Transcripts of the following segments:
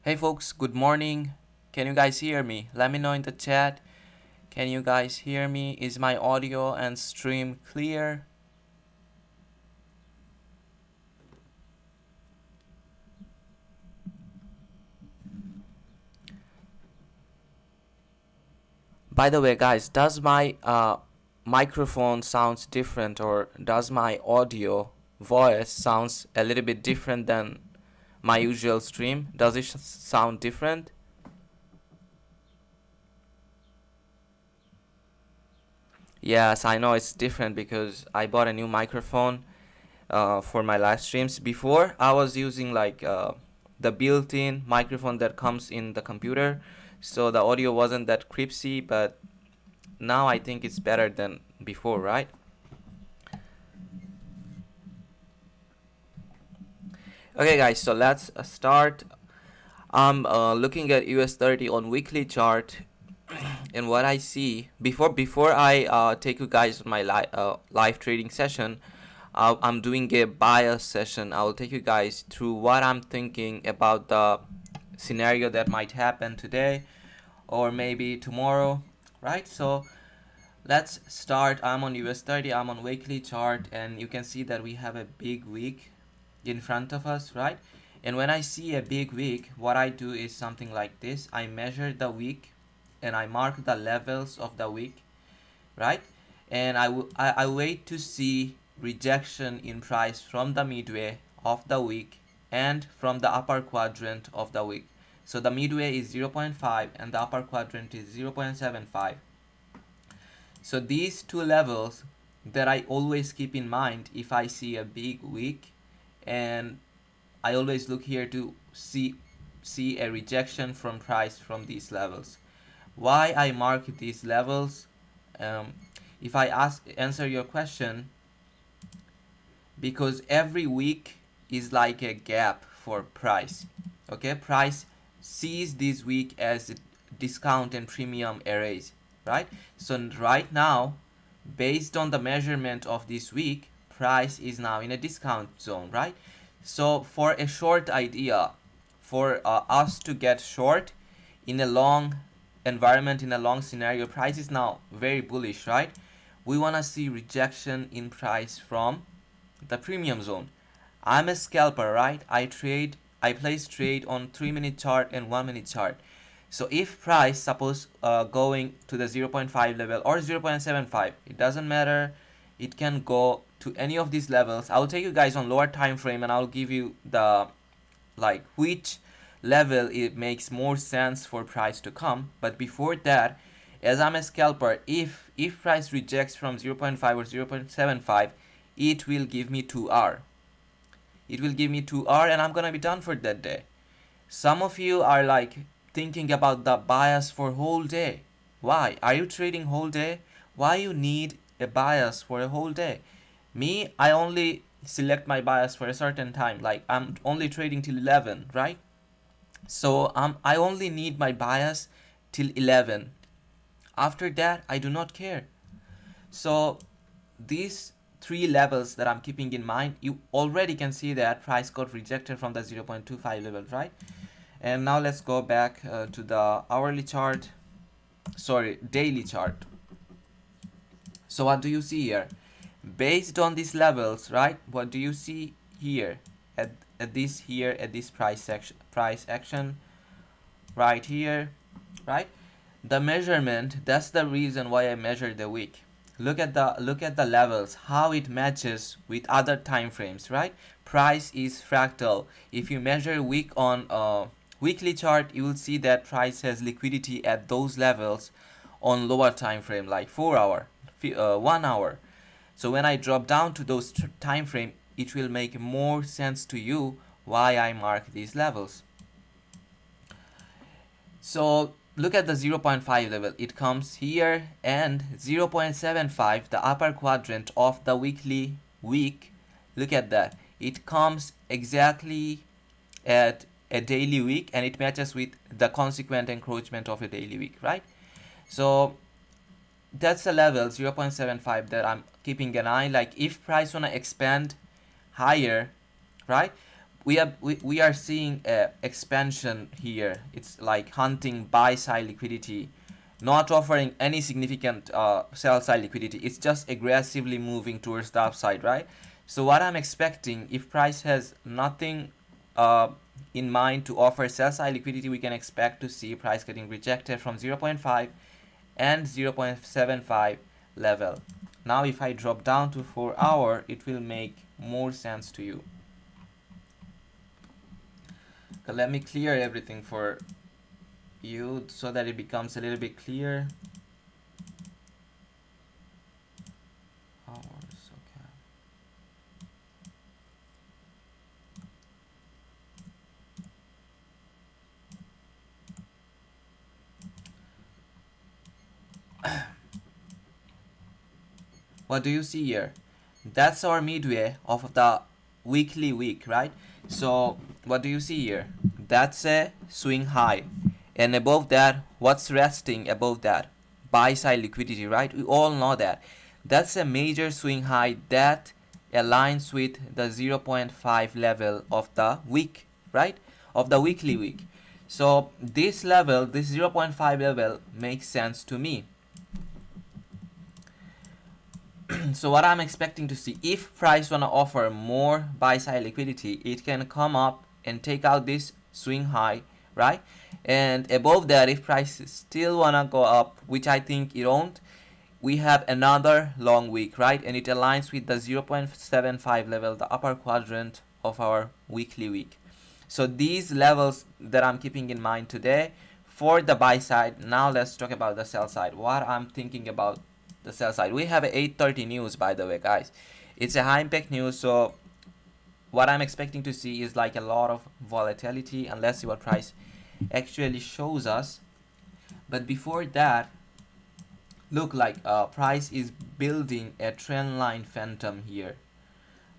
Hey folks, good morning. Can you guys hear me? Let me know in the chat. Can you guys hear me? Is my audio and stream clear? By the way, guys, does my microphone sounds different, or does my audio voice sounds a little bit different than my usual stream? Does it sound different? Yes, I know it's different because I bought a new microphone for my live streams. Before, I was using like the built-in microphone that comes in the computer, so the audio wasn't that crispy, but now I think it's better than before, right? Okay guys, so let's start. I'm looking at US30 on weekly chart, and what I see before I take you guys on my live trading session, I'm doing a bias session. I will take you guys through what I'm thinking about the scenario that might happen today or maybe tomorrow, right? So let's start. I'm on US30, I'm on weekly chart, and you can see that we have a big week in front of us, right? And when I see a big week, what I do is something like this. I measure the week and I mark the levels of the week, right? And I wait to see rejection in price from the midway of the week and from the upper quadrant of the week. So the midway is 0.5 and the upper quadrant is 0.75. So these two levels that I always keep in mind if I see a big wick, and I always look here to see a rejection from price from these levels. Why I mark these levels? Um, if I answer your question, because every week is like a gap for price. Okay, price sees this week as discount and premium arrays, right? So right now, based on the measurement of this week, price is now in a discount zone, right? So for a short idea, for us to get short in a long environment, in a long scenario, price is now very bullish, right? We want to see rejection in price from the premium zone. I'm a scalper, right? I place trade on 3-minute chart and 1-minute chart. So if price suppose going to the 0.5 level or 0.75, it doesn't matter. It can go to any of these levels. I'll take you guys on lower time frame and I'll give you the like which level it makes more sense for price to come. But before that, as I'm a scalper, if price rejects from 0.5 or 0.75, it will give me 2R. It will give me 2R and I'm gonna be done for that day. Some of you are like thinking about the bias for whole day. Why? Are you trading whole day? Why you need a bias for a whole day? Me, I only select my bias for a certain time. Like I'm only trading till 11, right? So I only need my bias till 11. After that, I do not care. So these three levels that I'm keeping in mind, you already can see that price got rejected from the 0.25 level, right? And now let's go back to the hourly chart, sorry, daily chart. So what do you see here? Based on these levels, right? What do you see here at this price action right here, right? The measurement, that's the reason why I measure the week. Look at the levels, how it matches with other time frames, right? Price is fractal. If you measure week on weekly chart, you will see that price has liquidity at those levels on lower time frame like 4 hour, 1 hour. So when I drop down to those time frame, it will make more sense to you why I mark these levels. So look at the 0.5 level. It comes here, and 0.75, the upper quadrant of the weekly week. Look at that. It comes exactly at a daily week, and it matches with the consequent encroachment of a daily week, right? So that's the level 0.75 that I'm keeping an eye. Like if price wanna expand higher, right? we are seeing a expansion here. It's like hunting buy side liquidity, not offering any significant sell side liquidity. It's just aggressively moving towards the upside, right? So what I'm expecting, if price has nothing in mind to offer sell side liquidity, we can expect to see price getting rejected from 0.5 and 0.75 level. Now if I drop down to 4-hour, it will make more sense to you. Okay, let me clear everything for you so that it becomes a little bit clear. Hours, okay. What do you see here? That's our midway of the weekly week, right? So what do you see here? That's a swing high, and above that, what's resting above that? Buy side liquidity, right? We all know that. That's a major swing high that aligns with the 0.5 level of the week, right? Of the weekly week. So this level, this 0.5 level makes sense to me. So what I'm expecting to see, if price wanna offer more buy side liquidity, it can come up and take out this swing high, right? And above that, if price still wanna go up, which I think it won't, we have another long week, right? And it aligns with the 0.75 level, the upper quadrant of our weekly week. So these levels that I'm keeping in mind today for the buy side. Now let's talk about the sell side. What I'm thinking about the sell side. We have a 8:30 news, by the way, guys. It's a high impact news, so what I'm expecting to see is like a lot of volatility, and let's see what price actually shows us. But before that, look, like price is building a trend line phantom here.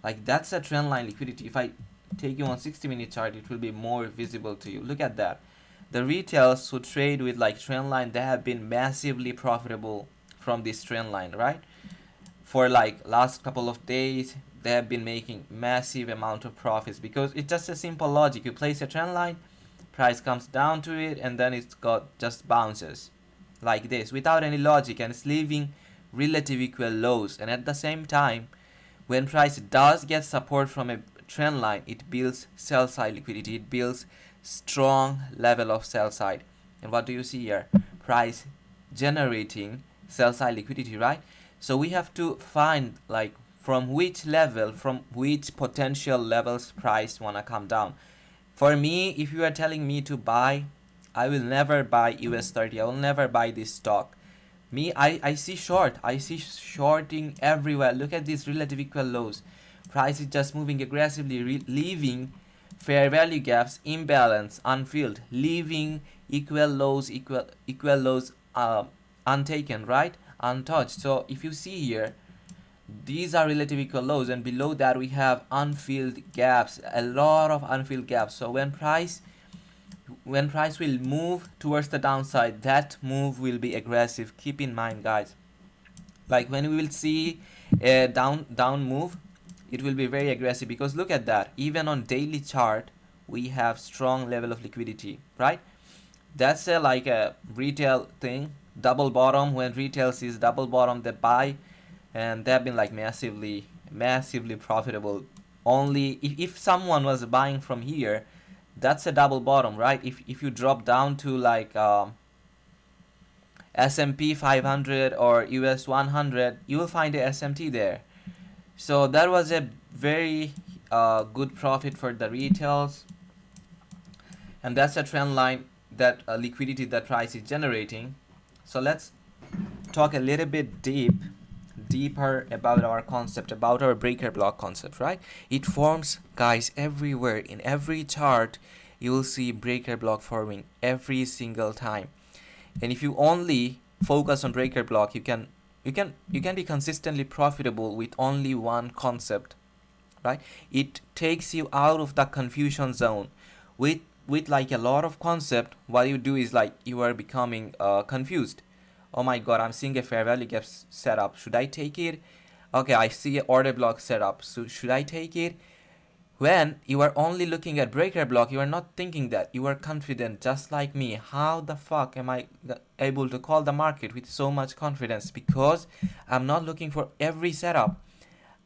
Like that's a trend line liquidity. If I take you on 60-minute chart, it will be more visible to you. Look at that. The retails who trade with like trend line, they have been massively profitable from this trend line, right? For like last couple of days, they have been making massive amount of profits because it's just a simple logic. You place a trend line, price comes down to it, and then it's got just bounces like this without any logic, and it's leaving relative equal lows. And at the same time, when price does get support from a trend line, it builds sell side liquidity, it builds strong level of sell side. And what do you see here? Price generating sell side liquidity, right? So we have to find like from which level, from which potential levels price wanna come down. For me, if you are telling me to buy, I will never buy US30. I will never buy this stock. Me, I see short. I see shorting everywhere. Look at these relative equal lows. Price is just moving aggressively, leaving fair value gaps, imbalance, unfilled, leaving equal lows untaken, right? Untouched. So if you see here, these are relative equal lows, and below that we have unfilled gaps, a lot of unfilled gaps. So when price will move towards the downside, that move will be aggressive. Keep in mind, guys, like when we will see a down move, it will be very aggressive, because look at that, even on daily chart we have strong level of liquidity, right? That's like a retail thing, double bottom. When retail sees double bottom, they buy, and they have been like massively profitable. Only if someone was buying from here, that's a double bottom, right? If you drop down to like S&P 500 or US100, you will find a SMT there. So that was a very good profit for the retails, and that's a trend line, that liquidity that price is generating. So let's talk a little bit deeper about our concept, about our breaker block concept, right? It forms, guys, everywhere. In every chart you will see breaker block forming every single time. And if you only focus on breaker block, you can be consistently profitable with only one concept, right? It takes you out of the confusion zone. With like a lot of concept, what you do is like you are becoming confused. Oh my god, I'm seeing a fair value gap setup. Should I take it? Okay, I see an order block setup. So should I take it? when you are only looking at breaker block, you are not thinking that. You are confident, just like me. How the fuck am I able to call the market with so much confidence? Because I'm not looking for every setup.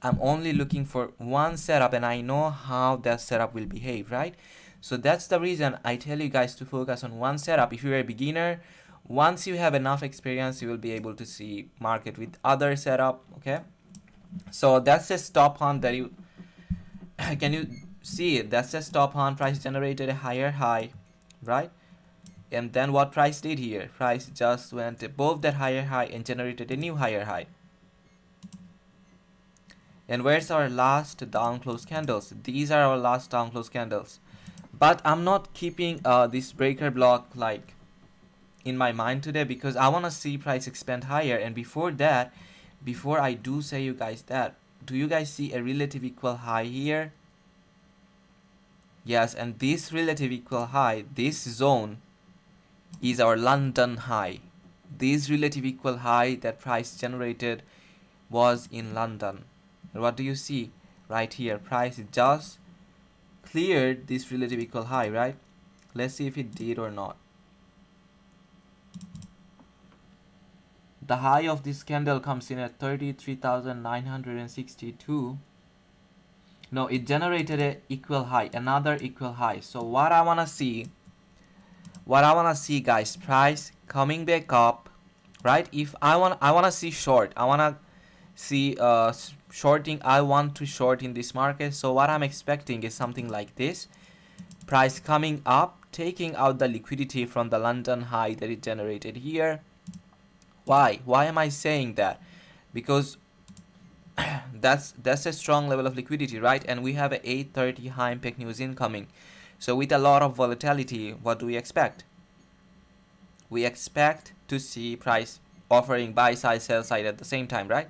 I'm only looking for one setup, and I know how that setup will behave, right? So that's the reason I tell you guys to focus on one setup. If you're a beginner, once you have enough experience, you will be able to see market with other setup. Okay, so that's a stop hunt that you can you see it? That's a stop hunt. Price generated a higher high, right? And then what price did here? Price just went above that higher high and generated a new higher high. And where's our last down close candles? These are our last down close candles. But I'm not keeping this breaker block like in my mind today, because I want to see price expand higher. And before that, before I do say you guys that, do you guys see a relative equal high here? Yes, and this relative equal high, this zone is our London high. This relative equal high that price generated was in London. And what do you see right here? Price just cleared this relative equal high, right? Let's see if it did or not. The high of this candle comes in at 33,962. No, it generated a equal high, another equal high. So what I want to see, guys, price coming back up, right? If I want to see short, I want to see shorting. I want to short in this market. So what I'm expecting is something like this: price coming up, taking out the liquidity from the London high that it generated here. Why am I saying that? Because that's a strong level of liquidity, right? And we have a 8:30 high impact news incoming. So with a lot of volatility, what do we expect? We expect to see price offering buy side, sell side at the same time, right?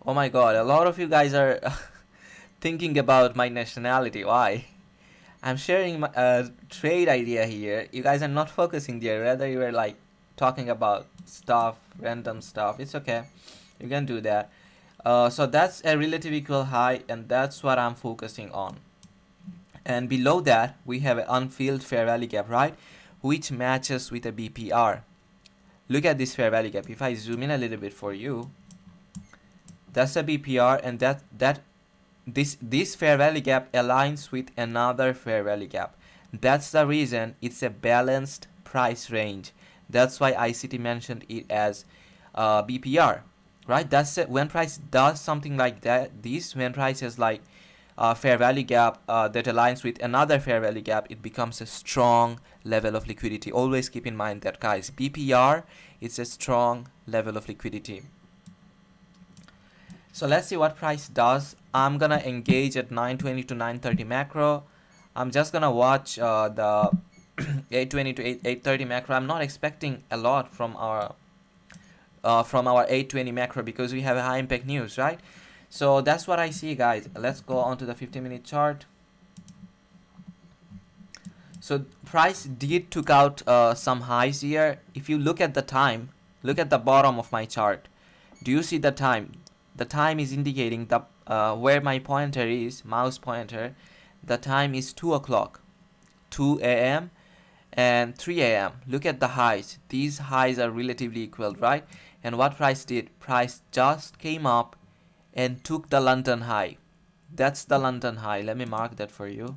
Oh my god, a lot of you guys are thinking about my nationality. Why? I'm sharing my trade idea here. You guys are not focusing there. Rather, you are like talking about stuff, random stuff. It's okay. You can do that. So that's a relative equal high, and that's what I'm focusing on. And below that, we have an unfilled fair value gap, right? Which matches with a BPR. Look at this fair value gap. If I zoom in a little bit for you, that's a BPR, and this fair value gap aligns with another fair value gap. That's the reason it's a balanced price range. That's why ICT mentioned it as BPR, right? That's it. When price does something like that, when price is like fair value gap that aligns with another fair value gap, it becomes a strong level of liquidity. Always keep in mind that, guys. BPR is a strong level of liquidity. So let's see what price does. I'm gonna engage at 9:20 to 9:30 macro. I'm just gonna watch the 8:20 to 8:30 macro. I'm not expecting a lot from our 8:20 macro because we have a high impact news, right? So that's what I see, guys. Let's go on to the 15-minute chart. So price did took out some highs here. If you look at the time, look at the bottom of my chart. Do you see the time? The time is indicating the where my pointer is, mouse pointer. The time is 2 o'clock, 2 a.m. and 3 a.m. Look at the highs. These highs are relatively equal, right? And what price did? Price just came up and took the London high. That's the London high. Let me mark that for you.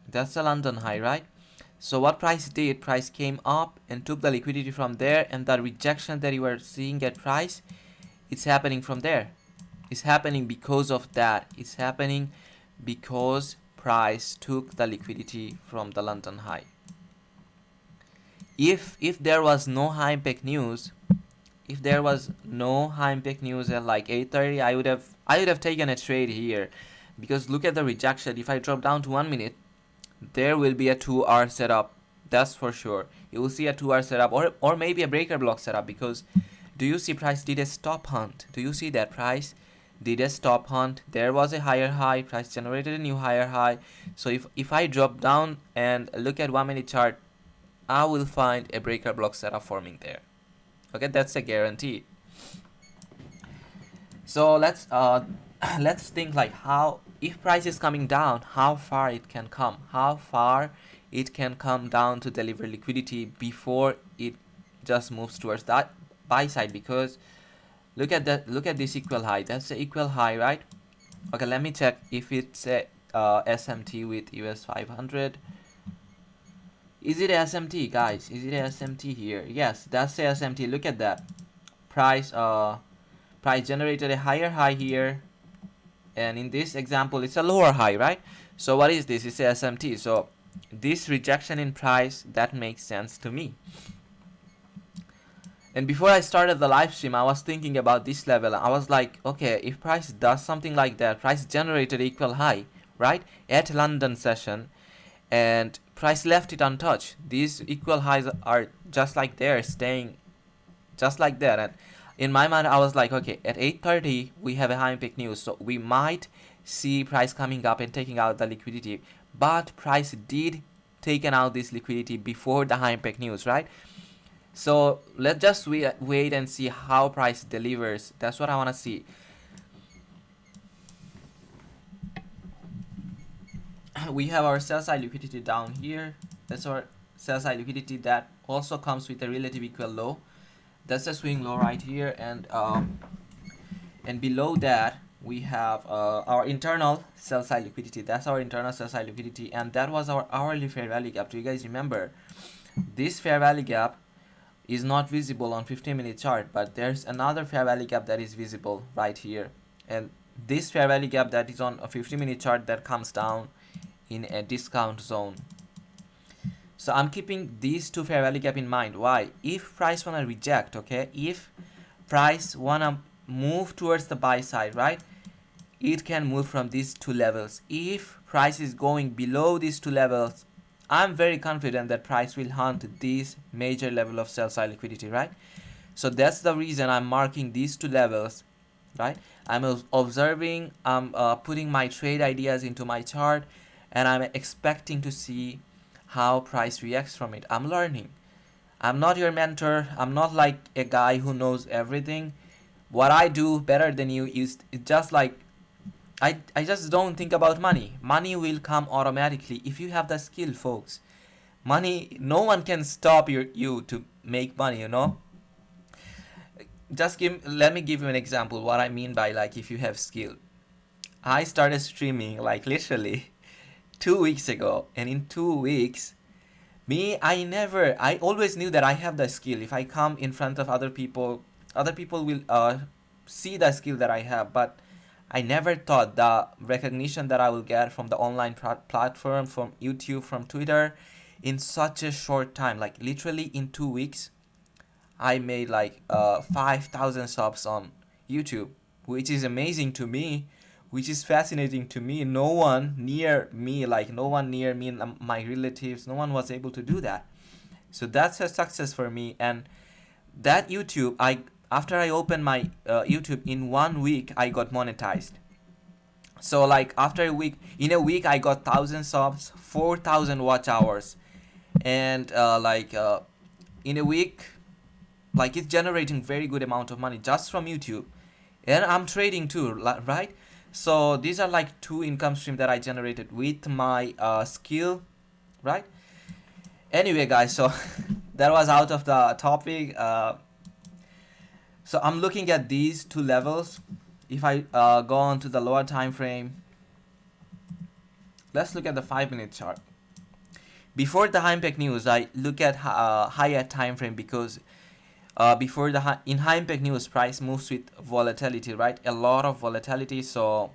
That's the London high, right? So what price did? Price came up and took the liquidity from there, and the rejection that you are seeing at price, it's happening from there. It's happening because of that. It's happening because price took the liquidity from the London high. If there was no high impact news, at like 8:30, I would have taken a trade here, because look at the rejection. If I drop down to 1 minute, there will be a 2-hour setup. That's for sure. You will see a 2-hour setup, or maybe a breaker block setup, because do you see price did a stop hunt? Do you see that price did a stop hunt? There was a higher high, price generated a new higher high. So if I drop down and look at 1 minute chart, I will find a breaker block setup forming there. Okay, that's a guarantee. So let's let's think like how, if price is coming down, how far it can come, how far it can come down to deliver liquidity before it just moves towards that buy side. Because look at that, look at this equal high, that's the equal high, right? Okay, let me check if it's a SMT with US500. Is it SMT, guys? Is it SMT here? Yes, that's the SMT. Look at that. Price generated a higher high here, and in this example it's a lower high, right? So what is this? It's a SMT. So this rejection in price, that makes sense to me. And before I started the live stream, I was thinking about this level. I was like, okay, if price does something like that, price generated equal high, right, at London session, and price left it untouched. These equal highs are just like they're staying just like that. And in my mind, I was like, okay, at 8:30 we have a high impact news, so we might see price coming up and taking out the liquidity. But price did taken out this liquidity before the high impact news, right? So let's just wait and see how price delivers. That's what I want to see. We have our sell side liquidity down here. That's our sell side liquidity that also comes with a relative equal low. That's a swing low right here, and below that we have our internal sell side liquidity. That's our internal sell side liquidity, and that was our hourly fair value gap. Do you guys remember? This fair value gap is not visible on 15-minute chart, but there's another fair value gap that is visible right here, and this fair value gap that is on a 50-minute chart that comes down in a discount zone. So I'm keeping these two fair value gap in mind. Why? If price wanna reject, okay, if price wanna move towards the buy side, right, it can move from these two levels. If price is going below these two levels, I'm very confident that price will hunt this major level of sell side liquidity, right? So that's the reason I'm marking these two levels, right? I'm observing, I'm putting my trade ideas into my chart, and I'm expecting to see how price reacts from it. I'm learning. I'm not your mentor. I'm not like a guy who knows everything. What I do better than you is just like, I just don't think about money. Money will come automatically if you have the skill, folks. Money, no one can stop you to make money, you know. Let me give you an example what I mean by like if you have skill. I started streaming like literally 2 weeks ago, and in 2 weeks, I always knew that I have the skill. If I come in front of other people will see the skill that I have, but I never thought the recognition that I will get from the online platform, from YouTube, from Twitter, in such a short time. Like literally in 2 weeks, I made like 5,000 subs on YouTube, which is amazing to me, which is fascinating to me. No one near me, my relatives, no one was able to do that. So that's a success for me. And that YouTube, after I opened my YouTube, in 1 week I got monetized. So like after in a week I got 1,000 subs, 4,000 watch hours, and in a week, like it's generating very good amount of money just from YouTube. And I'm trading too, right? So these are like two income streams that I generated with my skill, right? Anyway, guys, so that was out of the topic. So I'm looking at these two levels. If I go on to the lower time frame, let's look at the 5-minute chart. Before the high impact news, I look at higher time frame, because before in high impact news, price moves with volatility, right? A lot of volatility. So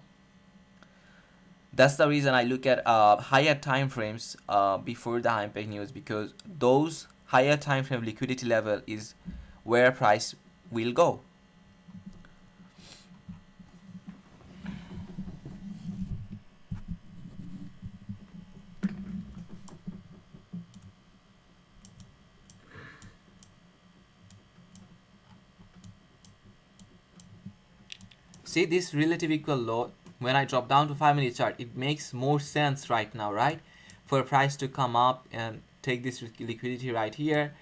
that's the reason I look at higher time frames before the high impact news, because those higher time frame liquidity level is where price will go. See this relative equal low, when I drop down to 5-minute chart, it makes more sense right now, right? For price to come up and take this liquidity right here.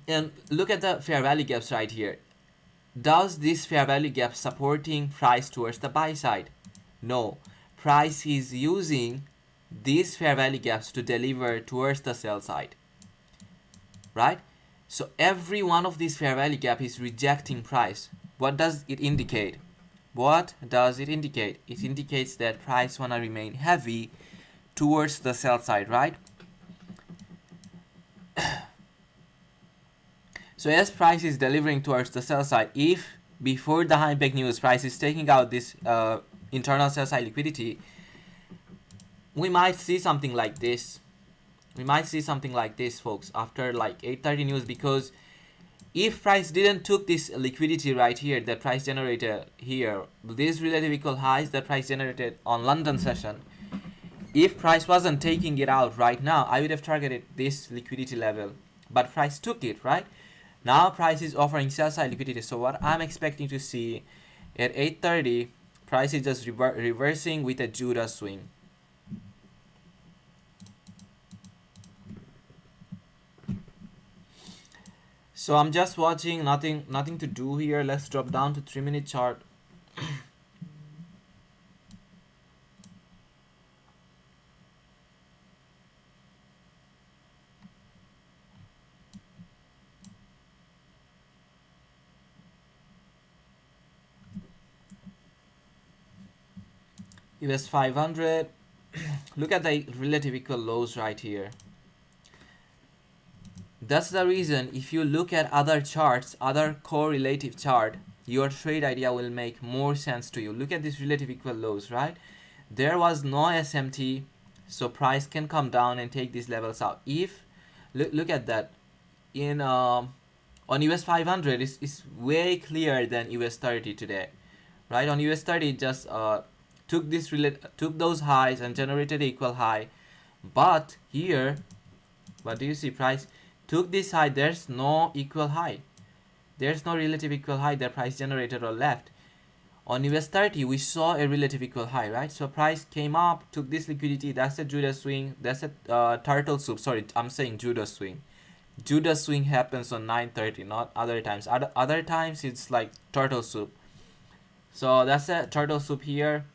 And look at the fair value gaps right here. Does this fair value gap supporting price towards the buy side? No. Price is using these fair value gaps to deliver towards the sell side, right? So every one of these fair value gap is rejecting price. What does it indicate? What does it indicate? It indicates that price wanna remain heavy towards the sell side, right? So as price is delivering towards the sell side, if before the high impact news price is taking out this internal sell side liquidity, we might see something like this. We might see something like this, folks, after like 8:30 news, because if price didn't took this liquidity right here that price generated here, these relative equal highs that price generated on London session, if price wasn't taking it out right now, I would have targeted this liquidity level, but price took it, right? Now price is offering sell side liquidity. So what I'm expecting to see at 8:30, price is just reversing with a Judah swing. So I'm just watching, nothing to do here. Let's drop down to 3-minute chart. US500. Look at the relative equal lows right here. That's the reason if you look at other charts, other correlative chart, your trade idea will make more sense to you. Look at these relative equal lows, right? There was no SMT, so price can come down and take these levels out. If look at that, in on US500 is way clearer than US30 today, right? On US30 it just took those highs and generated equal high, but here, what do you see? Price took this high, there's no equal high, there's no relative equal high that price generated or left. On US30 we saw a relative equal high, right? So price came up, took this liquidity, that's a Judah swing, that's a turtle soup. Sorry, I'm saying Judah swing. Judah swing happens on 9:30, not other times. Other times it's like turtle soup. So that's a turtle soup here.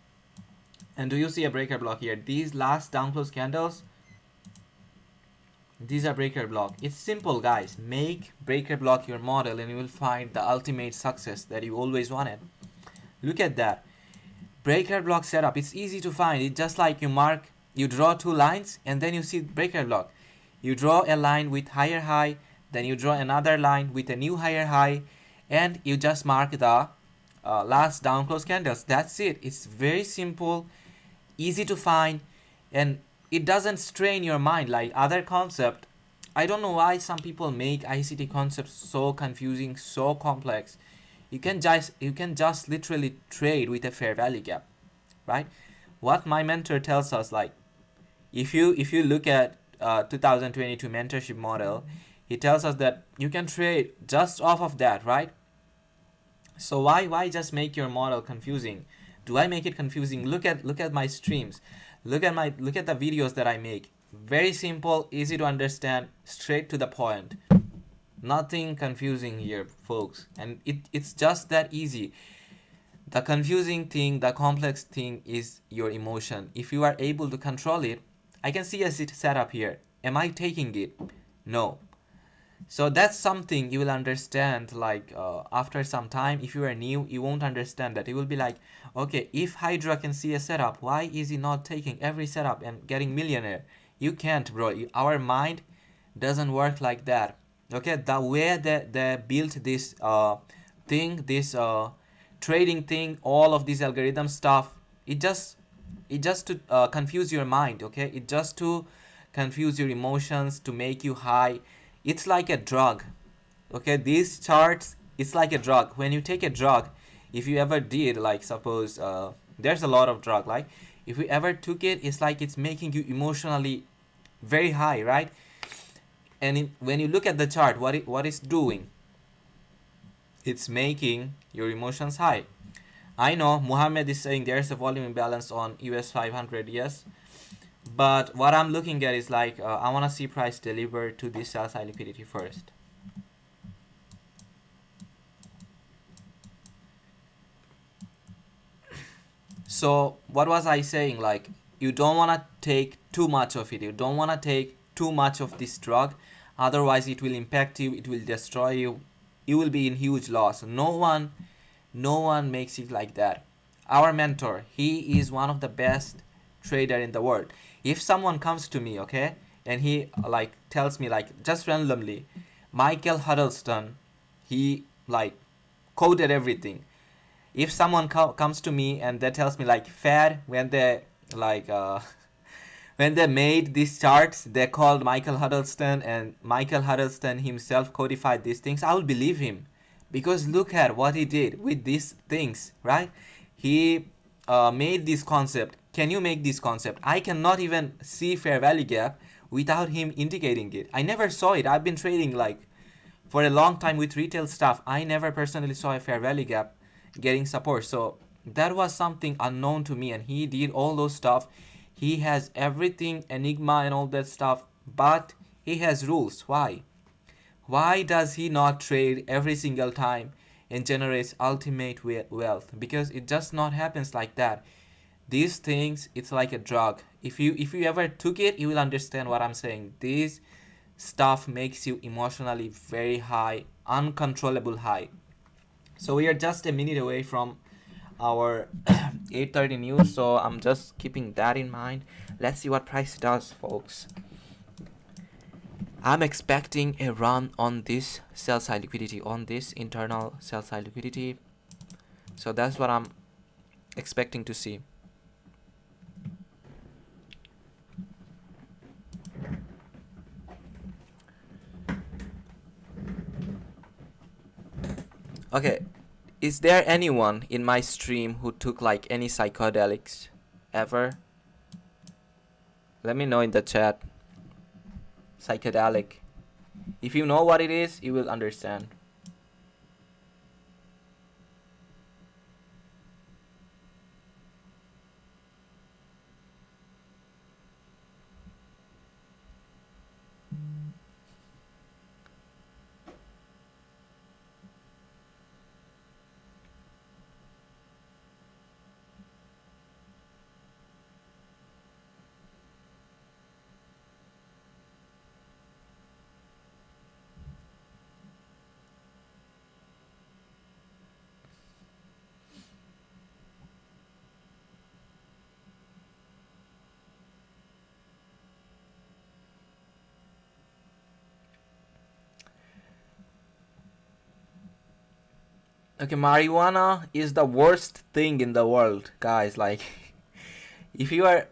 And do you see a breaker block here? These last down close candles, these are breaker block. It's simple, guys. Make breaker block your model and you will find the ultimate success that you always wanted. Look at that. Breaker block setup. It's easy to find. It's just like you draw two lines and then you see breaker block. You draw a line with higher high, then you draw another line with a new higher high, and you just mark the last down close candles. That's it. It's very simple, easy to find, and it doesn't strain your mind like other concept. I don't know why some people make ICT concepts so confusing, so complex. You can just literally trade with a fair value gap, right? What my mentor tells us, like if you look at 2022 mentorship model, he tells us that you can trade just off of that, right? So why just make your model confusing? Do I make it confusing? Look at my streams. Look at the videos that I make. Very simple, easy to understand, straight to the point. Nothing confusing here, folks. And it's just that easy. The confusing thing, the complex thing is your emotion. If you are able to control it, I can see a setup here. Am I taking it? No. So that's something you will understand like after some time. If you are new, you won't understand that. You will be like, okay, if Hydra can see a setup, why is he not taking every setup and getting millionaire? You can't, bro. Our mind doesn't work like that. Okay, the way that they built this thing, this trading thing, all of this algorithm stuff, it just to confuse your mind. Okay, it just to confuse your emotions, to make you high. It's like a drug. Okay, these charts, it's like a drug. When you take a drug, if you ever did, like suppose there's a lot of drug, like if you ever took it, it's like it's making you emotionally very high, right? And when you look at the chart, what it's doing, it's making your emotions high. I know Muhammad is saying there's a volume imbalance on US500, yes, but what I'm looking at is like I want to see price deliver to this sell side liquidity first. So what was I saying? Like, you don't want to take too much of it. You don't want to take too much of this drug. Otherwise, it will impact you. It will destroy you. You will be in huge loss. No one makes it like that. Our mentor, he is one of the best trader in the world. If someone comes to me, okay, and he like tells me like just randomly, Michael Huddleston, he like coded everything. If someone comes to me and they tells me like Fed, when they like when they made these charts, they called Michael Huddleston, and Michael Huddleston himself codified these things, I will believe him. Because look at what he did with these things, right? He made this concept. Can you make this concept? I cannot even see fair value gap without him indicating it. I never saw it. I've been trading like for a long time with retail stuff. I never personally saw a fair value gap getting support. So that was something unknown to me, and he did all those stuff. He has everything, enigma and all that stuff, but he has rules. Why does he not trade every single time and generates ultimate wealth? Because it just not happens like that. These things, it's like a drug. If you ever took it, you will understand what I'm saying. This stuff makes you emotionally very high, uncontrollable high. So we are just a minute away from our 8:30 news, so I'm just keeping that in mind. Let's see what price does, folks. I'm expecting a run on this sell side liquidity, on this internal sell side liquidity. So that's what I'm expecting to see. Okay, is there anyone in my stream who took like any psychedelics ever? Let me know in the chat. Psychedelic. If you know what it is, you will understand. Okay, marijuana is the worst thing in the world, guys. Like, if you are,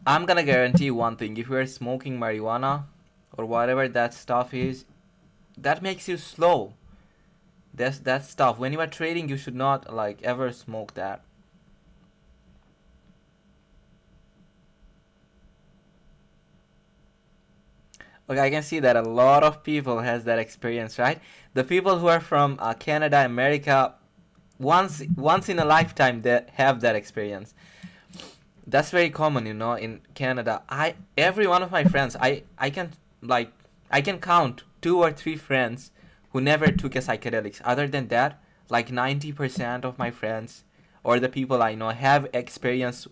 I'm gonna guarantee you one thing. If you are smoking marijuana or whatever that stuff is, that makes you slow. That's that stuff. When you are trading, you should not like ever smoke that. Okay, I can see that a lot of people has that experience, right? The people who are from Canada, America, once in a lifetime they have that experience. That's very common, in Canada. I every one of my friends, I can like I can count two or three friends who never took a psychedelics. Other than that, like 90% of my friends or the people I know have experience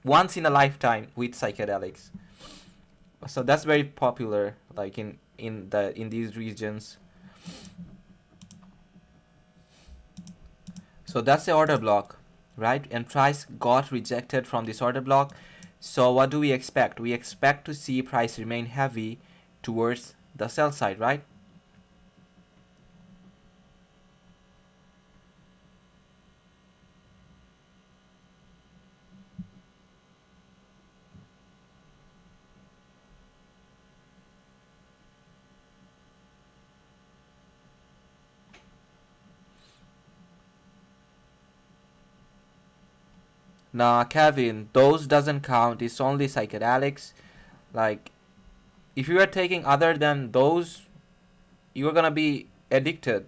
once in a lifetime with psychedelics. So that's very popular, like in these regions. So that's the order block, right? And price got rejected from this order block. So what do we expect? We expect to see price remain heavy towards the sell side, right? Nah, Kevin, those doesn't count. It's only psychedelics. Like, if you are taking other than those, you're gonna be addicted.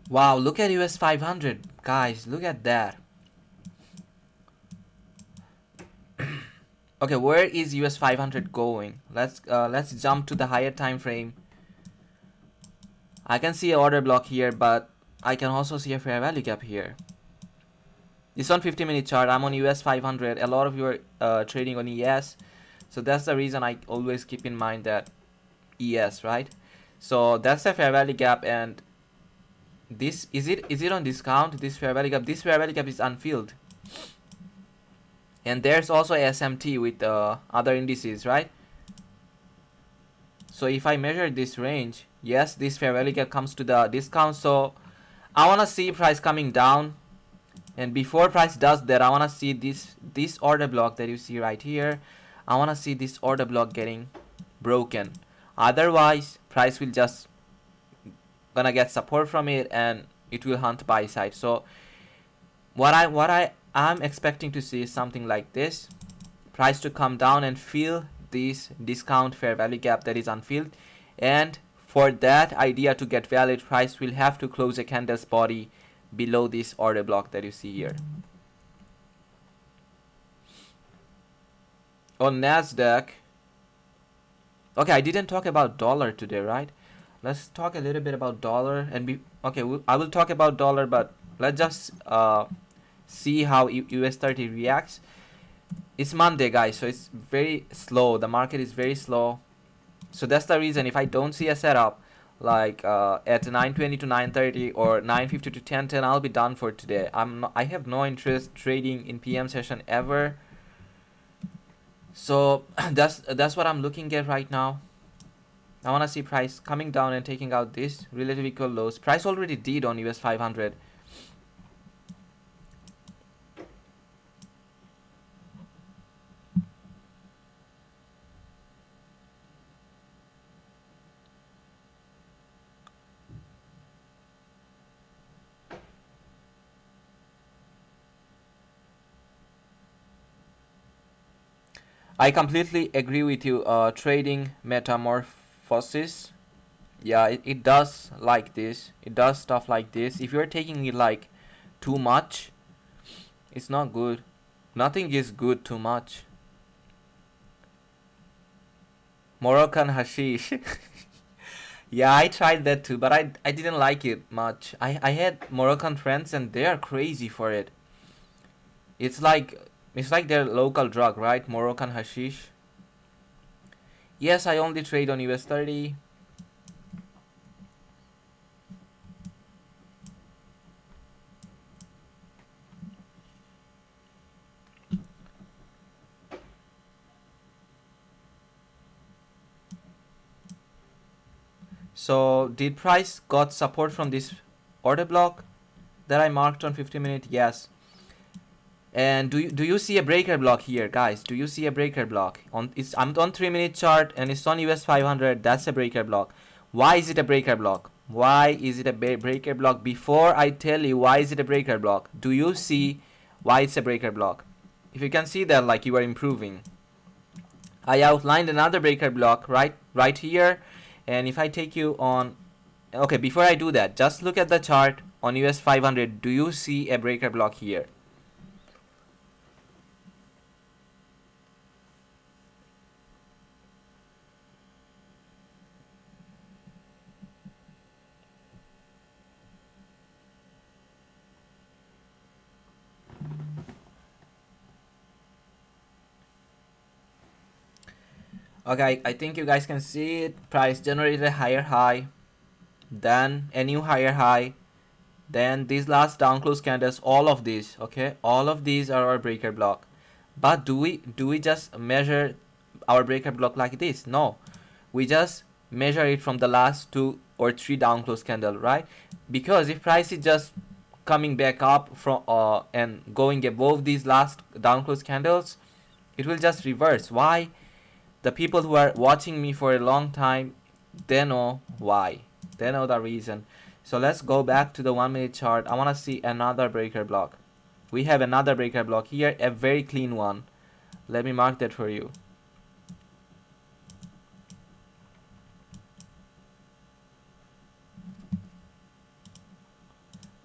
Wow, look at US 500, guys. Look at that. Okay, where is US 500 going? Let's jump to the higher time frame. I can see an order block here, but I can also see a fair value gap here. It's on 50-minute chart. I'm on US500. A lot of you are trading on ES, so that's the reason I always keep in mind that ES, right? So that's a fair value gap, and this is it on discount? This fair value gap. This fair value gap is unfilled, and there's also SMT with other indices, right? So if I measure this range, yes, this fair value gap comes to the discount. So I want to see price coming down, and before price does that, I want to see this order block that you see right here. I want to see this order block getting broken. Otherwise, price will just gonna get support from it, and it will hunt buy side. So what I'm expecting to see is something like this: price to come down and fill this discount fair value gap that is unfilled, and for that idea to get valid, price will have to close a candle's body below this order block that you see here. On Nasdaq, okay, I didn't talk about dollar today, right? Let's talk a little bit about dollar, and I will talk about dollar, but let's just see how US30 reacts. It's Monday, guys, so it's very slow. The market is very slow, so that's the reason if I don't see a setup like at 9:20 to 9:30 or 9:50 to 10:10, I'll be done for today. I have no interest trading in PM session ever. So that's what I'm looking at right now. I want to see price coming down and taking out this relative equal lows. Price already did on US500. I completely agree with you. Trading metamorphosis, yeah, it does like this. It does stuff like this. If you're taking it like too much, it's not good. Nothing is good too much. Moroccan hashish. Yeah, I tried that too, but I didn't like it much. I had Moroccan friends and they are crazy for it. It's like their local drug, right? Moroccan hashish. Yes, I only trade on US30. So did price got support from this order block that I marked on 50-minute? Yes. And do you see a breaker block here, guys? Do you see a breaker block? I'm on 3-minute chart and it's on US500. That's a breaker block. Why is it a breaker block? Why is it a breaker block? Before I tell you why is it a breaker block, do you see why it's a breaker block? If you can see that, like, you are improving. I outlined another breaker block right here, and if I take you on, okay, before I do that, just look at the chart on US500. Do you see a breaker block here? Okay, I think you guys can see it. Price generated a higher high, then a new higher high, then these last down close candles, all of these, okay, all of these are our breaker block. But do we just measure our breaker block like this? No, we just measure it from the last 2 or 3 down close candle, right? Because if price is just coming back up from and going above these last down close candles, it will just reverse. Why? The people who are watching me for a long time, they know why. They know the reason. So let's go back to the 1-minute chart. I want to see another breaker block. We have another breaker block here, a very clean one. Let me mark that for you.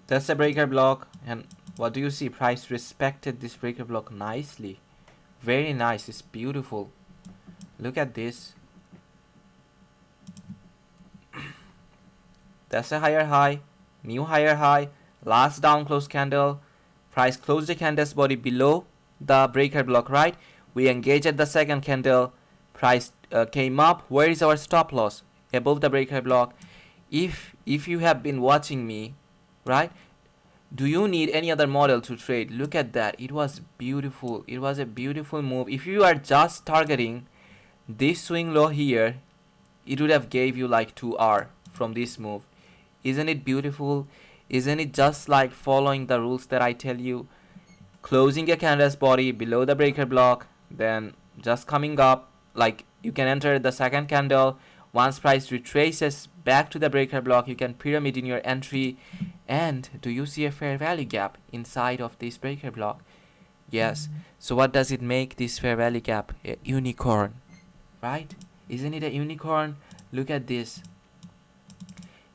That's a breaker block, and what do you see? Price respected this breaker block nicely. Very nice. It's beautiful. Look at this. That's a higher high, new higher high, last down close candle, price closed the candle's body below the breaker block, right? We engage at the second candle, price came up. Where is our stop loss? Above the breaker block. If you have been watching me, right, do you need any other model to trade? Look at that. It was beautiful. It was a beautiful move. If you are just targeting this swing low here, it would have gave you like 2R from this move. Isn't it beautiful? Isn't it just like following the rules that I tell you? Closing a candle's body below the breaker block, then just coming up, like you can enter the second candle. Once price retraces back to the breaker block, you can pyramid in your entry. And do you see a fair value gap inside of this breaker block? Yes. So what does it make this fair value gap? A unicorn, right? Isn't it a unicorn? Look at this.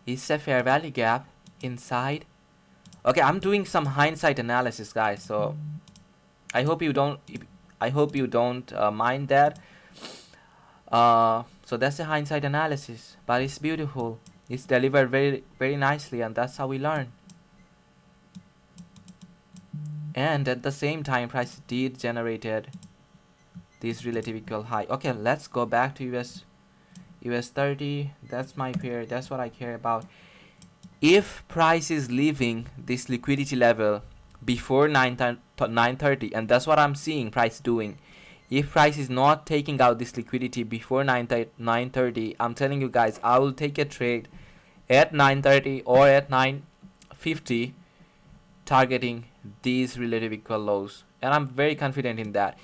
It's a fair value gap inside. Okay, I'm doing some hindsight analysis, guys. So I hope you don't mind that. So that's a hindsight analysis, but it's beautiful. It's delivered very, very nicely, and that's how we learn. And at the same time, price did generated this relative equal high. Okay, let's go back to US 30. That's my pair. That's what I care about. If price is leaving this liquidity level before 9:30, and that's what I'm seeing price doing. If price is not taking out this liquidity before 9:30, I'm telling you guys, I will take a trade at 9:30 or at 9:50, targeting these relative equal lows, and I'm very confident in that.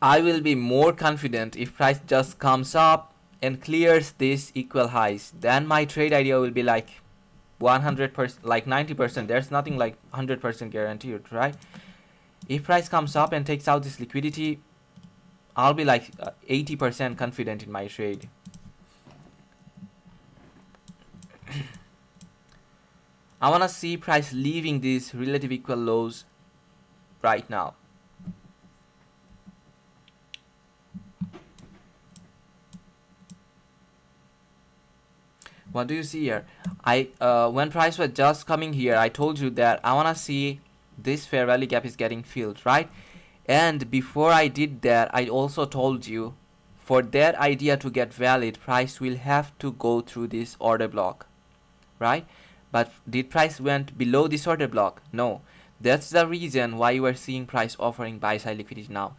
I will be more confident if price just comes up and clears these equal highs. Then my trade idea will be like 100%, like 90%. There's nothing like 100% guaranteed, right? If price comes up and takes out this liquidity, I'll be like 80% confident in my trade. I want to see price leaving these relative equal lows right now. What do you see here? When price was just coming here, I told you that I want to see this fair value gap is getting filled, right? And before I did that, I also told you for that idea to get valid, price will have to go through this order block, right? But did price went below this order block? No. That's the reason why you are seeing price offering buy side liquidity now.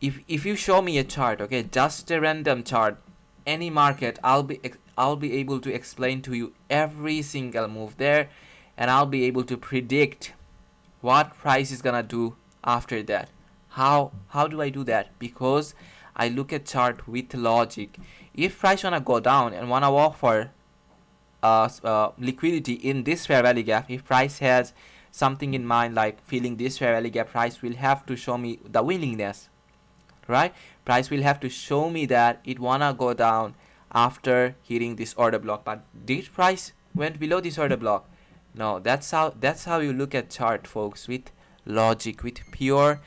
If you show me a chart, okay, just a random chart, any market, I'll be able to explain to you every single move there, and I'll be able to predict what price is gonna do after that. How do I do that? Because I look at chart with logic. If price wanna go down and wanna offer liquidity in this fair value gap, if price has something in mind like filling this fair value gap, price will have to show me the willingness, right? Price will have to show me that it wanna go down after hitting this order block. But did price went below this order block? No. That's how you look at chart, folks, with logic, with pure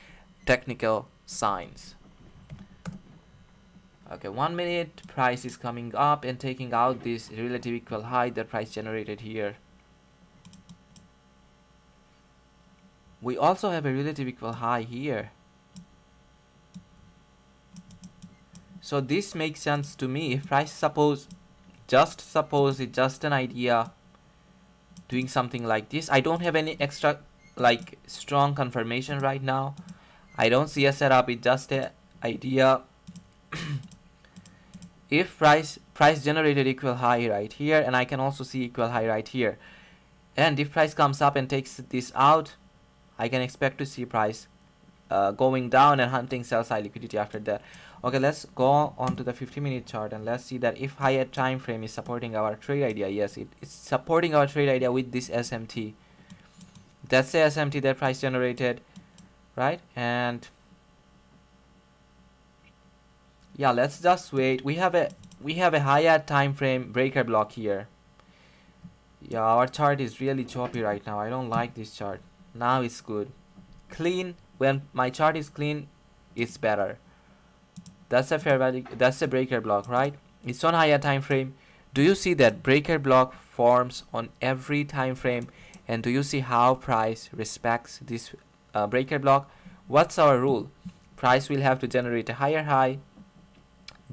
technical science. Okay, 1 minute, price is coming up and taking out this relative equal high that price generated here. We also have a relative equal high here. So this makes sense to me. If price just suppose it's just an idea doing something like this, I don't have any extra like strong confirmation right now. I don't see a setup, it's just an idea. If price generated equal high right here, and I can also see equal high right here, and if price comes up and takes this out, I can expect to see price going down and hunting sell side liquidity after that. Okay, let's go on to the 50-minute chart and let's see that if higher time frame is supporting our trade idea. Yes, it's supporting our trade idea with this SMT. That's the SMT that price generated, right? And yeah, let's just wait. We have a higher time frame breaker block here. Yeah, our chart is really choppy right now. I don't like this chart. Now it's good. Clean. When my chart is clean, it's better. That's a fair value. That's a breaker block, right? It's on higher time frame. Do you see that breaker block forms on every time frame? And do you see how price respects this breaker block? What's our rule? Price will have to generate a higher high,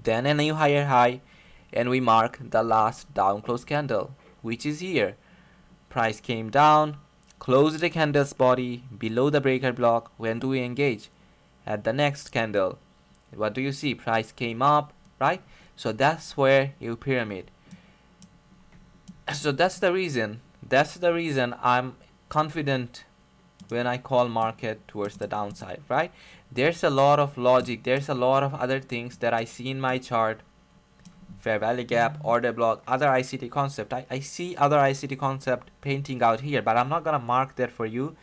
then a new higher high, and we mark the last down close candle, which is here. Price came down, closed the candle's body below the breaker block. When do we engage? At the next candle. What do you see? Price came up, right? So that's where you pyramid. So that's the reason I'm confident when I call market towards the downside, right? There's a lot of logic, there's a lot of other things that I see in my chart. Fair value gap, order block, other ICT concept. I see other ICT concept painting out here, but I'm not gonna mark that for you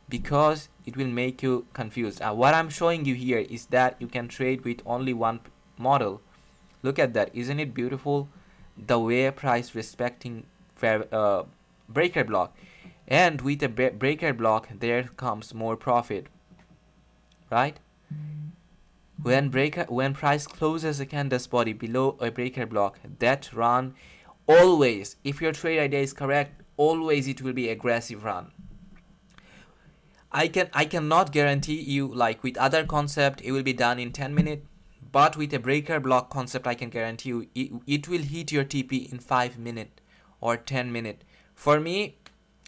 because it will make you confused. What I'm showing you here is that you can trade with only one model. Look at that, isn't it beautiful? The way price respecting fair breaker block, and with a breaker block there comes more profit, right? When price closes a candle's body below a breaker block, that run always, if your trade idea is correct, always it will be aggressive run. I cannot guarantee you, like with other concept it will be done in 10 minutes, but with a breaker block concept I can guarantee you it will hit your TP in 5 minutes or 10 minutes. For me,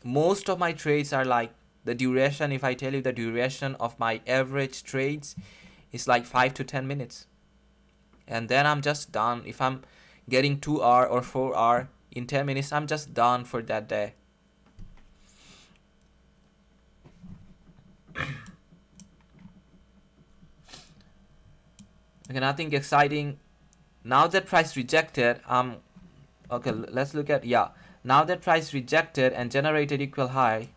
most of my trades are like the duration, if I tell you the duration of my average trades is like 5 to 10 minutes, and then I'm just done. If I'm getting 2 hour or 4 hour in 10 minutes, I'm just done for that day. Okay, nothing exciting. Now that price rejected, okay, let's look at, yeah, now that price rejected and generated equal high.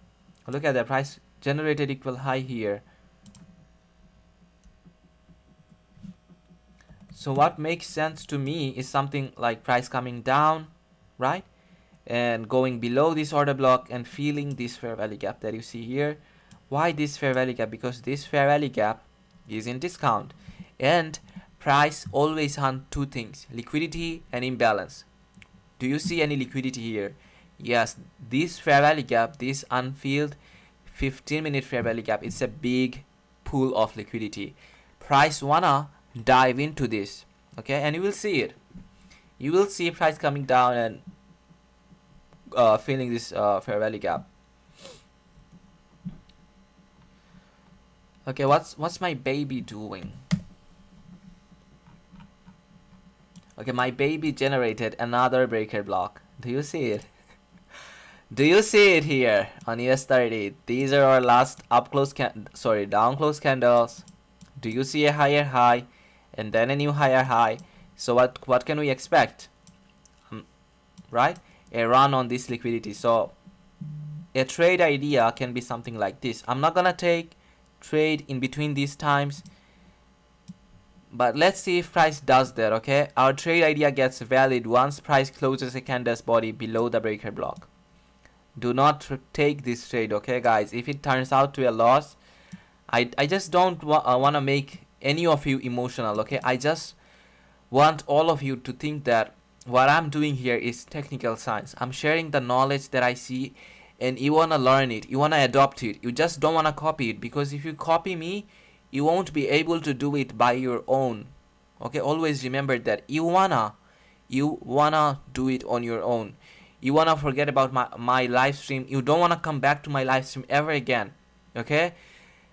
Look at that, price generated equal high here. So what makes sense to me is something like price coming down, right, and going below this order block and feeling this fair value gap that you see here. Why this fair value gap? Because this fair value gap is in discount, and price always hunt two things: liquidity and imbalance. Do you see any liquidity here? Yes, this fair value gap, this unfilled 15-minute fair value gap, it's a big pool of liquidity. Price wanna dive into this, okay, and you will see it. You will see price coming down and filling this fair value gap. Okay, what's my baby doing? Okay, my baby generated another breaker block. Do you see it? Do you see it here on US30? These are our last down close candles. Do you see a higher high and then a new higher high? So what can we expect? Right? A run on this liquidity. So a trade idea can be something like this. I'm not gonna take trade in between these times, but let's see if price does that. Okay, our trade idea gets valid once price closes a candle's body below the breaker block. Do not take this trade, okay guys? If it turns out to a loss, I just don't want to make any of you emotional, okay? I just want all of you to think that what I'm doing here is technical science. I'm sharing the knowledge that I see, and you want to learn it, you want to adopt it. You just don't want to copy it, because if you copy me, you won't be able to do it by your own. Okay, always remember that you wanna do it on your own. You wanna forget about my live stream. You don't wanna come back to my live stream ever again. Okay,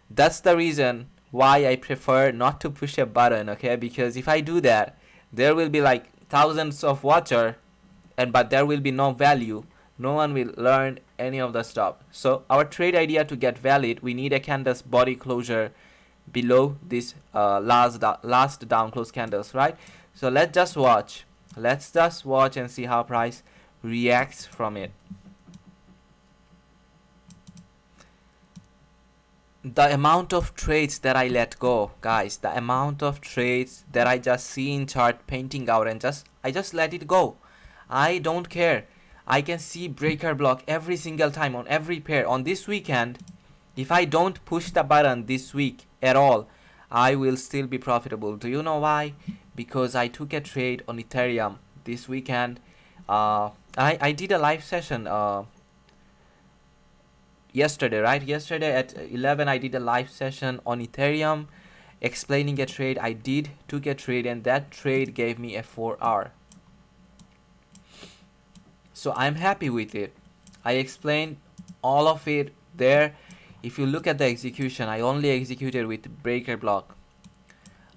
that's the reason why I prefer not to push a button. Okay, because if I do that, there will be like thousands of watcher, but there will be no value. No one will learn any of the stuff. So our trade idea to get valid, we need a candle's body closure below this last down close candles, right? So let's just watch and see how price reacts from it. The amount of trades that I let go, guys, the amount of trades that I just see in chart painting out, and I just let it go. I don't care. I can see breaker block every single time on every pair. On this weekend, if I don't push the button this week at all, I will still be profitable. Do you know why? Because I took a trade on Ethereum this weekend I did a live session yesterday, right? Yesterday at 11 I did a live session on Ethereum explaining a trade. I took a trade, and that trade gave me a 4 hour. So I'm happy with it. I explained all of it there. If you look at the execution, I only executed with breaker block.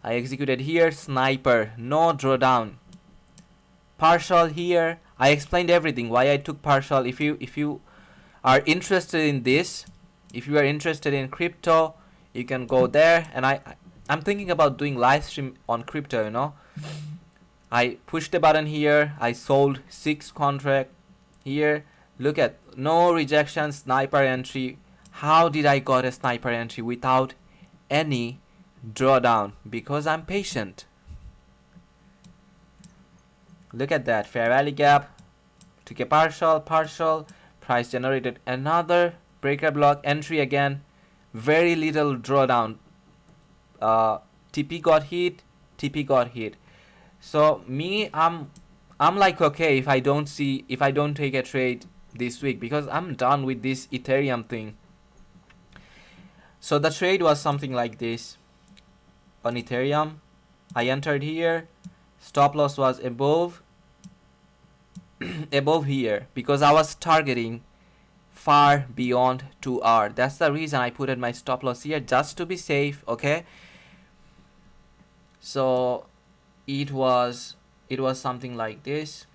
I executed here, sniper, no drawdown. Partial here. I explained everything, why I took partial. If you are interested in this, if you are interested in crypto, you can go there. And I'm thinking about doing live stream on crypto, you know. I pushed the button here. I sold 6 contract here. Look at no rejection, sniper entry. How did I got a sniper entry without any drawdown? Because I'm patient. Look at that, fair value gap, took a partial, price generated another breaker block entry again, very little drawdown. TP got hit. So me, I'm like, okay, if I don't take a trade this week, because I'm done with this Ethereum thing. So the trade was something like this on Ethereum. I entered here, stop loss was above here, because I was targeting far beyond 2 hour. That's the reason I put in my stop loss here, just to be safe. Okay, so it was something like this,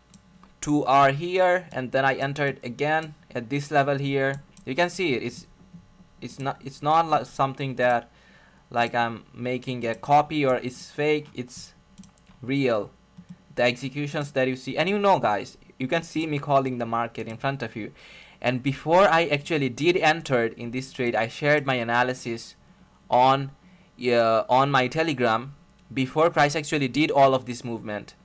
2 hour here, and then I entered again at this level here. You can see it. It's not like something that like I'm making a copy or it's fake. It's real. The executions that you see, and you know, guys, you can see me calling the market in front of you. And before I actually did enter in this trade, I shared my analysis on my Telegram before price actually did all of this movement.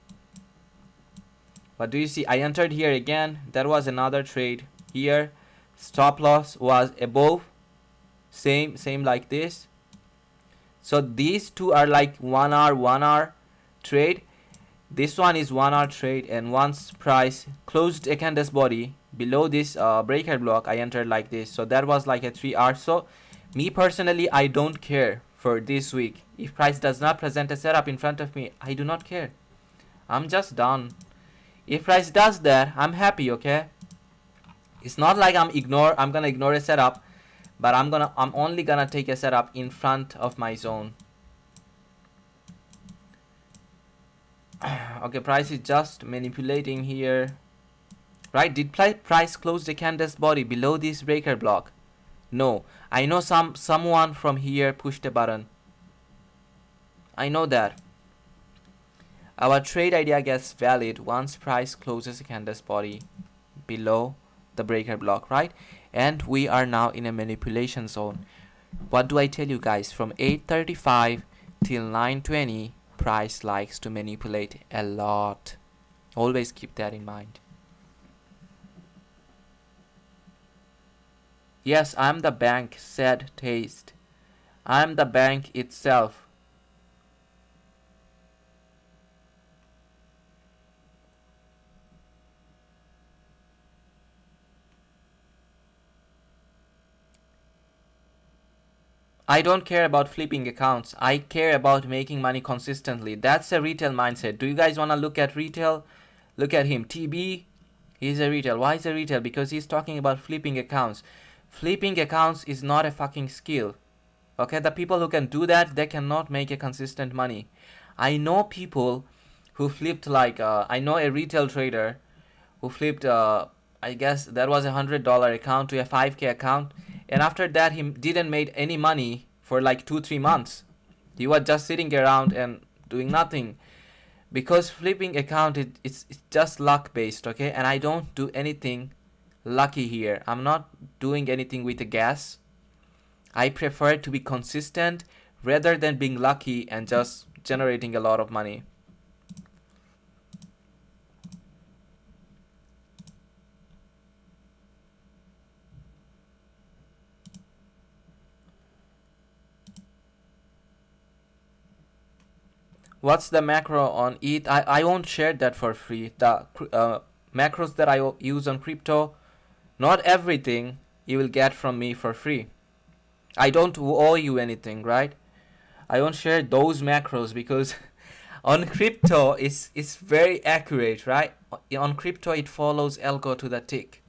What do you see? I entered here again. That was another trade here. Stop loss was above, same like this. So these two are like 1 hour trade. This one is 1 hour trade, and once price closed a candle's body below this breaker block, I entered like this. So that was like a 3 hour. So me personally, I don't care for this week. If price does not present a setup in front of me, I do not care. I'm just done. If price does that, I'm happy. Okay, it's not like I'm gonna ignore a setup, but I'm only gonna take a setup in front of my zone. Okay, price is just manipulating here, right? Did price close the candle's body below this breaker block? No. I know someone from here pushed the button. I know that. Our trade idea gets valid once price closes the candle's body below the breaker block, right? And we are now in a manipulation zone. What do I tell you guys? From 8:35 till 9:20, price likes to manipulate a lot. Always keep that in mind. Yes, I'm the bank, said Taste. I'm the bank itself. I don't care about flipping accounts. I care about making money consistently. That's a retail mindset. Do you guys want to look at retail? Look at him. TB, he's a retail. Why is a retail? Because he's talking about flipping accounts. Flipping accounts is not a fucking skill. Okay, the people who can do that, they cannot make a consistent money. I know people who flipped like, I know a retail trader who flipped, I guess that was $100 account to a 5K account. And after that, he didn't make any money for like 2-3 months. He was just sitting around and doing nothing. Because flipping account, it's just luck based, okay? And I don't do anything lucky here. I'm not doing anything with the gas. I prefer to be consistent rather than being lucky and just generating a lot of money. What's the macro on ETH? I won't share that for free. The macros that I use on crypto, not everything you will get from me for free. I don't owe you anything, right? I won't share those macros because on crypto it's very accurate, right? On crypto it follows algo to the tick.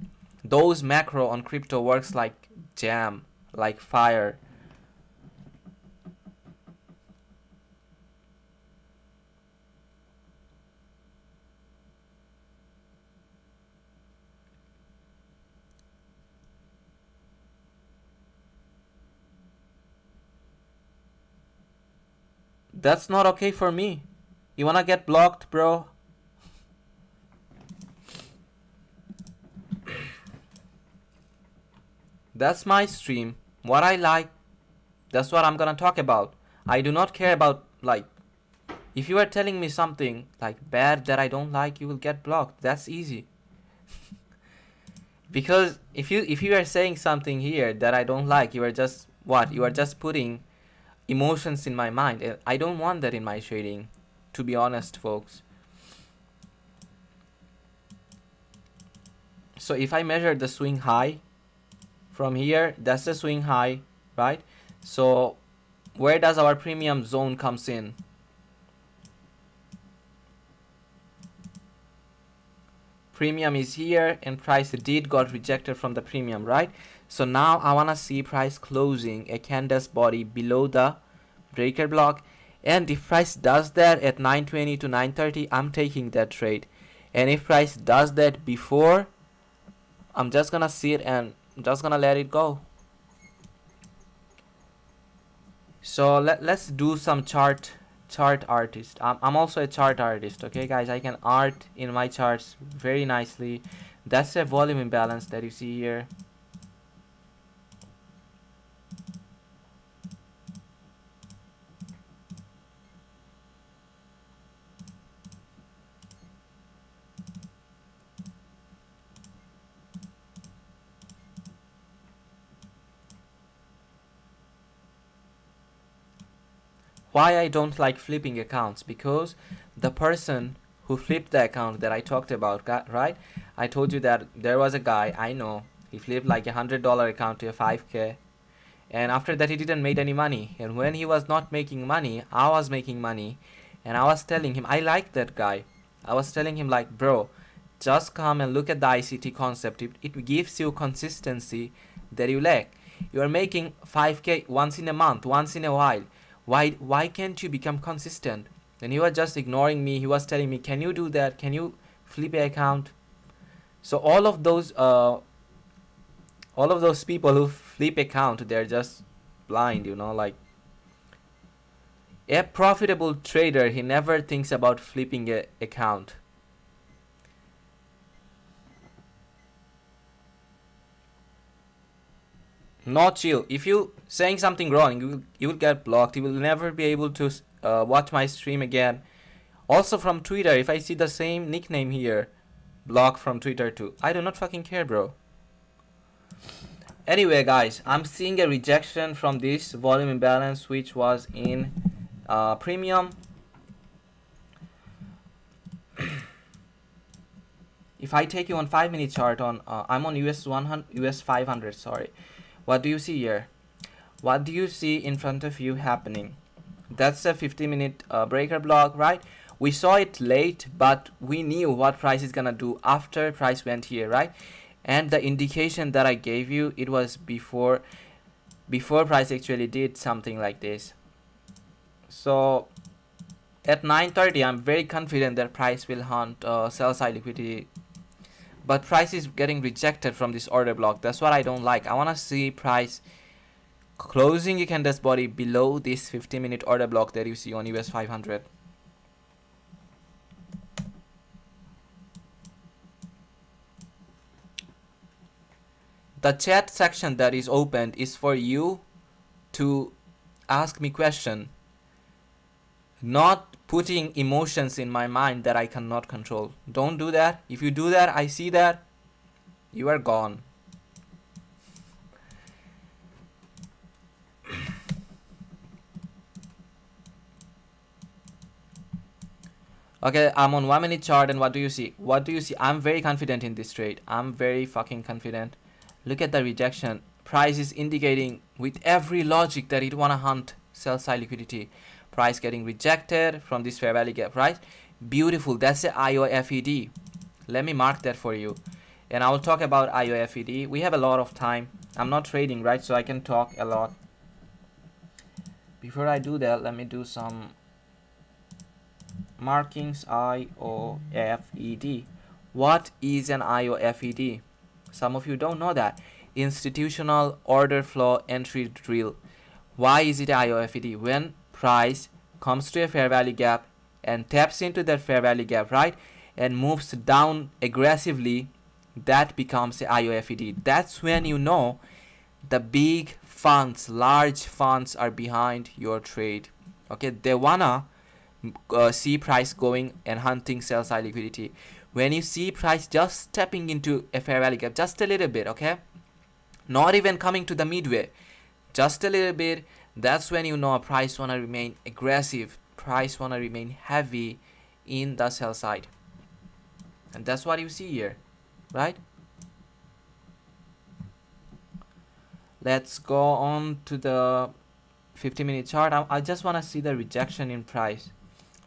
Those macro on crypto works like jam, like fire. That's not okay for me. You wanna get blocked, bro? That's my stream. What I like, that's what I'm gonna talk about. I do not care about, like, if you are telling me something like bad that I don't like, you will get blocked. That's easy. Because if you are saying something here that I don't like, you are just what? You are just putting emotions in my mind. I don't want that in my trading, to be honest, folks. So if I measure the swing high from here, that's the swing high, right? So where does our premium zone comes in? Premium is here and price did got rejected from the premium, right? So now I want to see price closing a candle's body below the breaker block, and if price does that at 9:20 to 9:30, I'm taking that trade. And if price does that before, I'm just gonna see it and I'm just gonna let it go. So let's do some chart artist. I'm also a chart artist, okay guys? I can art in my charts very nicely. That's a volume imbalance that you see here. Why I don't like flipping accounts? Because the person who flipped the account that I talked about, right? I told you that there was a guy I know. He flipped like $100 account to a 5K, and after that he didn't make any money. And when he was not making money, I was making money, and I was telling him I like that guy. I was telling him like, bro, just come and look at the ICT concept. It gives you consistency that you lack. You are making 5K once in a month, once in a while. Why can't you become consistent? And he was just ignoring me. He was telling me, can you do that? Can you flip a account? So all of those people who flip account, they're just blind, you know, like a profitable trader, he never thinks about flipping a account. Not chill. If you saying something wrong, you will get blocked. You will never be able to watch my stream again. Also from Twitter, if I see the same nickname here, block from Twitter too. I do not fucking care, bro. Anyway, guys, I'm seeing a rejection from this volume imbalance, which was in premium. If I take you on 5-minute chart on, I'm on US500. Sorry. What do you see here? What do you see in front of you happening? That's a 50-minute breaker block, right? We saw it late, but we knew what price is gonna do after price went here, right? And the indication that I gave you, it was before price actually did something like this. So at 9:30, I'm very confident that price will hunt sell side liquidity, but price is getting rejected from this order block. That's what I don't like. I want to see price closing a candle's body below this 50-minute order block that you see on US500. The chat section that is opened is for you to ask me question, not putting emotions in my mind that I cannot control. Don't do that. If you do that, I see that, you are gone. Okay, I'm on 1 minute chart, and what do you see? What do you see? I'm very confident in this trade. I'm very fucking confident. Look at the rejection. Price is indicating with every logic that it wanna hunt sell side liquidity. Price getting rejected from this fair value gap, right? Beautiful. That's the IOFED. Let me mark that for you. And I will talk about IOFED. We have a lot of time. I'm not trading, right? So I can talk a lot. Before I do that, let me do some markings. IOFED. What is an IOFED? Some of you don't know that. Institutional order flow entry drill. Why is it IOFED? When price comes to a fair value gap and taps into that fair value gap, right, and moves down aggressively, that becomes a IOFED. That's when you know the big funds, large funds are behind your trade. Okay, they wanna see price going and hunting sell side liquidity. When you see price just stepping into a fair value gap just a little bit, okay, not even coming to the midway, just a little bit, that's when you know a price wanna remain aggressive, price wanna remain heavy in the sell side. And that's what you see here, right? Let's go on to the 50-minute chart. I just want to see the rejection in price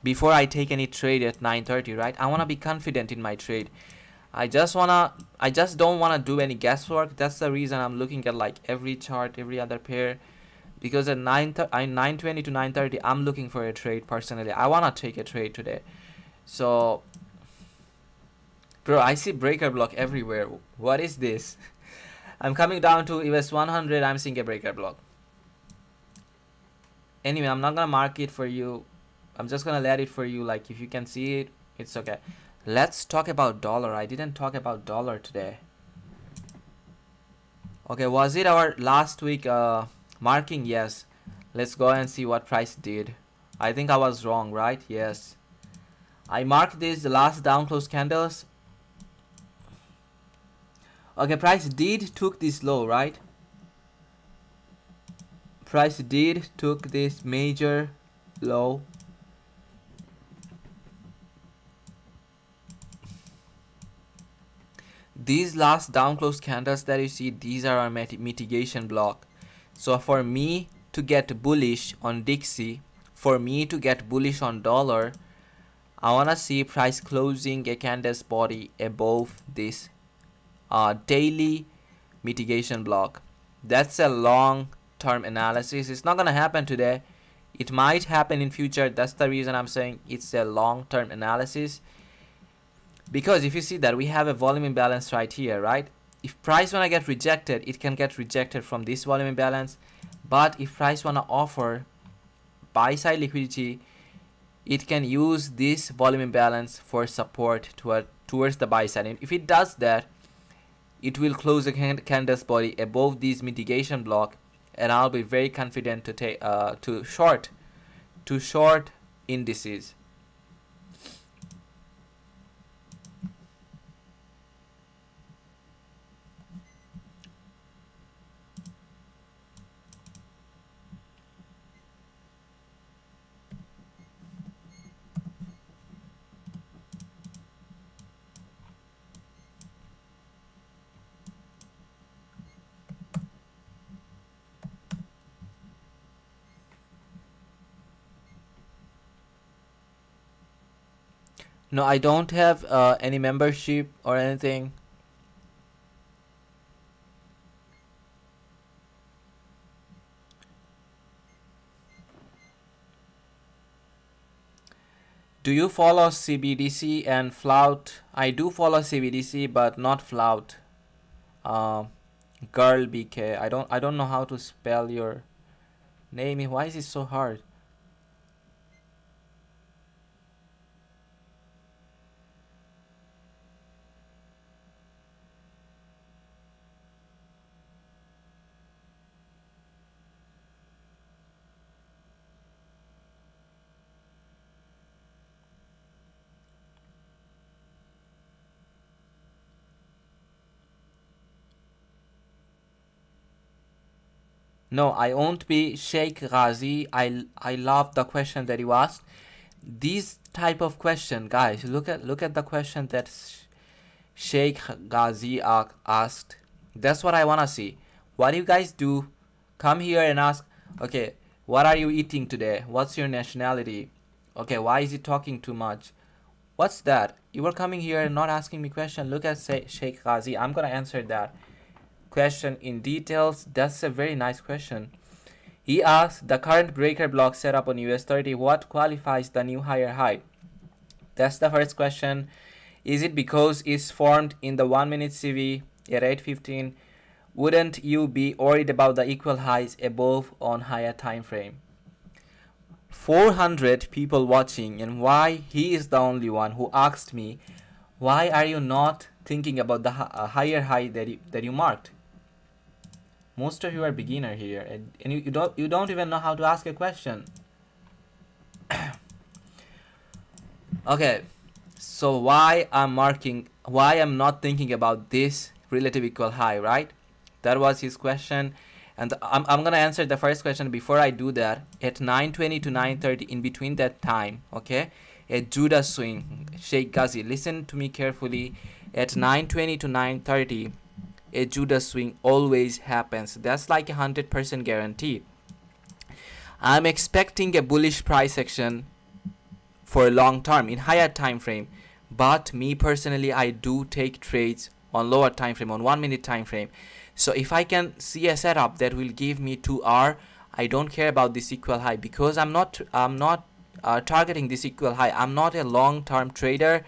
before I take any trade at 9:30, right? I want to be confident in my trade. I just don't want to do any guesswork. That's the reason I'm looking at like every chart, every other pair, because at 9:20 to 9:30 I'm looking for a trade personally. I want to take a trade today. So bro, I see breaker block everywhere. What is this? I'm coming down to US100. I'm seeing a breaker block. Anyway, I'm not gonna mark it for you. I'm just gonna let it for you. Like if you can see it, it's okay. Let's talk about dollar. I didn't talk about dollar today. Okay, was it our last week marking? Yes. Let's go and see what price did. I think I was wrong, right? Yes. I marked this the last down close candles. Okay, price did took this low, right? Price did took this major low. These last down close candles that you see, these are our mitigation block. So for me to get bullish on Dixie, for me to get bullish on dollar, I wanna see price closing a candle's body above this daily mitigation block. That's a long term analysis. It's not gonna happen today. It might happen in future. That's the reason I'm saying it's a long term analysis. Because if you see that we have a volume imbalance right here, right? If price wanna get rejected, it can get rejected from this volume imbalance. But if price wanna offer buy side liquidity, it can use this volume imbalance for support towards the buy side. And if it does that, it will close the candle's body above this mitigation block, and I'll be very confident to take to short indices. No, I don't have any membership or anything. Do you follow CBDC and Flout? I do follow CBDC, but not Flout. Girl BK. I don't know how to spell your name. Why is it so hard? No, I won't be Sheikh Ghazi. I love the question that you asked. These type of question, guys, look at the question that Sheikh Ghazi asked. That's what I wanna see. What do you guys do? Come here and ask, okay, what are you eating today? What's your nationality? Okay, why is he talking too much? What's that? You were coming here and not asking me question. Look at Sheikh Ghazi. I'm gonna answer that question in details. That's a very nice question. He asked the current breaker block setup on US30, what qualifies the new higher high? That's the first question. Is it because it's formed in the 1 minute CV at 8:15? Wouldn't you be worried about the equal highs above on higher time frame? 400 people watching, and why he is the only one who asked me, why are you not thinking about the higher high that you marked? Most of you are beginner here, and you don't even know how to ask a question. Okay, so why I'm not thinking about this relative equal high, right? That was his question, and I'm gonna answer the first question. Before I do that, at 9:20 to 9:30, in between that time, okay, a Judah swing, Sheikh Ghazi, listen to me carefully. At 9:20 to 9:30, a Judah swing always happens. That's like 100% guarantee. I'm expecting a bullish price action for a long term in higher time frame, but me personally, I do take trades on lower time frame, on 1 minute time frame. So if I can see a setup that will give me 2R, I don't care about this equal high, because I'm not targeting this equal high. I'm not a long-term trader.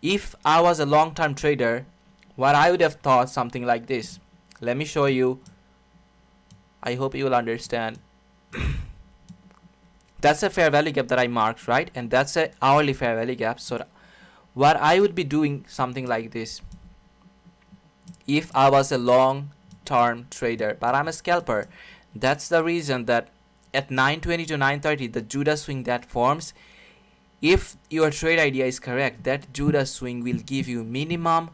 If I was a long-term trader, what I would have thought something like this. Let me show you. I hope you will understand. That's a fair value gap that I marked, right? And that's a hourly fair value gap. So what I would be doing something like this if I was a long-term trader, but I'm a scalper. That's the reason that at 9:20 to 9:30, the Judah swing that forms, if your trade idea is correct, that Judah swing will give you minimum,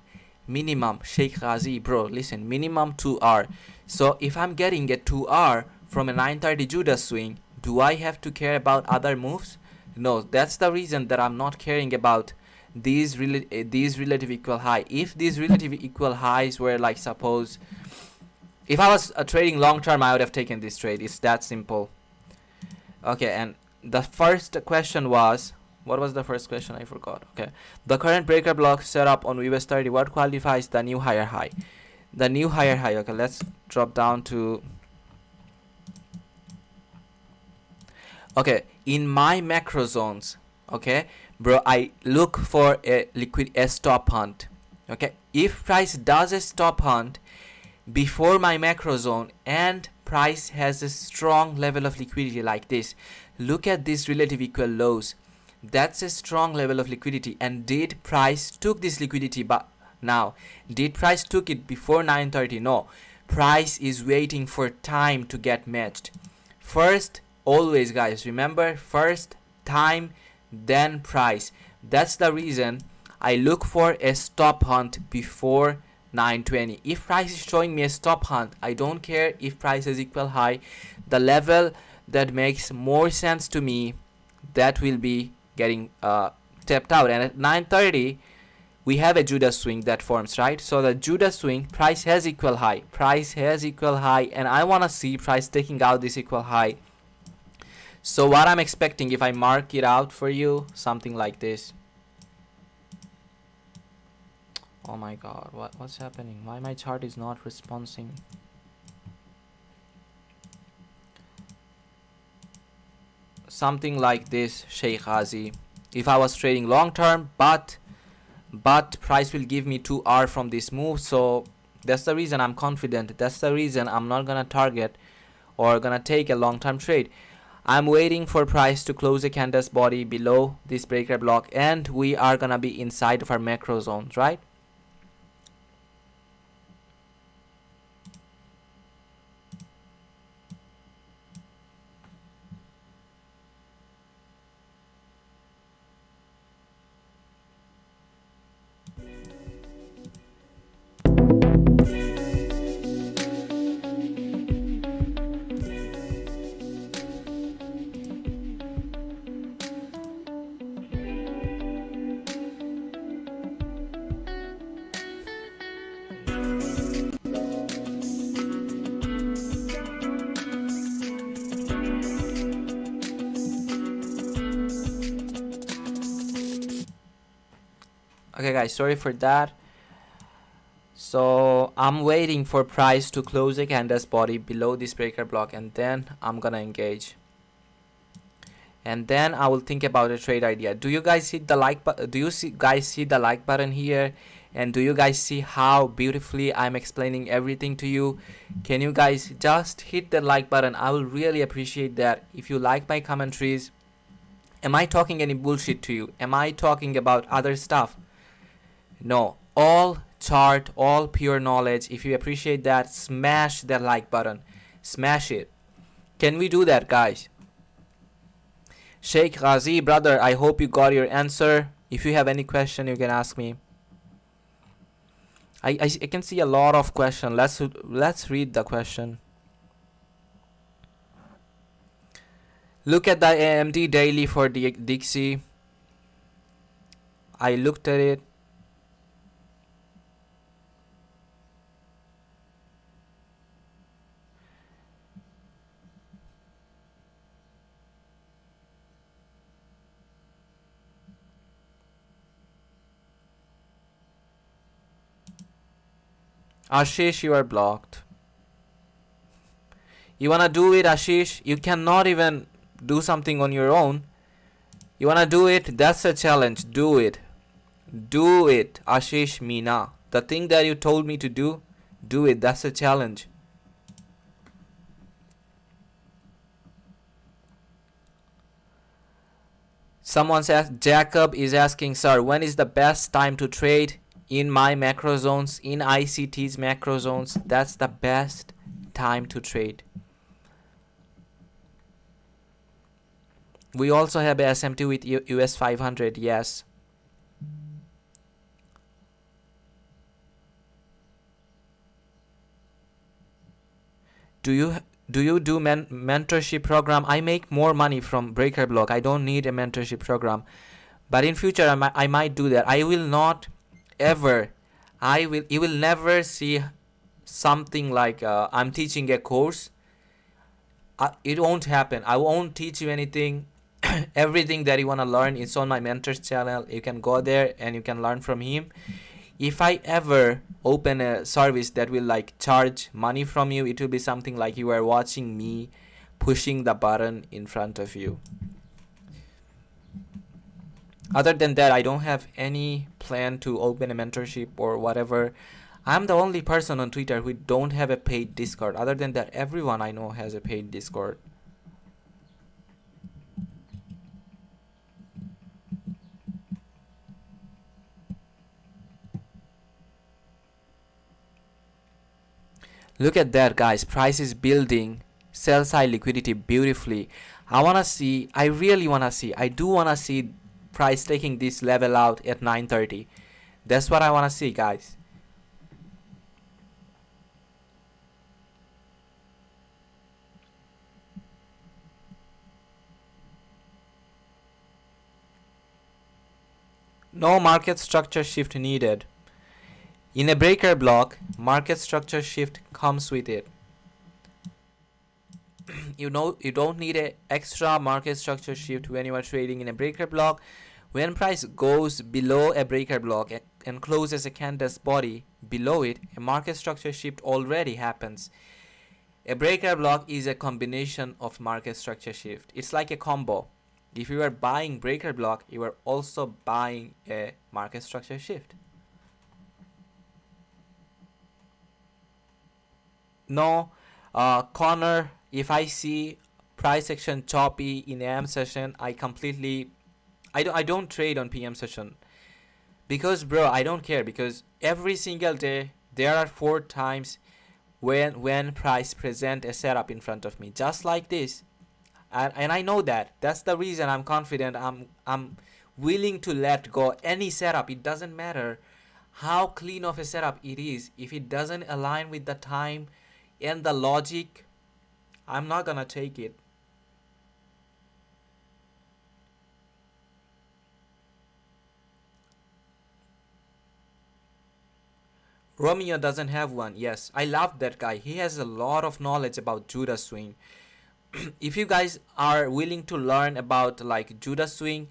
Sheikh Ghazi, bro, listen, minimum 2R. So if I'm getting a 2R from a 9:30 Judah swing, do I have to care about other moves? No, that's the reason that I'm not caring about these relative equal high. If these relative equal highs were like, suppose, if I was trading long term, I would have taken this trade. It's that simple. Okay, and the first question was, what was the first question? I forgot. Okay, the current breaker block setup on US30, what qualifies the new higher high? The new higher high. Okay, let's drop down to. Okay, in my macro zones, okay, bro, I look for a stop hunt. Okay, if price does a stop hunt before my macro zone and price has a strong level of liquidity like this, look at these relative equal lows. That's a strong level of liquidity. And did price took this liquidity? But now, did price took it before 9:30? No, price is waiting for time to get matched. First, always, guys, remember, first time, then price. That's the reason I look for a stop hunt before 9:20. If price is showing me a stop hunt, I don't care if price is equal high. The level that makes more sense to me, that will be getting tapped out. And at 9:30, we have a Judah swing that forms, right? So the Judah swing, price has equal high, and I want to see price taking out this equal high. So what I'm expecting, if I mark it out for you, something like this. Oh my god, what's happening? Why my chart is not responding? Something like this, Sheikh Ghazi. If I was trading long term, but price will give me 2R from this move, so that's the reason I'm confident. That's the reason I'm not gonna target or gonna take a long term trade. I'm waiting for price to close a candle's body below this breaker block, and we are gonna be inside of our macro zones, right? Okay guys, sorry for that. So I'm waiting for price to close a candle's body below this breaker block, and then I'm gonna engage, and then I will think about a trade idea. Do you guys see the like button? Do you guys see the like button here? And do you guys see how beautifully I'm explaining everything to you? Can you guys just hit the like button? I will really appreciate that. If you like my commentaries, am I talking any bullshit to you? Am I talking about other stuff? No, all chart, all pure knowledge. If you appreciate that, smash that like button. Smash it. Can we do that, guys? Sheikh Ghazi, brother, I hope you got your answer. If you have any question, you can ask me. I can see a lot of question. Let's read the question. Look at the AMD daily for the Dixie. I looked at it. Ashish, you are blocked. You wanna do it, Ashish? You cannot even do something on your own. You wanna do it? That's a challenge. Do it. Do it, Ashish Meena. The thing that you told me to do it. That's a challenge. Someone says, Jacob is asking, sir, when is the best time to trade? In my macro zones, in ICT's macro zones, that's the best time to trade. We also have a SMT with US500, yes. Do you do mentorship program? I make more money from breaker block. I don't need a mentorship program, but in future I might do that. I will not ever. You will never see something like I'm teaching a course. It won't happen. I won't teach you anything. Everything that you want to learn is on my mentor's channel. You can go there and you can learn from him. If I ever open a service that will like charge money from you, it will be something like you are watching me pushing the button in front of you. Other than that, I don't have any plan to open a mentorship or whatever. I'm the only person on Twitter who don't have a paid Discord. Other than that, everyone I know has a paid Discord. Look at that, guys. Price is building sell side liquidity beautifully. I really wanna see, I do wanna see price taking this level out at 930. That's what I wanna see, guys. No market structure shift needed. In a breaker block, market structure shift comes with it. You don't need an extra market structure shift when you are trading in a breaker block. When price goes below a breaker block and closes a candle's body below it, a market structure shift already happens. A breaker block is a combination of market structure shift. It's like a combo. If you are buying breaker block, you are also buying a market structure shift. No, Connor, if I see price action choppy in AM session, I don't trade on PM session. Because bro, I don't care, because every single day there are 4 times when price present a setup in front of me, just like this. And I know that. That's the reason I'm confident. I'm willing to let go any setup. It doesn't matter how clean of a setup it is. If it doesn't align with the time and the logic, I'm not gonna take it. Romeo doesn't have one. Yes, I love that guy. He has a lot of knowledge about Judah swing. If you guys are willing to learn about like Judah swing,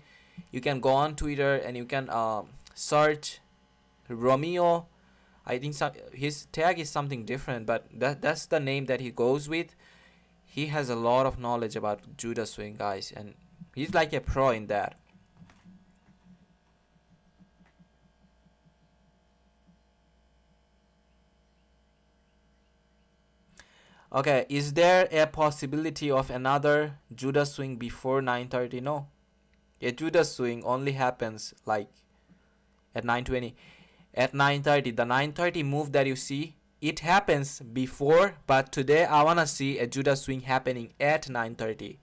you can go on Twitter and you can search Romeo. I think his tag is something different, but that's the name that he goes with. He has a lot of knowledge about Judah swing, guys, and he's like a pro in that. Okay, is there a possibility of another Judah swing before 9:30? No. A Judah swing only happens like at 9:20. At 9:30, the 9:30 move that you see, it happens before, but today I want to see a Judah swing happening at 9:30.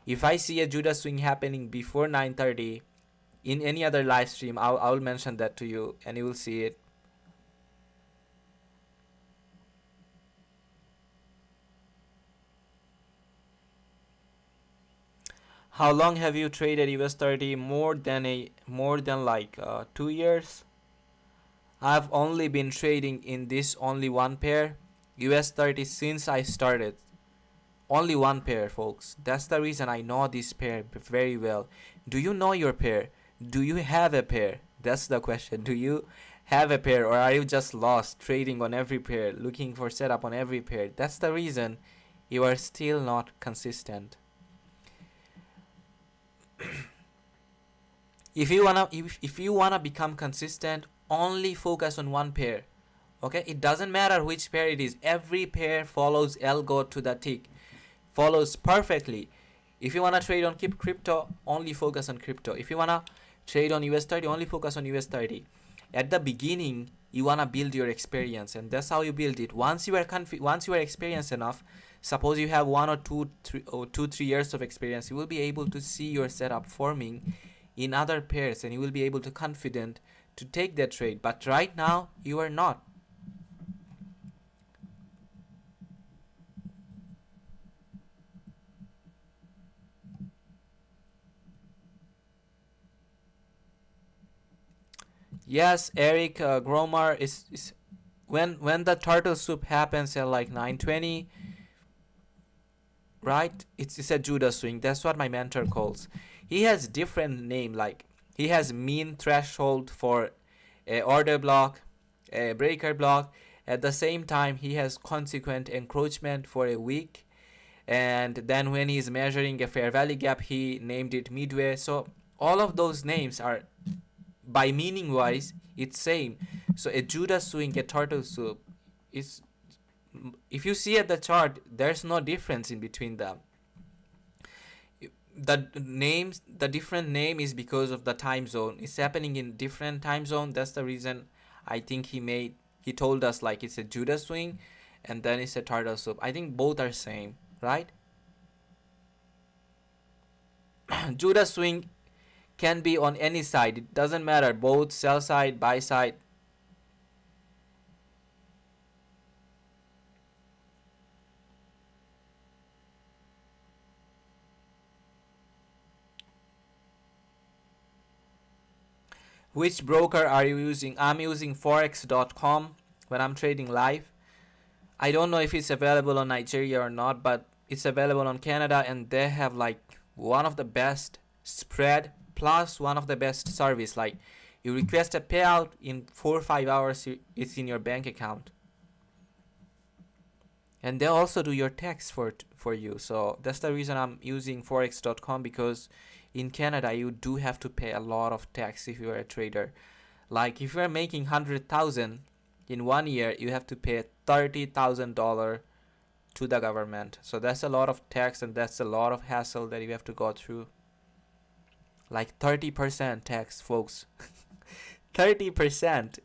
If I see a Judah swing happening before 9:30 in any other live stream, I'll mention that to you and you will see it. How long have you traded US30? More than like 2 years. I've only been trading in this only one pair, US30, since I started. Only one pair, folks. That's the reason I know this pair very well. Do you know your pair? Do you have a pair? That's the question. Do you have a pair, or are you just lost trading on every pair, looking for setup on every pair? That's the reason you are still not consistent. If you wanna become consistent, only focus on one pair. Okay, it doesn't matter which pair it is. Every pair follows algo to the tick, follows perfectly. If you wanna trade on crypto, only focus on crypto. If you wanna trade on US30, only focus on US30. At the beginning, you wanna build your experience, and that's how you build it. Once you are experienced enough, suppose you have 1 or 2, 3 years of experience, you will be able to see your setup forming in other pairs, and you will be able to confident to take that trade. But right now, you are not. Yes, Eric Gromar is when the turtle soup happens at like 9:20, right? It's a Judah swing. That's what my mentor calls. He has different name, like he has mean threshold for a order block, a breaker block. At the same time, he has consequent encroachment for a week, and then when he's measuring a fair value gap, he named it midway. So all of those names are, by meaning wise, it's same. So a Judah swing, a turtle soup, is, if you see at the chart, there's no difference in between them. The different name is because of the time zone. It's happening in different time zone. That's the reason I think he told us like it's a Judah swing and then it's a turtle soup. I think both are same, right? Judah swing can be on any side. It doesn't matter, both sell side, buy side. Which broker are you using? I'm using Forex.com when I'm trading live. I don't know if it's available on Nigeria or not, but it's available on Canada, and they have like one of the best spread plus one of the best service. Like you request a payout, in 4 or 5 hours it's in your bank account, and they also do your tax for you. So that's the reason I'm using Forex.com, because in Canada you do have to pay a lot of tax if you are a trader. Like if you are making 100,000 in 1 year, you have to pay $30,000 to the government. So that's a lot of tax, and that's a lot of hassle that you have to go through. Like 30% tax, folks. 30%.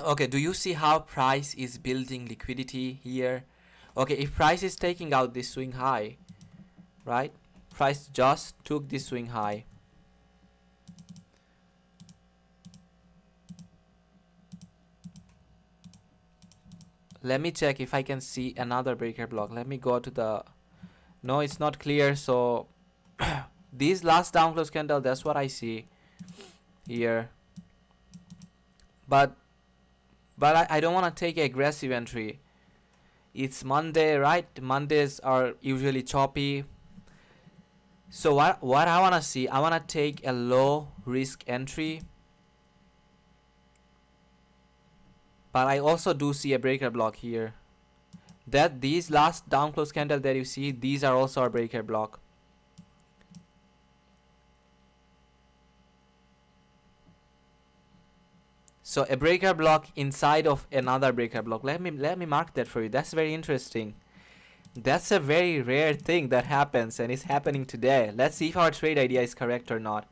Okay, do you see how price is building liquidity here? Okay, if price is taking out this swing high, right? Price just took this swing high. Let me check if I can see another breaker block. Let me go to the... No, it's not clear. So these last down close candle, that's what I see here. But But I don't want to take aggressive entry. It's Monday, right? Mondays are usually choppy. So what I want to see, I want to take a low risk entry. But I also do see a breaker block here. That these last down close candle that you see, these are also a breaker block. So a breaker block inside of another breaker block. Let me mark that for you. That's very interesting. That's a very rare thing that happens, and it's happening today. Let's see if our trade idea is correct or not.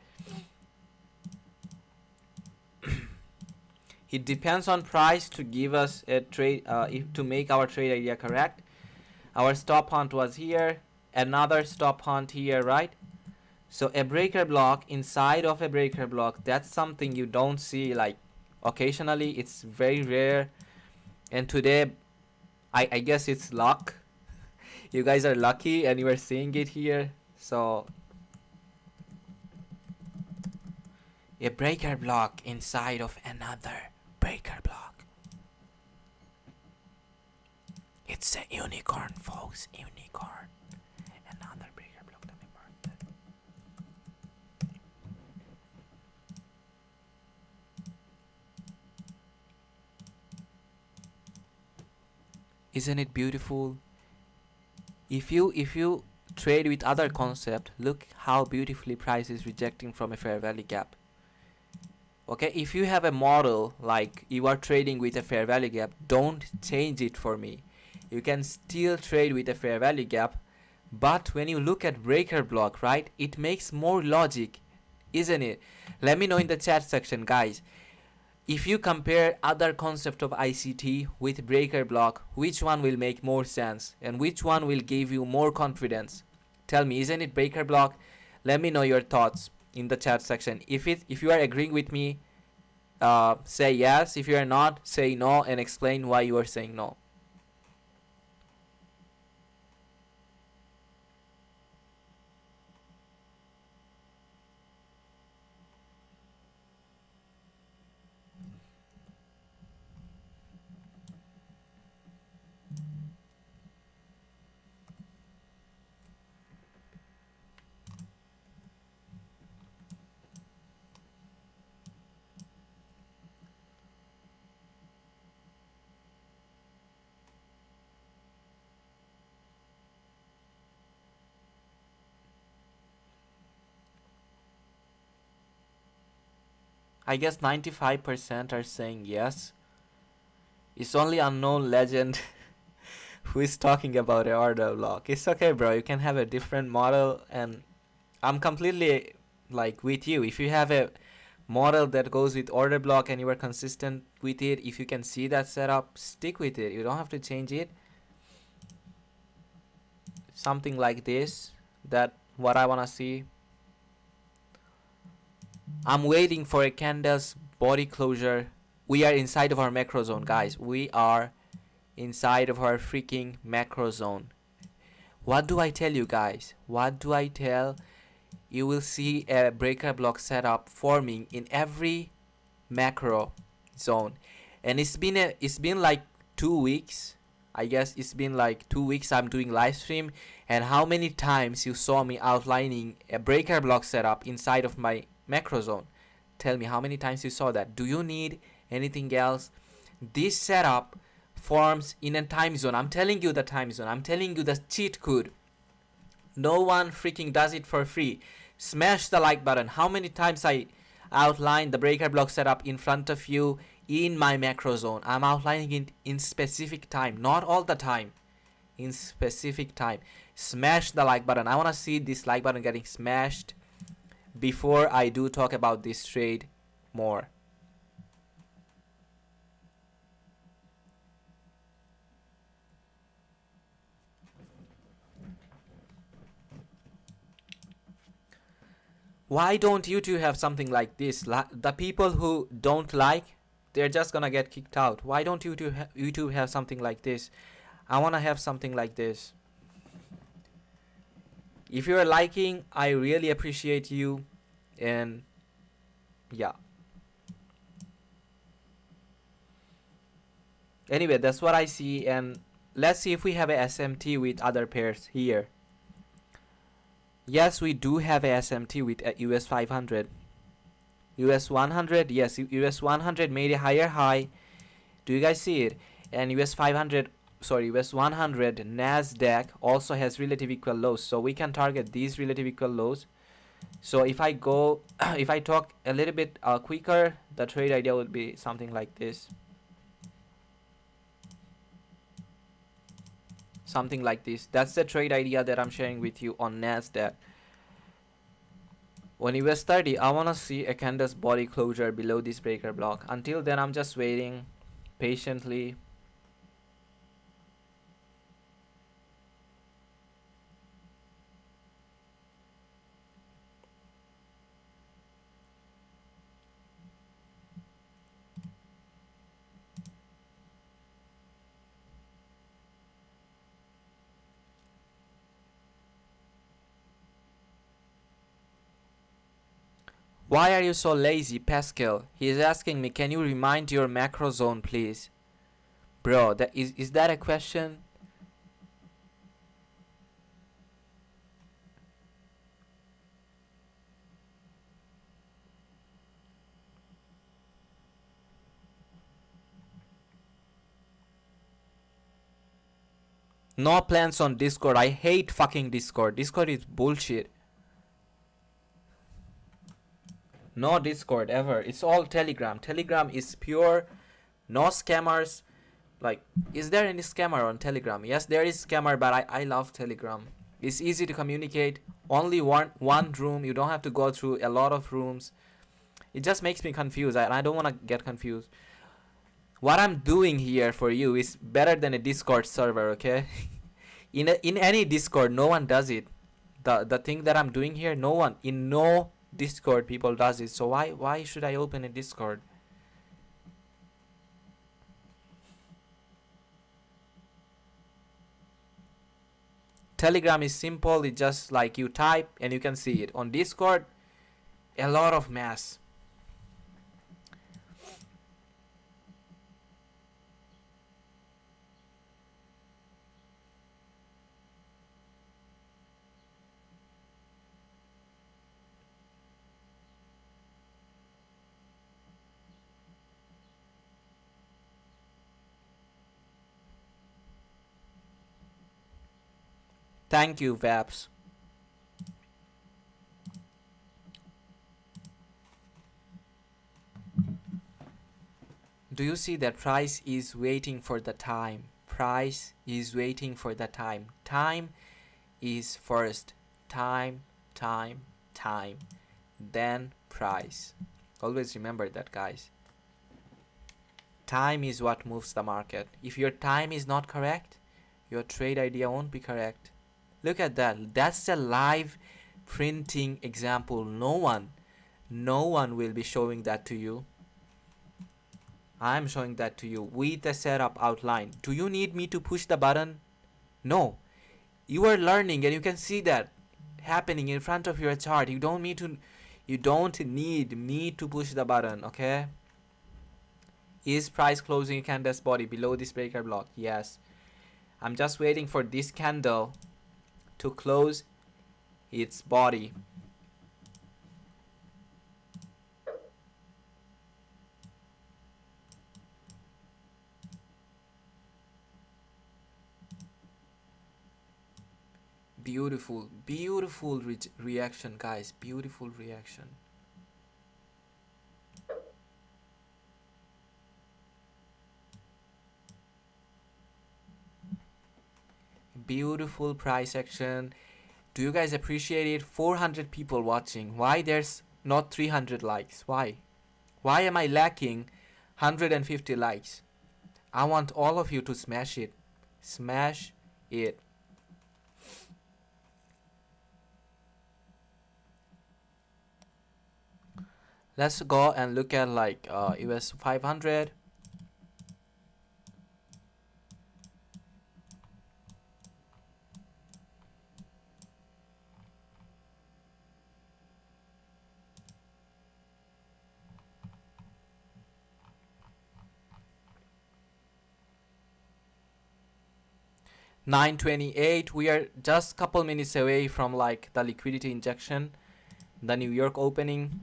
It depends on price to give us a trade, to make our trade idea correct. Our stop hunt was here, another stop hunt here, right? So a breaker block inside of a breaker block, that's something you don't see like occasionally. It's very rare. And today, I guess it's luck. You guys are lucky and you are seeing it here. So a breaker block inside of another breaker block. It's a unicorn, folks. Unicorn. Another breaker block. Let me mark that. Isn't it beautiful? If you trade with other concept, look how beautifully price is rejecting from a fair value gap. Okay, if you have a model like you are trading with a fair value gap, don't change it for me. You can still trade with a fair value gap, but when you look at breaker block, right, it makes more logic, isn't it? Let me know in the chat section, guys. If you compare other concept of ICT with breaker block, which one will make more sense and which one will give you more confidence? Tell me, isn't it breaker block? Let me know your thoughts in the chat section. If you are agreeing with me, say yes. If you are not, say no and explain why you are saying no. I guess 95% are saying yes. It's only unknown legend who is talking about a order block. It's okay, bro. You can have a different model, and I'm completely like with you. If you have a model that goes with order block and you are consistent with it, if you can see that setup, stick with it. You don't have to change it. Something like this, that what I want to see. I'm waiting for a candle's body closure. We are inside of our macro zone, guys. We are inside of our freaking macro zone. What do I tell you, guys? What do I tell? You will see a breaker block setup forming in every macro zone, and it's been like 2 weeks. I guess it's been like 2 weeks I'm doing live stream, and how many times you saw me outlining a breaker block setup inside of my macro zone? Tell me how many times you saw that. Do you need anything else? This setup forms in a time zone. I'm telling you the time zone. I'm telling you the cheat code. No one freaking does it for free. Smash the like button. How many times I outline the breaker block setup in front of you in my macro zone? I'm outlining it in specific time, not all the time, in specific time. Smash the like button. I want to see this like button getting smashed before I do talk about this trade more. Why don't YouTube have something like this? The people who don't like, they're just gonna get kicked out. Why don't YouTube have something like this? I wanna have something like this. If you are liking, I really appreciate you. And yeah. Anyway, that's what I see, and let's see if we have a SMT with other pairs here. Yes, we do have a SMT with a US 500. US 100, yes, US 100 made a higher high. Do you guys see it? And US 500, sorry, US 100 NASDAQ also has relative equal lows. So we can target these relative equal lows. So if I go, if I talk a little bit quicker, the trade idea would be something like this. Something like this. That's the trade idea that I'm sharing with you on NASDAQ. On US 30, I want to see a candle's body closure below this breaker block. Until then, I'm just waiting patiently. Why are you so lazy, Pascal? He is asking me, can you remind your macro zone, please? Bro, that is that a question? No plans on Discord. I hate fucking Discord. Discord is bullshit. No Discord ever. It's all Telegram. Telegram is pure. No scammers. Like, is there any scammer on Telegram? Yes, there is scammer, but I love Telegram. It's easy to communicate. Only one room. You don't have to go through a lot of rooms. It just makes me confused, and I don't want to get confused. What I'm doing here for you is better than a Discord server, okay? in any Discord, no one does it. The thing that I'm doing here, no one in no Discord people does it. So why should I open a Discord? Telegram is simple. It's just like you type and you can see it. On Discord, a lot of mess. Thank you, Vaps. Do you see that price is waiting for the time? Price is waiting for the time. Time is first. Time, time, time. Then price. Always remember that, guys. Time is what moves the market. If your time is not correct, your trade idea won't be correct. Look at that. That's a live printing example. No one will be showing that to you. I'm showing that to you with the setup outline. Do you need me to push the button? No. You are learning and you can see that happening in front of your chart. You don't need me to push the button, okay? Is price closing candle's body below this breaker block? Yes. I'm just waiting for this candle to close its body. Beautiful reaction, guys. Beautiful reaction. Beautiful price action. Do you guys appreciate it? 400 people watching. Why there's not 300 likes? Why am I lacking 150 likes? I want all of you to smash it. Smash it. Let's go and look at like US 500. 9:28. We are just couple minutes away from like the liquidity injection, the New York opening.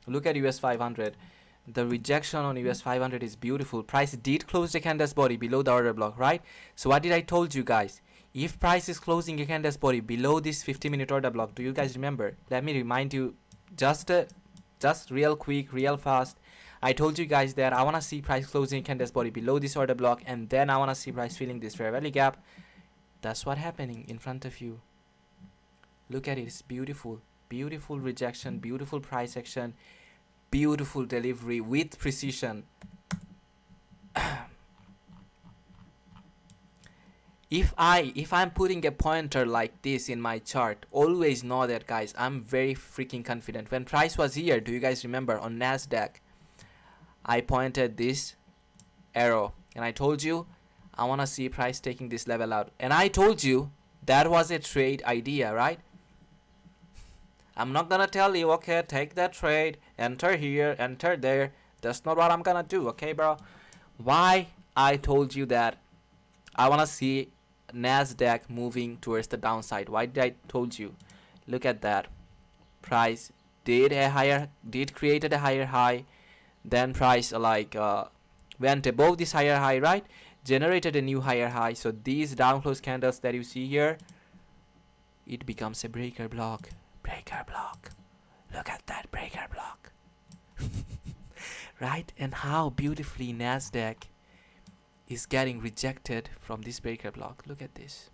Look at US500. The rejection on US500 is beautiful. Price did close the candle's body below the order block, right? So what did I told you guys? If price is closing a candle's body below this 50-minute order block, do you guys remember? Let me remind you just real quick, real fast. I told you guys that I want to see price closing a candle's body below this order block, and then I want to see price filling this fair value gap. That's what's happening in front of you. Look at it. It's beautiful. Beautiful rejection, beautiful price action, beautiful delivery with precision. If I'm putting a pointer like this in my chart, always know that, guys, I'm very freaking confident. When price was here, do you guys remember on Nasdaq, I pointed this arrow and I told you I want to see price taking this level out, and I told you that was a trade idea, right? I'm not gonna tell you, okay, take that trade, enter here, enter there. That's not what I'm gonna do, okay, bro? Why I told you that I wanna see Nasdaq moving towards the downside? Why did I told you? Look at that. Price did created a higher high, then price went above this higher high, right? Generated a new higher high. So these down close candles that you see here, it becomes a breaker block. Breaker block. Look at that breaker block. Right? And how beautifully Nasdaq is getting rejected from this breaker block. Look at this.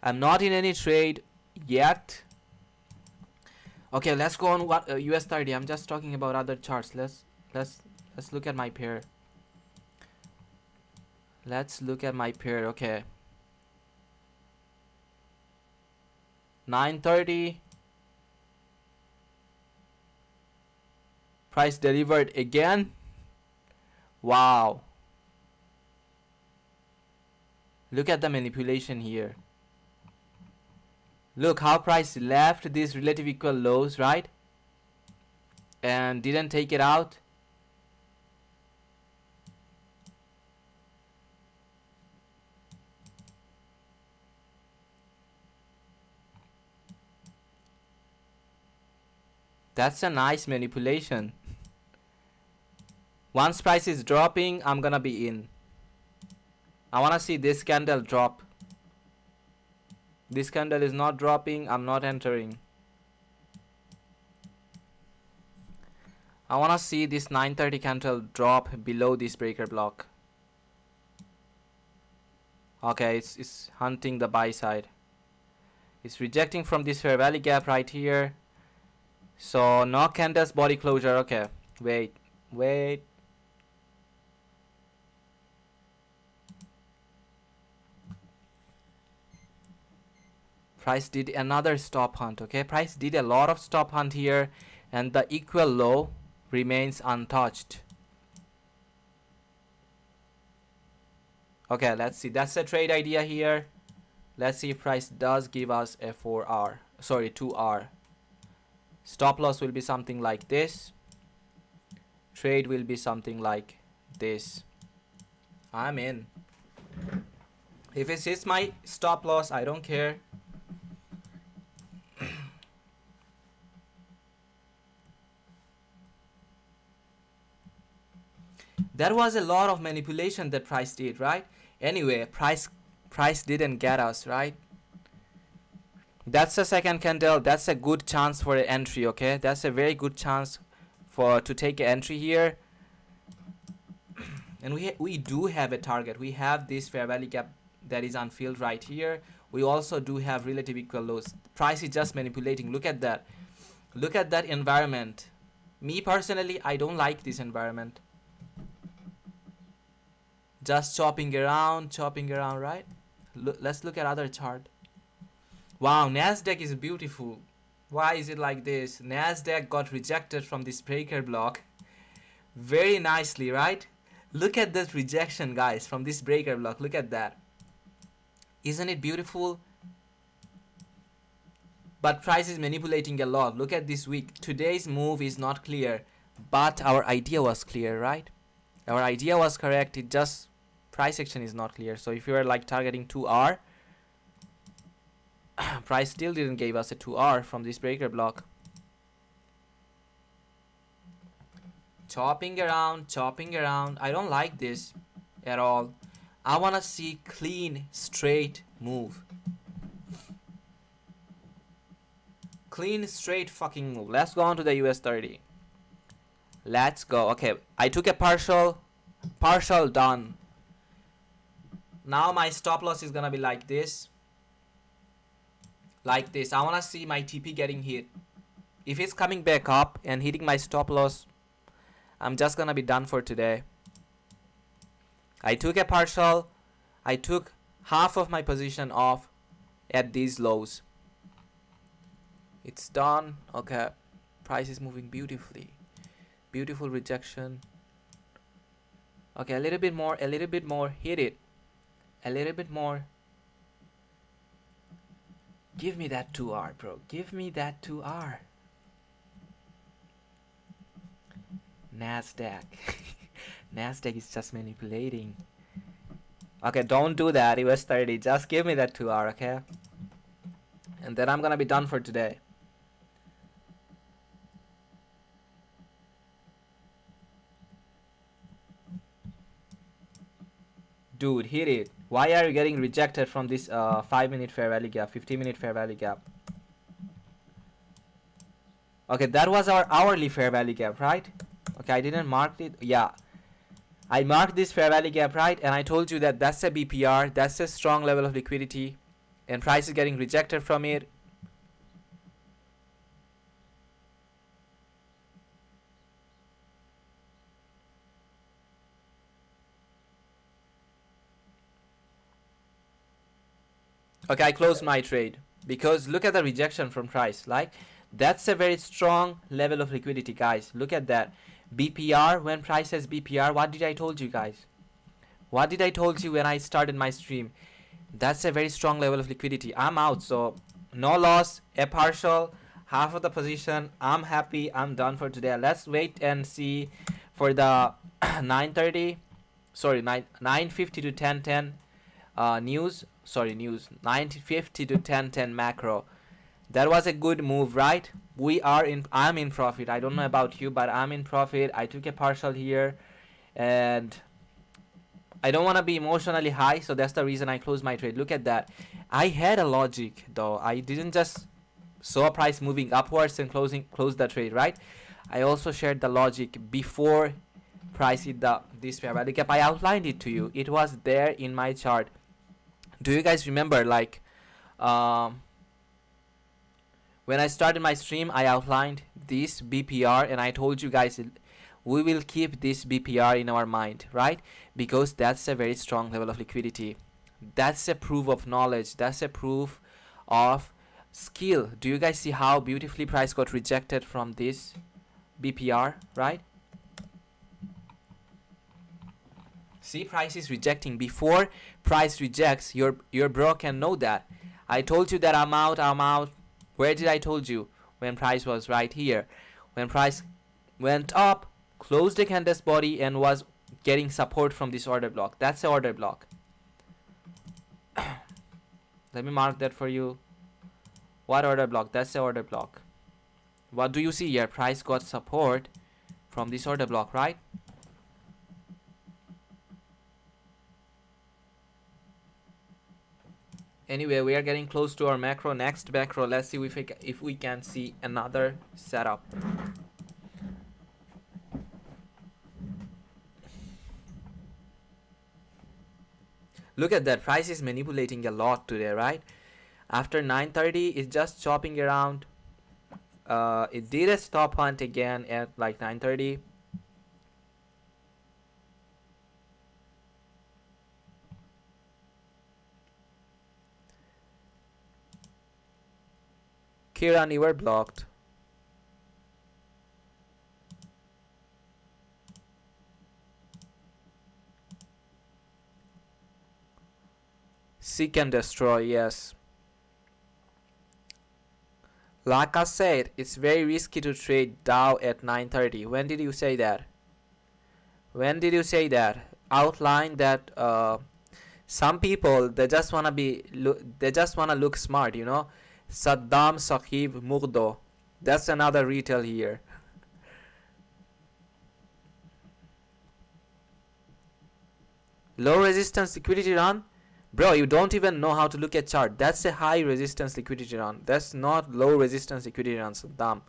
I'm not in any trade yet. Okay, let's go on what US 30. I'm just talking about other charts. Let's look at my pair. Let's look at my pair. Okay. 9:30. Price delivered again. Wow. Look at the manipulation here. Look how price left these relative equal lows, right? And didn't take it out. That's a nice manipulation. Once price is dropping, I'm gonna be in. I wanna see this candle drop. This candle is not dropping, I'm not entering. I wanna see this 9:30 candle drop below this breaker block. Okay, it's hunting the buy side. It's rejecting from this fair value gap right here. So no candles body closure. Okay, wait. Price did another stop hunt. Okay, price did a lot of stop hunt here, and the equal low remains untouched. Okay, let's see. That's a trade idea here. Let's see if price does give us a 2R. Stop loss will be something like this. Trade will be something like this. I'm in. If it hits my stop loss, I don't care. That was a lot of manipulation that price did, right? Anyway, price didn't get us, right? That's the second candle. That's a good chance for an entry, okay? That's a very good chance to take an entry here. And we do have a target. We have this fair value gap that is unfilled right here. We also do have relative equal lows. Price is just manipulating. Look at that. Look at that environment. Me personally, I don't like this environment. Just chopping around, right? Let's look at other chart. Wow, Nasdaq is beautiful. Why is it like this? Nasdaq got rejected from this breaker block very nicely, right? Look at this rejection, guys, from this breaker block. Look at that. Isn't it beautiful? But price is manipulating a lot. Look at this week. Today's move is not clear, but our idea was clear, right? Our idea was correct. It just Price action is not clear. So if you are like targeting 2R, price still didn't give us a 2R from this breaker block. Chopping around. I don't like this at all. I want to see clean, straight move. Clean, straight fucking move. Let's go on to the US30. Let's go. Okay, I took a partial done. Now my stop loss is gonna be like this. Like this. I wanna see my TP getting hit. If it's coming back up and hitting my stop loss, I'm just gonna be done for today. I took a partial. I took half of my position off at these lows. It's done. Okay. Price is moving beautifully. Beautiful rejection. Okay, a little bit more. Hit it. A little bit more. Give me that 2R, bro. Give me that 2R. Nasdaq. Nasdaq is just manipulating. Okay, don't do that. US30. Just give me that 2R, okay? And then I'm gonna be done for today. Dude, hit it. Why are you getting rejected from this 5-minute fair value gap, 50-minute fair value gap? Okay, that was our hourly fair value gap, right? Okay, I didn't mark it. Yeah, I marked this fair value gap, right? And I told you that that's a BPR, that's a strong level of liquidity, and price is getting rejected from it. Okay, I closed my trade because look at the rejection from price. Like, that's a very strong level of liquidity, guys. Look at that. BPR, when price says BPR, what did I told you guys? What did I told you when I started my stream? That's a very strong level of liquidity. I'm out, so no loss, a partial, half of the position. I'm happy. I'm done for today. Let's wait and see for the 9:30, sorry, 9:50 to 10:10 news. Sorry, news 9:50 to 10:10 macro. That was a good move, right? I'm in profit. I don't know about you, but I'm in profit. I took a partial here, and I don't want to be emotionally high, so that's the reason I closed my trade. Look at that. I had a logic though. I didn't just saw price moving upwards and close the trade, right? I also shared the logic before price hit this fair value gap. I outlined it to you. It was there in my chart. Do you guys remember, like, when I started my stream, I outlined this BPR and I told you guys we will keep this BPR in our mind, right? Because that's a very strong level of liquidity. That's a proof of knowledge. That's a proof of skill. Do you guys see how beautifully price got rejected from this BPR, right? See, price is rejecting. Before price rejects, your bro can know that. I told you that I'm out. Where did I told you? When price was right here. When price went up, closed the candle's body and was getting support from this order block. That's the order block. Let me mark that for you. What order block? That's the order block. What do you see here? Price got support from this order block, right? Anyway, we are getting close to our macro. Next macro, let's see if we can see another setup. Look at that. Price is manipulating a lot today, right? After 9:30, it's just chopping around. It did a stop hunt again at like 9:30. Kiran, you were blocked. Seek and destroy, yes. Like I said, it's very risky to trade Dow at 9:30. When did you say that? When did you say that? outline that some people, they just wanna look smart, you know. Saddam Sahib Murdo. That's another retail here. Low resistance liquidity run. Bro, you don't even know how to look at chart. That's a high resistance liquidity run. That's not low resistance liquidity run, Saddam.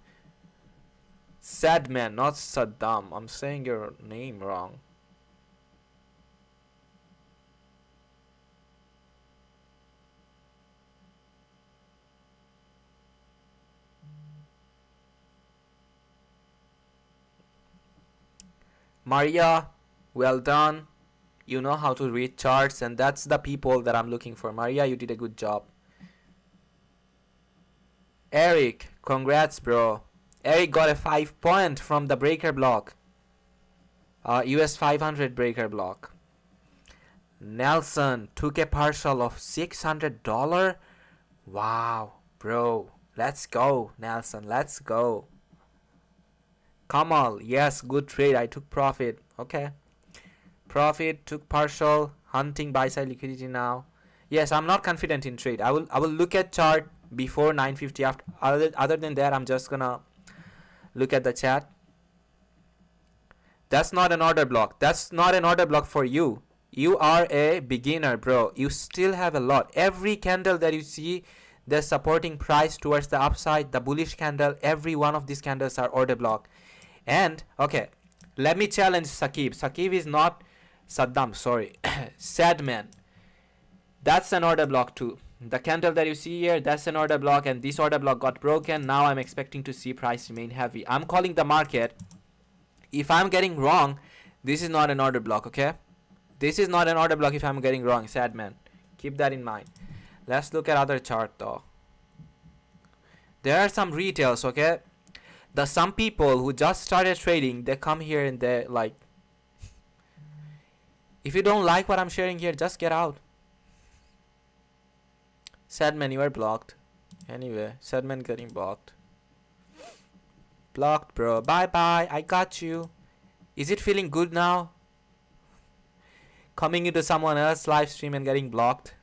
Sad man, not Saddam. I'm saying your name wrong. Maria, well done. You know how to read charts, and that's the people that I'm looking for. Maria, you did a good job. Eric, congrats, bro. Eric got a 5-point from the breaker block. US500 breaker block. Nelson took a partial of $600. Wow, bro. Let's go, Nelson. Let's go. Kamal, yes, good trade. I took profit. Okay. Profit, took partial, hunting buy side liquidity now. Yes, I'm not confident in trade. I will look at chart before 950. After other than that, I'm just gonna look at the chat. That's not an order block. That's not an order block for you. You are a beginner, bro. You still have a lot. Every candle that you see, the supporting price towards the upside, the bullish candle, every one of these candles are order block. And okay, let me challenge Sakib. Sakib is not Saddam, sorry. Sad man. That's an order block too. The candle that you see here, that's an order block, and this order block got broken. Now I'm expecting to see price remain heavy. I'm calling the market. If I'm getting wrong, this is not an order block, okay? This is not an order block if I'm getting wrong, sad man. Keep that in mind. Let's look at other chart though. There are some retails, okay? Some people who just started trading, they come here and they like, if you don't like what I'm sharing here, just get out. Sadman, you are blocked. Anyway, Sadman getting blocked. Blocked, bro. Bye bye. I got you. Is it feeling good now? Coming into someone else's live stream and getting blocked.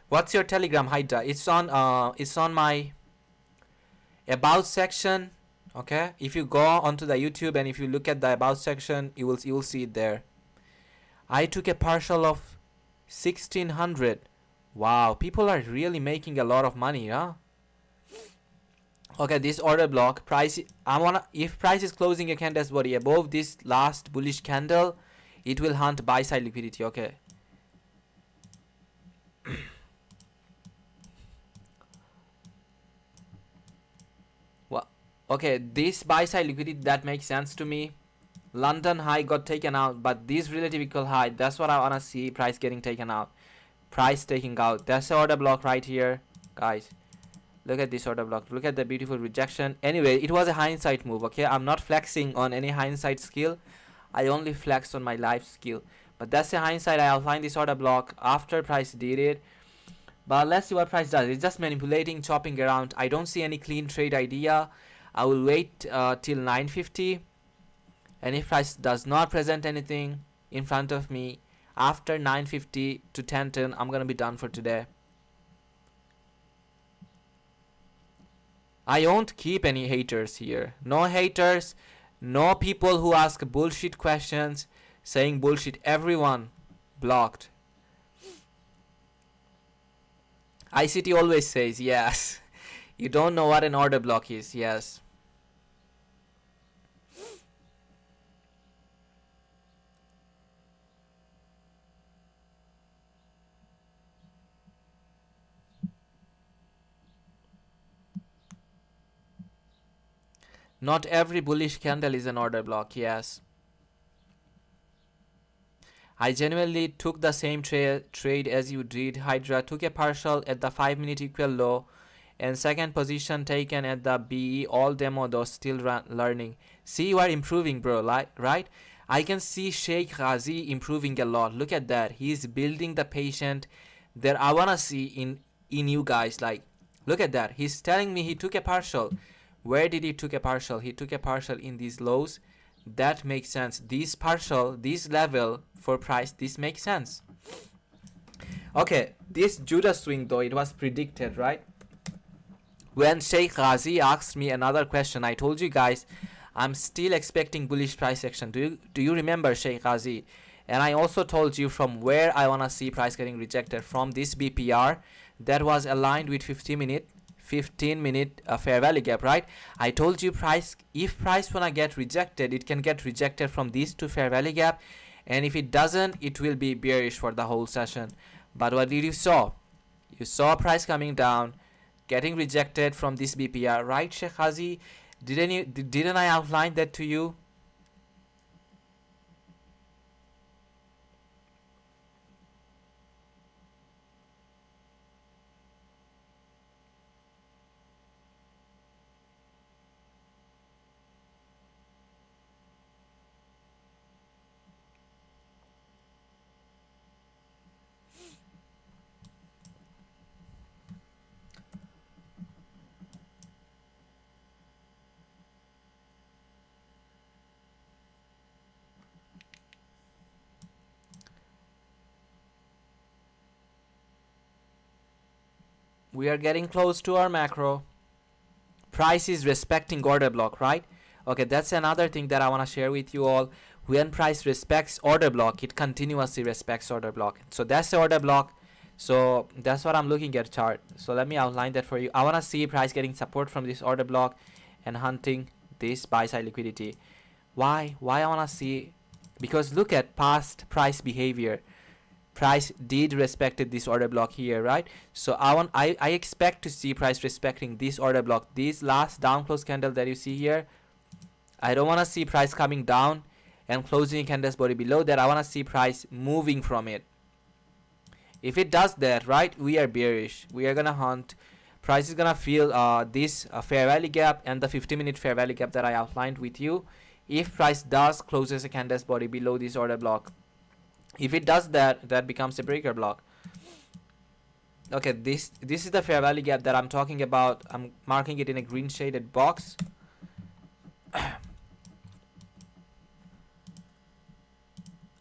What's your Telegram, Hydra? It's on my about section. Okay, if you go onto the YouTube and if you look at the about section, you will see it there. I took a partial of 1600. Wow, people are really making a lot of money, huh? Okay, this order block price, if price is closing a candle body above this last bullish candle, it will hunt buy side liquidity. Okay. Well, okay, this buy side liquidity, that makes sense to me. London high got taken out, but this relative equal high, that's what I wanna see. Price getting taken out. Price taking out. That's the order block right here, guys. Look at this order block. Look at the beautiful rejection. Anyway, it was a hindsight move, okay? I'm not flexing on any hindsight skill. I only flex on my live skill. But that's a hindsight. I outlined this order block after price did it. But let's see what price does. It's just manipulating, chopping around. I don't see any clean trade idea. I will wait till 950. And if price does not present anything in front of me after 950 to 1010, I'm gonna be done for today. I won't keep any haters here. No haters, no people who ask bullshit questions, saying bullshit. Everyone blocked. ICT always says yes. You don't know what an order block is. Yes. Not every bullish candle is an order block. Yes. I genuinely took the same trade as you did. Hydra took a partial at the 5-minute equal low and second position taken at the BE. All demo though, still learning. See, you are improving, bro, right? I can see Sheikh Ghazi improving a lot. Look at that. He's building the patient that I want to see in you guys. Like, look at that. He's telling me he took a partial. Where did he took a partial? He took a partial in these lows. That makes sense. This partial, this level for price, this makes sense. Okay, this Judah swing though, it was predicted, right? When Sheikh Ghazi asked me another question, I told you guys I'm still expecting bullish price action. Do you remember, Sheikh Ghazi? And I also told you from where I wanna see price getting rejected, from this BPR that was aligned with 15 minute fair value gap, right? I told you price, if price wanna get rejected, it can get rejected from these two fair value gap, and if it doesn't, it will be bearish for the whole session. But what did you saw? You saw price coming down, getting rejected from this BPR, right, Sheikh Ghazi? Didn't I outline that to you? We are getting close to our macro. Price is respecting order block, right? Okay, that's another thing that I want to share with you all. When price respects order block, it continuously respects order block. So that's the order block. So that's what I'm looking at chart. So let me outline that for you. I want to see price getting support from this order block and hunting this buy side liquidity. Why I want to see? Because look at past price behavior. Price did respected this order block here, right? So I expect to see price respecting this order block, this last down close candle that you see here. I don't want to see price coming down and closing candle's body below that. I want to see price moving from it. If it does that, right, we are bearish. We are gonna hunt. Price is gonna feel this fair value gap and the 50-minute fair value gap that I outlined with you. If price does closes a candle's body below this order block, if it does that, that becomes a breaker block. Okay, this is the fair value gap that I'm talking about. I'm marking it in a green shaded box.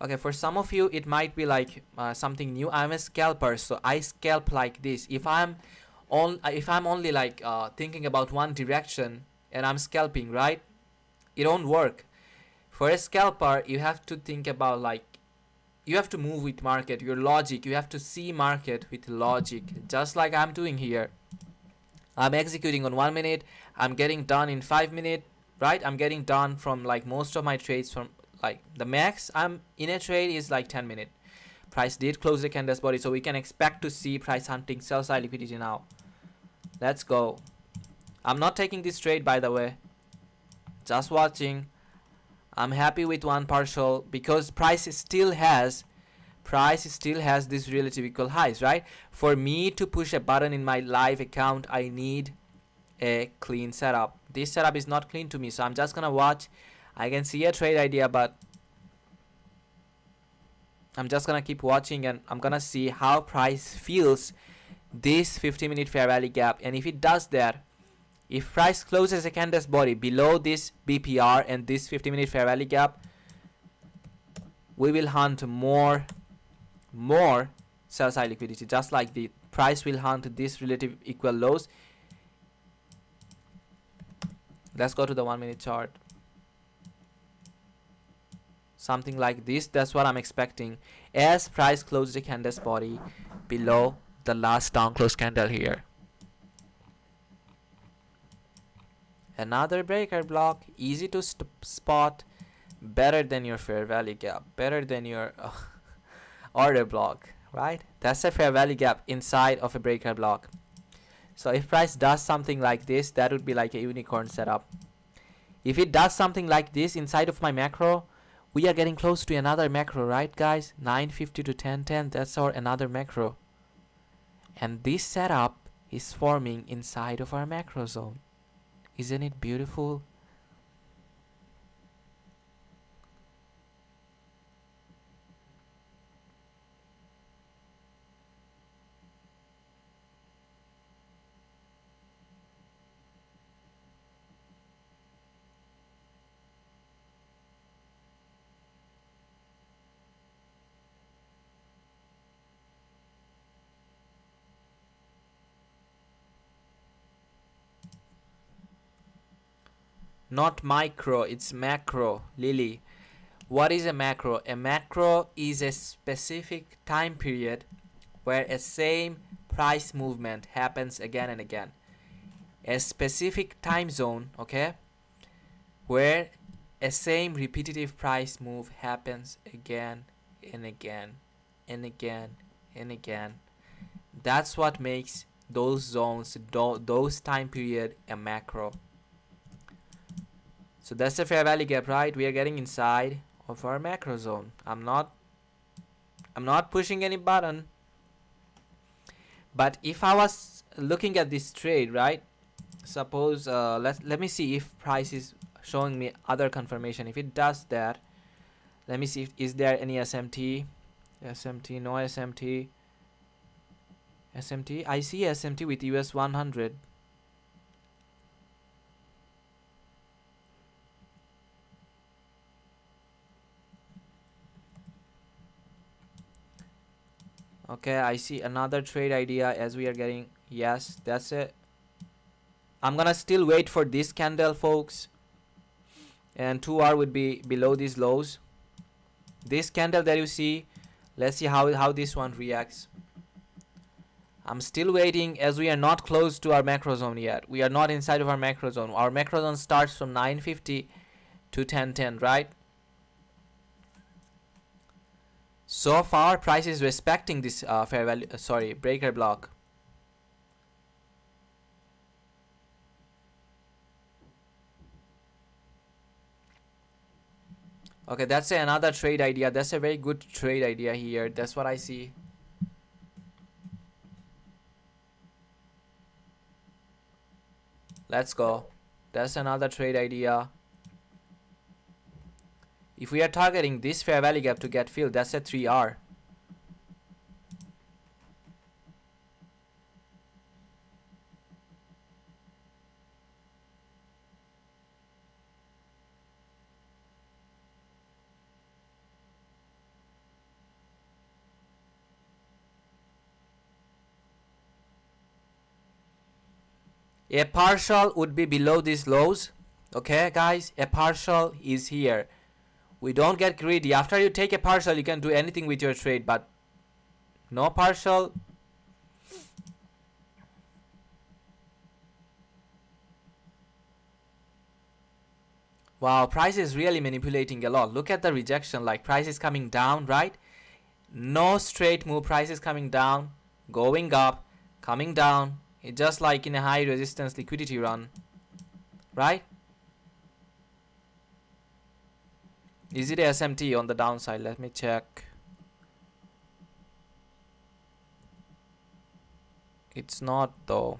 Okay, for some of you it might be like something new. I'm a scalper, so I scalp like this. If I'm only like thinking about one direction and I'm scalping, right, it won't work. For a scalper, you have to think about like, you have to move with market, your logic. You have to see market with logic, just like I'm doing here. I'm executing on 1 minute, I'm getting done in 5 minutes, right? I'm getting done from like most of my trades from like the max I'm in a trade is like 10 minutes. Price did close the candle's body, so we can expect to see price hunting sell side liquidity now. Let's go. I'm not taking this trade, by the way, just watching. I'm happy with one partial because price still has these relative equal highs, right? For me to push a button in my live account, I need a clean setup. This setup is not clean to me, so I'm just gonna watch. I can see a trade idea, but I'm just gonna keep watching and I'm gonna see how price feels this 50-minute fair value gap. And if it does that, if price closes a candle's body below this BPR and this 50-minute fair value gap, we will hunt more sell side liquidity, just like the price will hunt this relative equal lows. Let's go to the 1 minute chart. Something like this, that's what I'm expecting as price closes the candle's body below the last down close candle here. Another breaker block, easy to spot, better than your fair value gap, better than your order block, right? That's a fair value gap inside of a breaker block. So if price does something like this, that would be like a unicorn setup. If it does something like this inside of my macro, we are getting close to another macro, right guys? 950 to 1010, that's our another macro. And this setup is forming inside of our macro zone. Isn't it beautiful? Not micro, it's macro. Lily, what is a macro? A macro is a specific time period where a same price movement happens again and again. A specific time zone, okay, where a same repetitive price move happens again and again and again and again. That's what makes those zones, those time period, a macro. So that's the fair value gap, right? We are getting inside of our macro zone. I'm not pushing any button. But if I was looking at this trade, right? Suppose let me see if price is showing me other confirmation. If it does that, let me see if is there any SMT. SMT, no SMT. SMT, I see SMT with US100. Okay, I see another trade idea as we are getting. Yes, that's it. I'm gonna still wait for this candle, folks, and 2R would be below these lows. This candle that you see, let's see how this one reacts. I'm still waiting as we are not close to our macro zone yet. We are not inside of our macro zone. Our macro zone starts from 950 to 1010, right? So far price is respecting this fair value breaker block. Okay, that's another trade idea. That's a very good trade idea here. That's what I see. Let's go. That's another trade idea. If we are targeting this fair value gap to get filled, that's a 3R. A partial would be below these lows. Okay, guys, a partial is here. We don't get greedy. After you take a partial, you can do anything with your trade, but no partial. Wow, price is really manipulating a lot. Look at the rejection, like price is coming down, right? No straight move, price is coming down, going up, coming down. It's just like in a high resistance liquidity run, right? Is it SMT on the downside? Let me check. It's not though.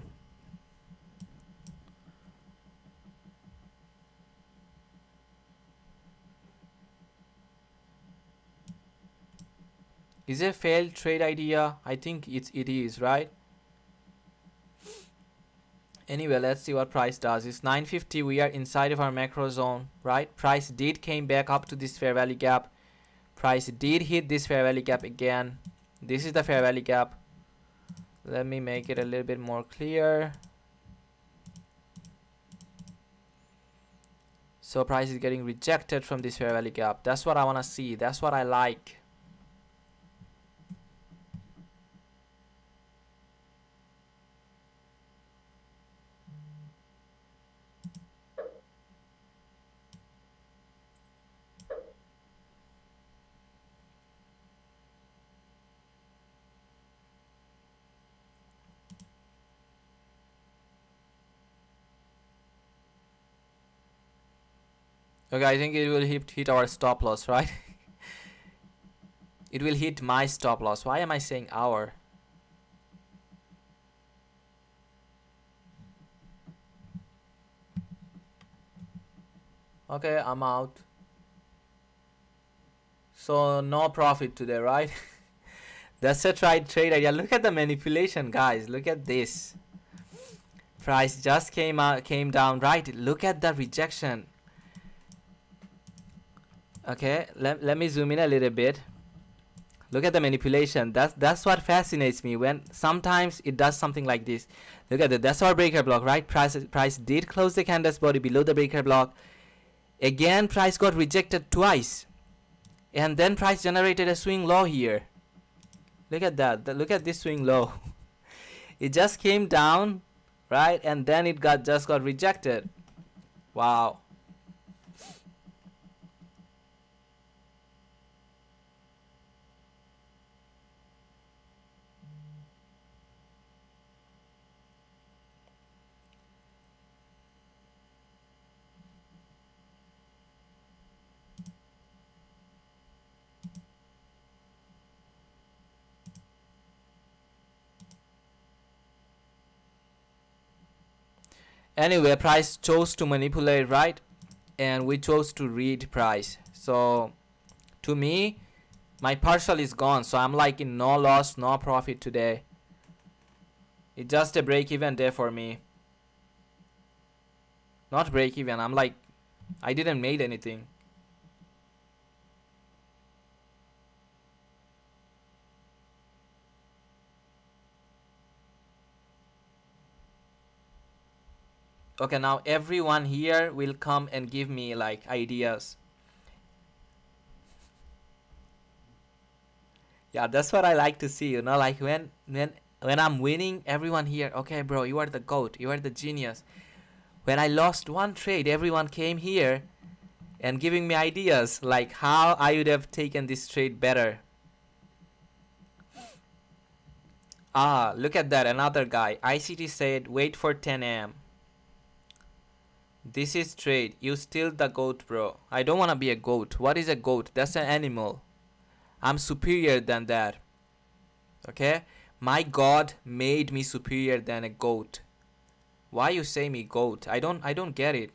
Is it a failed trade idea? I think it is, right? Anyway, let's see what price does. It's 950. We are inside of our macro zone, right? Price did came back up to this fair value gap. Price did hit this fair value gap again. This is the fair value gap. Let me make it a little bit more clear. So price is getting rejected from this fair value gap. That's what I want to see. That's what I like. Okay, I think it will hit our stop loss, right? It will hit my stop loss. Why am I saying our? Okay, I'm out. So no profit today, right? That's a trade idea. Look at the manipulation, guys. Look at this. Price just came down, right? Look at the rejection. Okay, let me zoom in a little bit. Look at the manipulation. That's what fascinates me, when sometimes it does something like this. Look at that. That's our breaker block, right? Price did close the candles body below the breaker block. Again, price got rejected twice, and then price generated a swing low here. Look at that. Look at this swing low. It just came down, right? And then it just got rejected. Wow. Anyway, price chose to manipulate, right? And we chose to read price. So to me, my partial is gone. So I'm like in no loss, no profit today. It's just a break-even day for me. Not break-even. I'm like, I didn't made anything. Okay, now everyone here will come and give me like ideas. Yeah, that's what I like to see, you know, like when I'm winning, everyone here, okay bro, you are the GOAT, you are the genius. When I lost one trade, everyone came here and giving me ideas like how I would have taken this trade better. Ah, look at that, another guy. ICT said wait for 10 a.m. This is trade. You still the GOAT, bro. I don't want to be a GOAT. What is a GOAT? That's an animal. I'm superior than that. Okay? My God made me superior than a GOAT. Why you say me GOAT? I don't get it.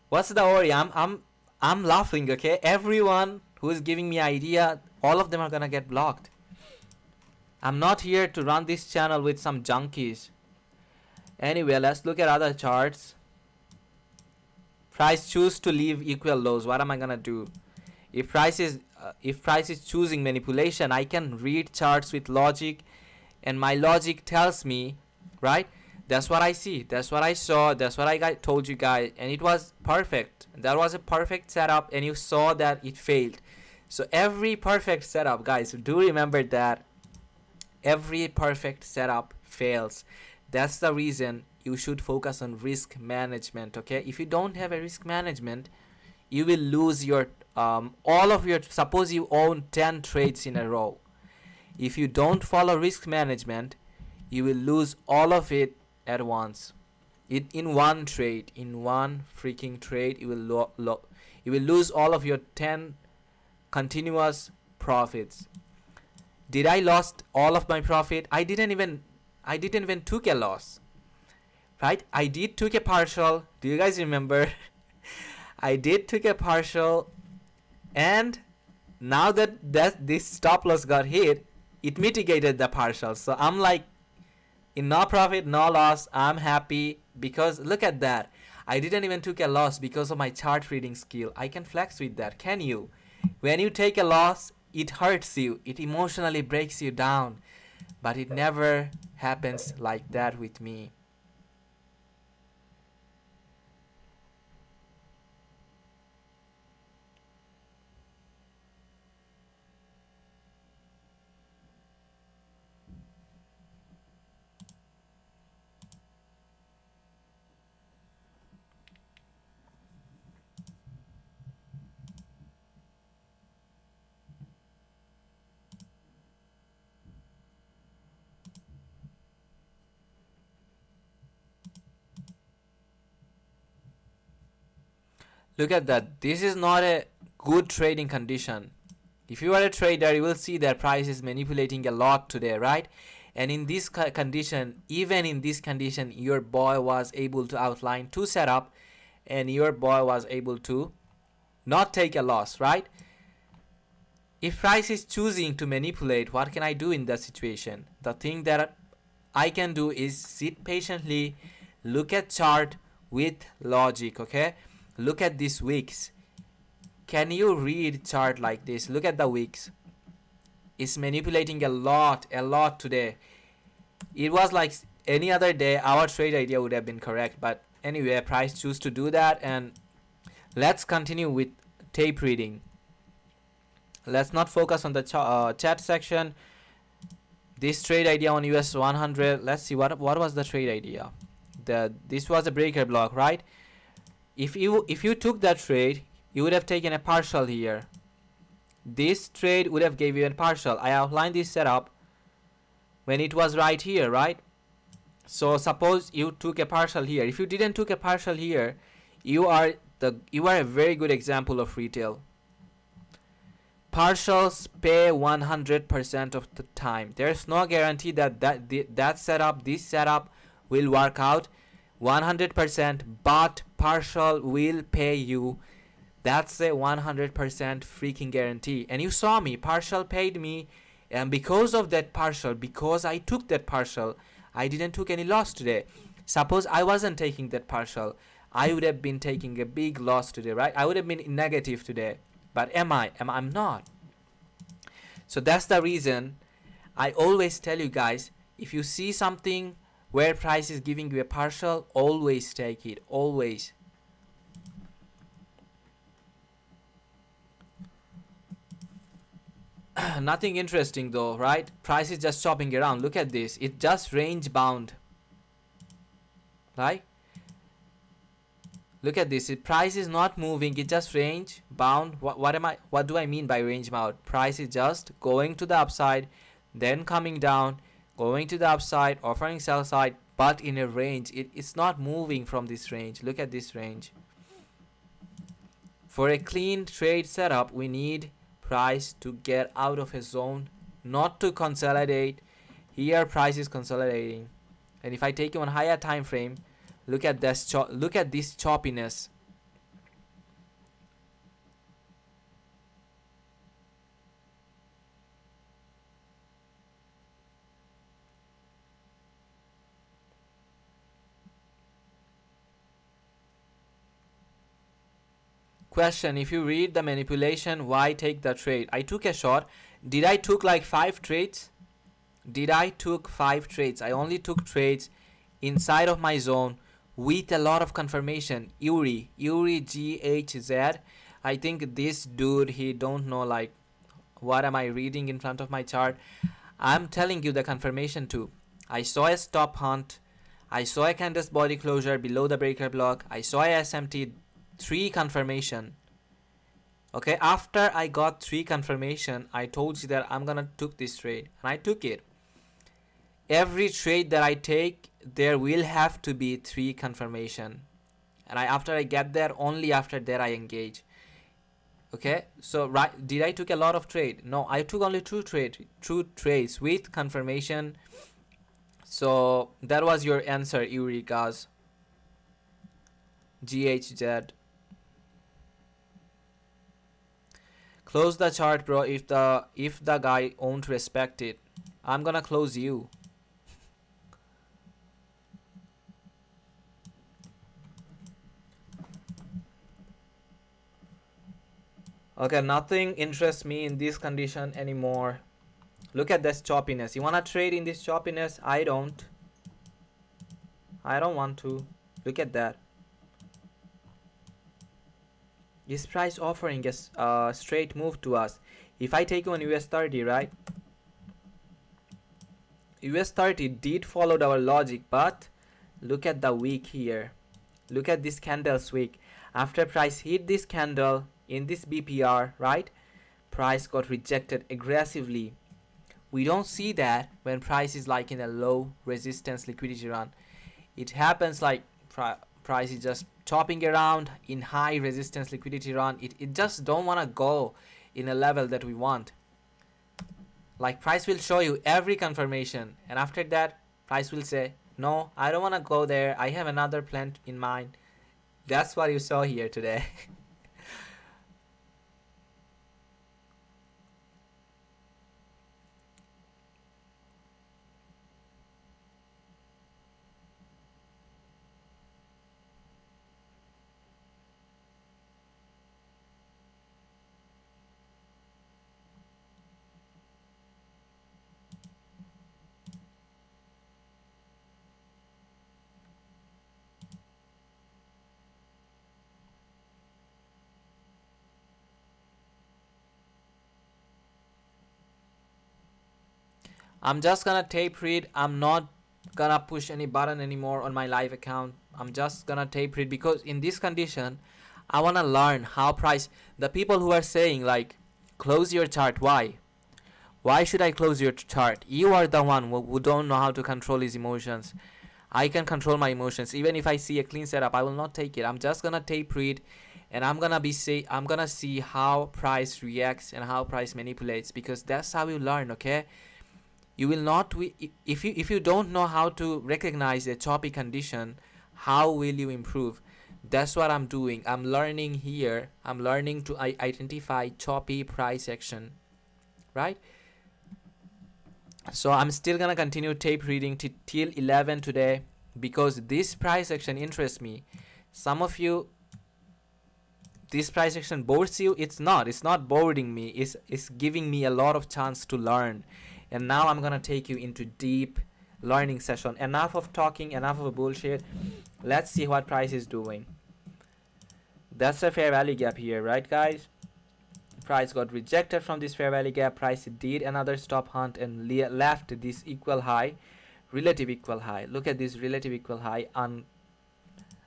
What's the worry? I'm laughing, okay? Everyone who is giving me idea, all of them are gonna get blocked. I'm not here to run this channel with some junkies. Anyway, let's look at other charts. Price choose to leave equal lows. What am I gonna do? If price is choosing manipulation, I can read charts with logic, and my logic tells me, right? That's what I see. That's what I saw. That's what I told you guys, and it was perfect. That was a perfect setup, and you saw that it failed. So every perfect setup, guys, do remember that. Every perfect setup fails. That's the reason you should focus on risk management, okay? If you don't have a risk management, you will lose your all of your, suppose you own 10 trades in a row. If you don't follow risk management, you will lose all of it at once. In one trade, in one freaking trade, you will lose all of your 10 continuous profits. Did I lost all of my profit? I didn't even took a loss, right? I did took a partial. Do you guys remember? I did took a partial, and now that this stop loss got hit, it mitigated the partial. So I'm like in no profit, no loss. I'm happy because look at that. I didn't even took a loss because of my chart reading skill. I can flex with that. Can you? When you take a loss, it hurts you. It emotionally breaks you down. But it never happens like that with me. Look at that. This is not a good trading condition. If you are a trader, you will see that price is manipulating a lot today, right? And in this condition, even in this condition, your boy was able to outline two setup, and your boy was able to not take a loss, right? If price is choosing to manipulate, what can I do in that situation? The thing that I can do is sit patiently, look at chart with logic, okay? Look at these wicks. Can you read chart like this? Look at the wicks. It's manipulating a lot today. It was like any other day, our trade idea would have been correct. But anyway, price choose to do that. And let's continue with tape reading. Let's not focus on the chat section. This trade idea on US100. Let's see what was the trade idea. This was a breaker block, right? If you took that trade, you would have taken a partial here. This trade would have gave you a partial. I outlined this setup when it was right here, right? So suppose you took a partial here. If you didn't took a partial here, you are a very good example of retail. Partials pay 100% of the time. There's no guarantee that this setup will work out 100%, but partial will pay you. That's a 100% freaking guarantee. And you saw me, partial paid me, and because of that partial, because I took that partial, I didn't took any loss today. Suppose I wasn't taking that partial, I would have been taking a big loss today, right? I would have been negative today. But I'm not. So that's the reason I always tell you guys, if you see something where price is giving you a partial, always take it. Always. Nothing interesting though, right? Price is just chopping around. Look at this. It just range bound. Right? Look at this. Price is not moving. It just range bound. What do I mean by range bound? Price is just going to the upside, then coming down, going to the upside, offering sell side, but in a range. It's not moving from this range. Look at this range. For a clean trade setup, we need price to get out of a zone, not to consolidate. Here price is consolidating. And if I take you on higher time frame, look at this choppiness. Question: if you read the manipulation, why take the trade? I took a short. Did I took like 5 trades? Did I took 5 trades? I only took trades inside of my zone with a lot of confirmation. Yuri GHZ. I think this dude, he don't know like what am I reading in front of my chart. I'm telling you the confirmation too. I saw a stop hunt. I saw a candle's body closure below the breaker block. I saw a SMT 3 confirmation. Okay, after I got 3 confirmation, I told you that I'm gonna took this trade, and I took it. Every trade that I take, there will have to be 3 confirmation, and after I get there, only after that I engage. Okay, so right, did I took a lot of trade? No, I took only 2 trades with confirmation. So that was your answer, Yuri guys. GHZ. Close the chart, bro. If the guy won't respect it, I'm gonna close you. Okay, nothing interests me in this condition anymore. Look at this choppiness. You wanna trade in this choppiness? I don't want to. Look at that. Is price offering a straight move to us? If I take on US30, right? US30 did follow our logic, but look at the wick here. Look at this candle's wick. After price hit this candle in this BPR, right? Price got rejected aggressively. We don't see that when price is like in a low resistance liquidity run. It happens like price is just chopping around in high resistance liquidity run. It just don't want to go in a level that we want. Like price will show you every confirmation, and after that price will say, no, I don't want to go there, I have another plan in mind. That's what you saw here today. I'm just gonna tape read. I'm not gonna push any button anymore on my live account. I'm just gonna tape read because in this condition I wanna learn how price. The people who are saying like close your chart, why should I close your chart? You are the one who don't know how to control his emotions. I can control my emotions. Even if I see a clean setup, I will not take it. I'm just gonna tape read, and I'm gonna see how price reacts and how price manipulates, because that's how you learn. Okay, you will not. If you don't know how to recognize a choppy condition, how will you improve? That's what I'm doing. I'm learning here. I'm learning to identify choppy price action, right? So I'm still gonna continue tape reading till 11 today because this price action interests me. Some of you, this price action bores you. It's not boring me. It's giving me a lot of chance to learn. And now I'm gonna take you into deep learning session. Enough of talking, enough of bullshit. Let's see what price is doing. That's a fair value gap here, right guys? Price got rejected from this fair value gap. Price did another stop hunt and left this equal high, relative equal high. Look at this relative equal high,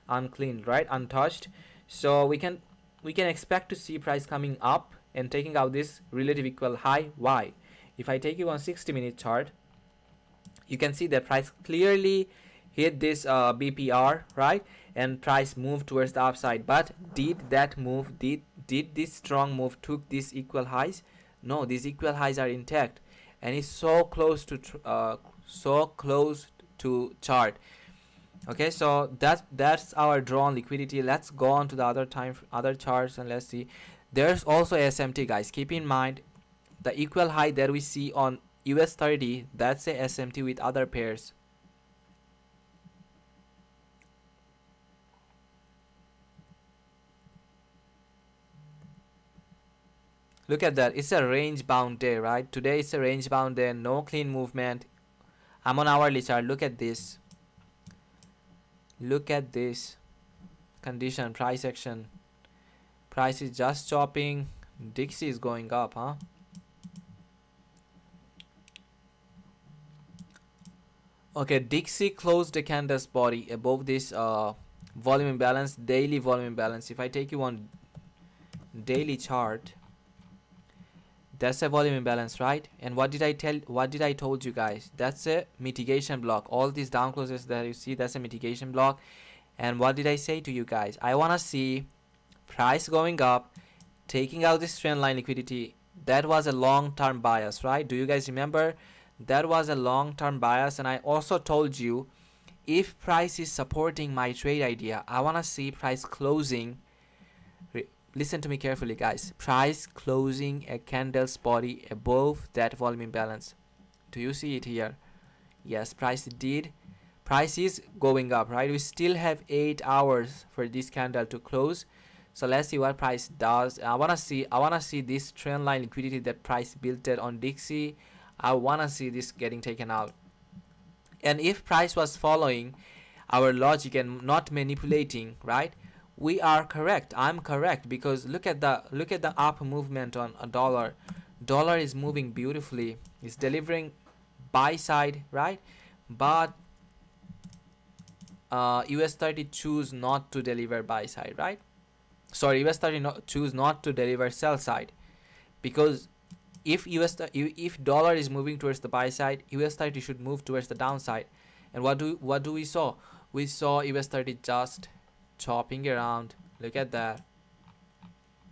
uncleaned, right? Untouched. So we can expect to see price coming up and taking out this relative equal high. Why? If I take you on 60-minute chart, you can see that price clearly hit this BPR, right? And price moved towards the upside. But did that move, did this strong move took these equal highs? No, these equal highs are intact, and it's so close to chart. Okay, so that's our drawn liquidity. Let's go on to the other charts and let's see. There's also SMT, guys. Keep in mind the equal high that we see on US30, that's a SMT with other pairs. Look at that. It's a range bound day, right? Today it's a range bound day. No clean movement. I'm on hourly chart. Look at this. Look at this condition. Price action. Price is just chopping. Dixie is going up, huh? Okay, Dixie closed the candle's body above this volume imbalance, daily volume imbalance. If I take you on daily chart, that's a volume imbalance, right? And what did I told you guys? That's a mitigation block. All these down closes that you see, that's a mitigation block. And what did I say to you guys? I want to see price going up, taking out this trend line liquidity. That was a long-term bias, right? Do you guys remember? That was a long-term bias. And I also told you, if price is supporting my trade idea, I want to see price closing. Listen to me carefully, guys. Price closing a candle's body above that volume imbalance. Do you see it here? Yes, price did. Price is going up, right? We still have 8 hours for this candle to close. So let's see what price does. I wanna see this trend line liquidity that price built it on Dixie. I wanna see this getting taken out. And if price was following our logic and not manipulating, right? We are correct. I'm correct, because look at the up movement on a dollar. Dollar is moving beautifully. It's delivering buy side, right? But US30 choose not to deliver buy side, right? Sorry, US30 choose not to deliver sell side, because if dollar is moving towards the buy side, US30 should move towards the downside. And what do we saw? We saw US30 just chopping around. Look at that.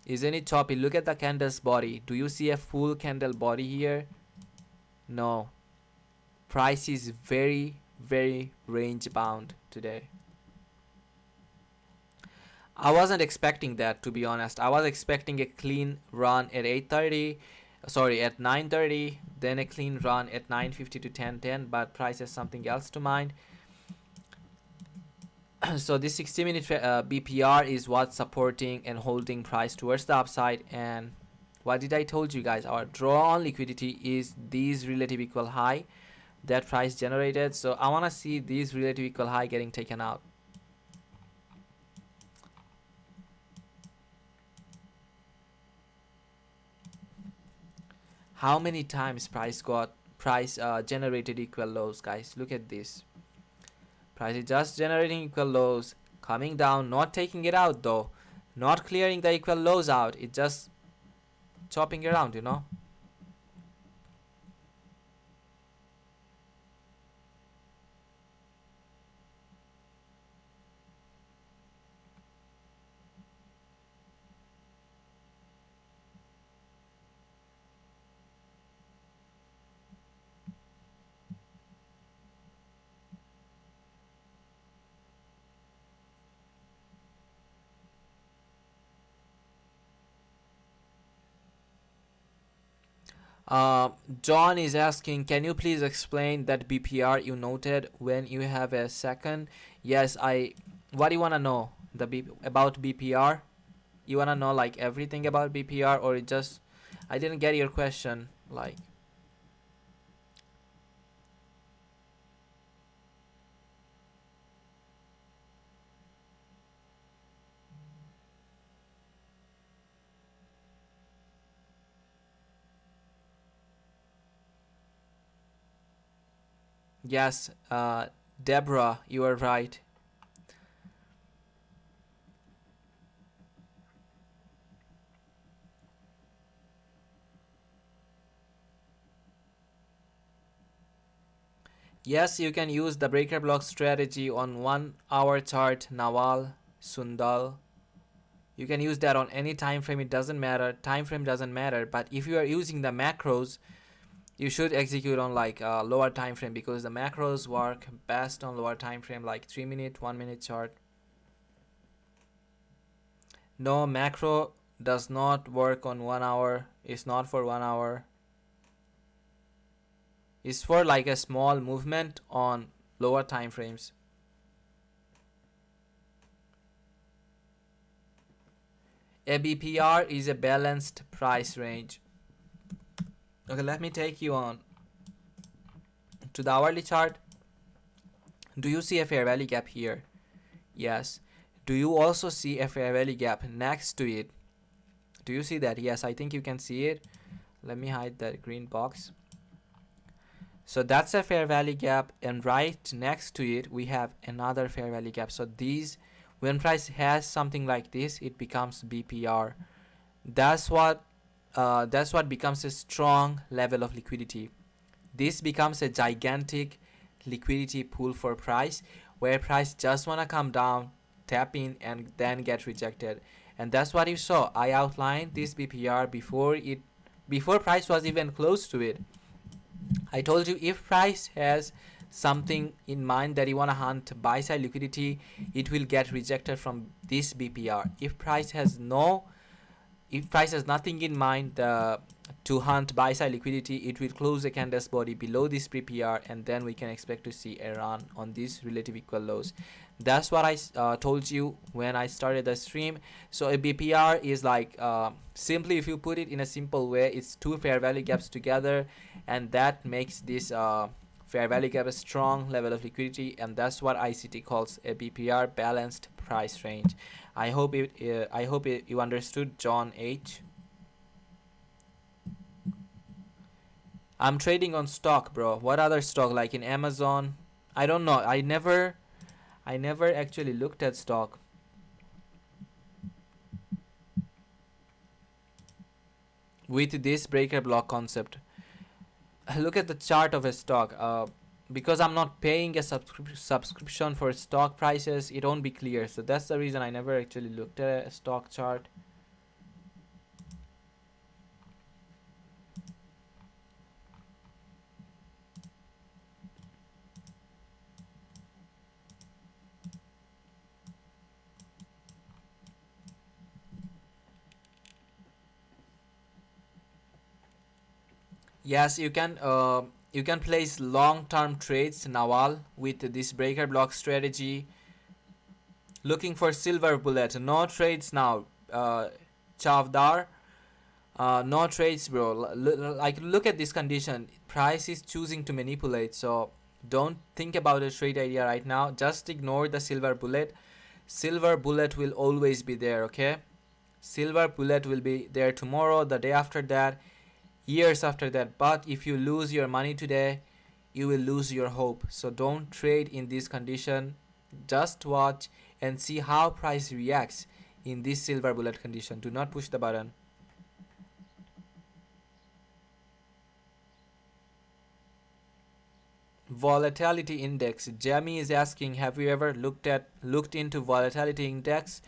Isn't it choppy? Look at the candle's body. Do you see a full candle body here? No. Price is very, very range bound today. I wasn't expecting that, to be honest. I was expecting a clean run at 8:30, sorry, at 9:30, then a clean run at 9:50 to 10:10, but price has something else to mind. So this 60-minute BPR is what's supporting and holding price towards the upside. And what did I told you guys? Our drawn liquidity is these relative equal high that price generated. So I want to see these relative equal high getting taken out. How many times price price generated equal lows, guys. Look at this. Price is just generating equal lows, coming down, not taking it out though, not clearing the equal lows out. It's just chopping around, you know. John is asking, can you please explain that BPR you noted when you have a second? Yes, what do you want to know about BPR? You want to know like everything about BPR, or it just, I didn't get your question, like. Yes, Deborah, you are right. Yes, you can use the breaker block strategy on 1 hour chart, Nawal, Sundal. You can use that on any time frame, it doesn't matter. Time frame doesn't matter, but if you are using the macros, you should execute on like a lower time frame, because the macros work best on lower time frame, like 3 minute, 1 minute chart. No, macro does not work on 1 hour. It's not for 1 hour. It's for like a small movement on lower time frames. A BPR is a balanced price range. Okay, let me take you on to the hourly chart. Do you see a fair value gap here? Yes. Do you also see a fair value gap next to it? Do you see that? Yes, I think you can see it. Let me hide that green box. So that's a fair value gap, and right next to it we have another fair value gap. So these, when price has something like this, it becomes BPR. That's what becomes a strong level of liquidity. This becomes a gigantic liquidity pool for price, where price just wanna come down, tap in, and then get rejected. And that's what you saw. I outlined this BPR before price was even close to it. I told you, if price has something in mind that you want to hunt buy side liquidity, it will get rejected from this BPR. If price has nothing in mind to hunt buy side liquidity, it will close the candle's body below this BPR, and then we can expect to see a run on these relative equal lows. That's what I told you when I started the stream. So a BPR is like, simply, if you put it in a simple way, it's two fair value gaps together, and that makes this fair value gap a strong level of liquidity, and that's what ICT calls a BPR, balanced price range. I hope you understood, John H. I'm trading on stock, bro. What other stock? Like in Amazon? I don't know. I never actually looked at stock. With this breaker block concept, look at the chart of a stock. Because I'm not paying a subscription for stock prices, it won't be clear. So that's the reason I never actually looked at a stock chart. Yes, you can place long-term trades, Nawal, with this breaker block strategy. Looking for silver bullet. No trades now, Chavdar. No trades, bro. Like, look at this condition. Price is choosing to manipulate, so don't think about a trade idea right now. Just ignore the silver bullet. Silver bullet will always be there, okay? Silver bullet will be there tomorrow, the day after that. years after that. But if you lose your money today, you will lose your hope. So don't trade in this condition. Just watch and see how price reacts in this silver bullet condition. Do not push the button. Volatility index. Jamie is asking, have you ever looked into volatility index?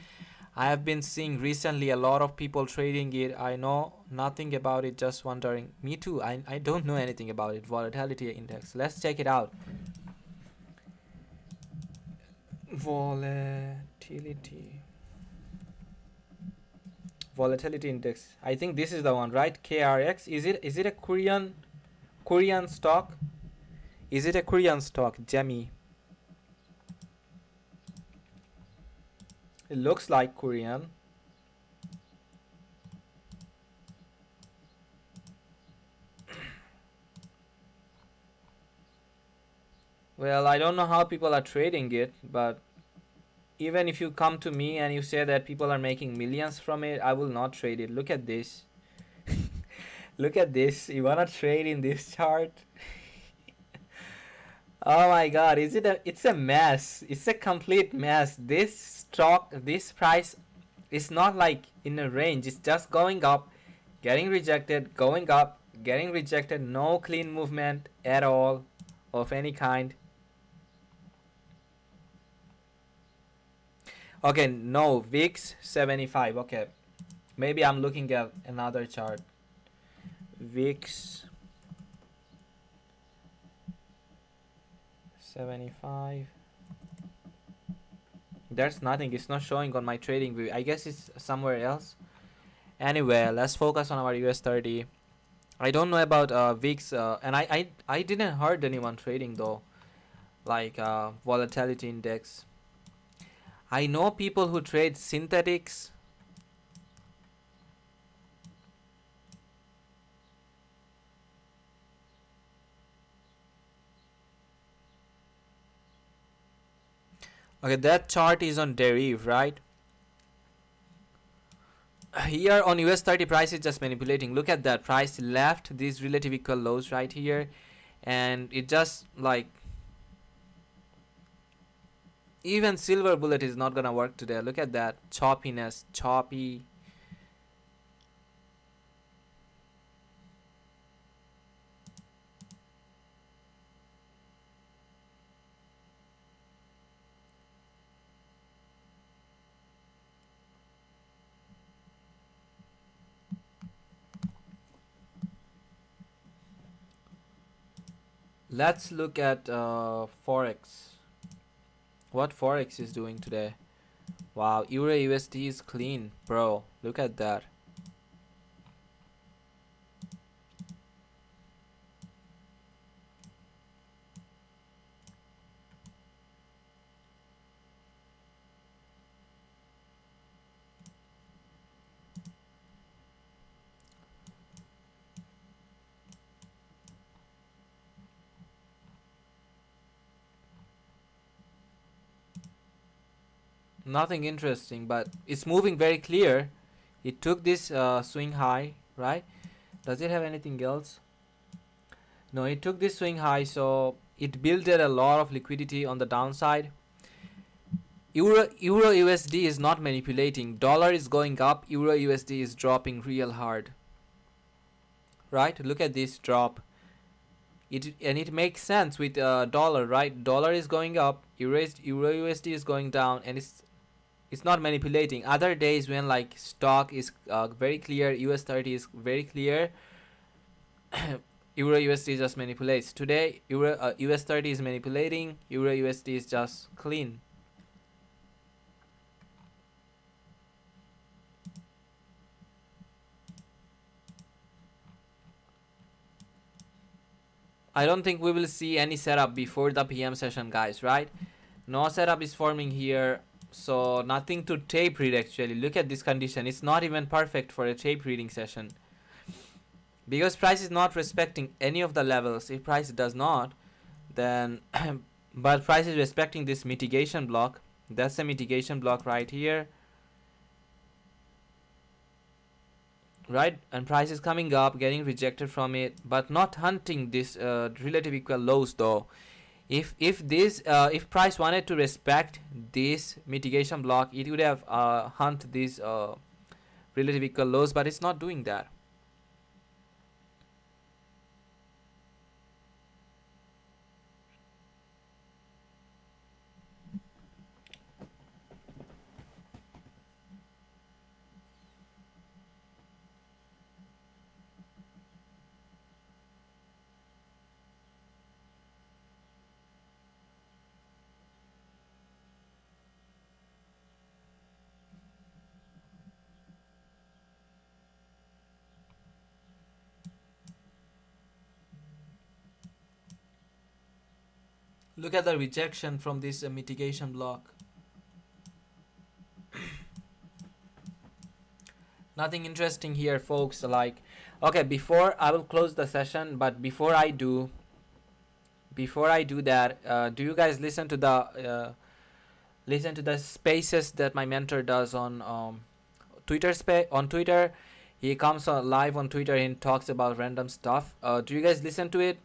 I have been seeing recently a lot of people trading it. I know nothing about it, just wondering. Me too. I don't know anything about it. Volatility index. Let's check it out. Volatility index. I think this is the one, right? KRX. Is it a Korean stock? Is it a Korean stock, Jamie? It looks like Korean. Well, I don't know how people are trading it, but even if you come to me and you say that people are making millions from it, I will not trade it. Look at this. Look at this. You wanna trade in this chart? Oh my god, it's a mess. It's a complete mess. This stock, this price is not like in a range. It's just going up, getting rejected, going up, getting rejected. No clean movement at all of any kind. Okay, no, VIX 75. Okay, maybe I'm looking at another chart. VIX 75. There's nothing. It's not showing on my trading view. I guess it's somewhere else. Anyway, let's focus on our US30. I don't know about VIX, and I didn't heard anyone trading though, like volatility index. I know people who trade synthetics. Okay, that chart is on deriv, right? Here on US30 price is just manipulating. Look at that, price left these relative equal lows right here, and it just like, even silver bullet is not gonna work today. Look at that choppiness, choppy. Let's look at Forex. What Forex is doing today? Wow, Euro USD is clean, bro. Look at that. Nothing interesting, but it's moving very clear. It took this swing high, right? Does it have anything else? No, it took this swing high, so it built a lot of liquidity on the downside. Euro USD is not manipulating. Dollar is going up, Euro USD is dropping real hard. Right? Look at this drop. It makes sense with dollar, right? Dollar is going up, Euro USD is going down, and it's not manipulating. Other days when like stock is very clear, US30 is very clear, Euro USD just manipulates. Today US30 is manipulating, Euro USD is just clean. I don't think we will see any setup before the PM session, guys, right? No setup is forming here, so nothing to tape read actually. Look at this condition. It's not even perfect for a tape reading session. Because price is not respecting any of the levels. If price does not, then but price is respecting this mitigation block. That's a mitigation block right here. right? And price is coming up, getting rejected from it, but not hunting this relative equal lows though. If price wanted to respect this mitigation block, it would have hunt these relative equal lows, but it's not doing that. Look at the rejection from this mitigation block. Nothing interesting here, folks. Like, okay, before I will close the session, but before I do that, do you guys listen to the spaces that my mentor does on on Twitter? He comes on live on Twitter and talks about random stuff. Do you guys listen to it?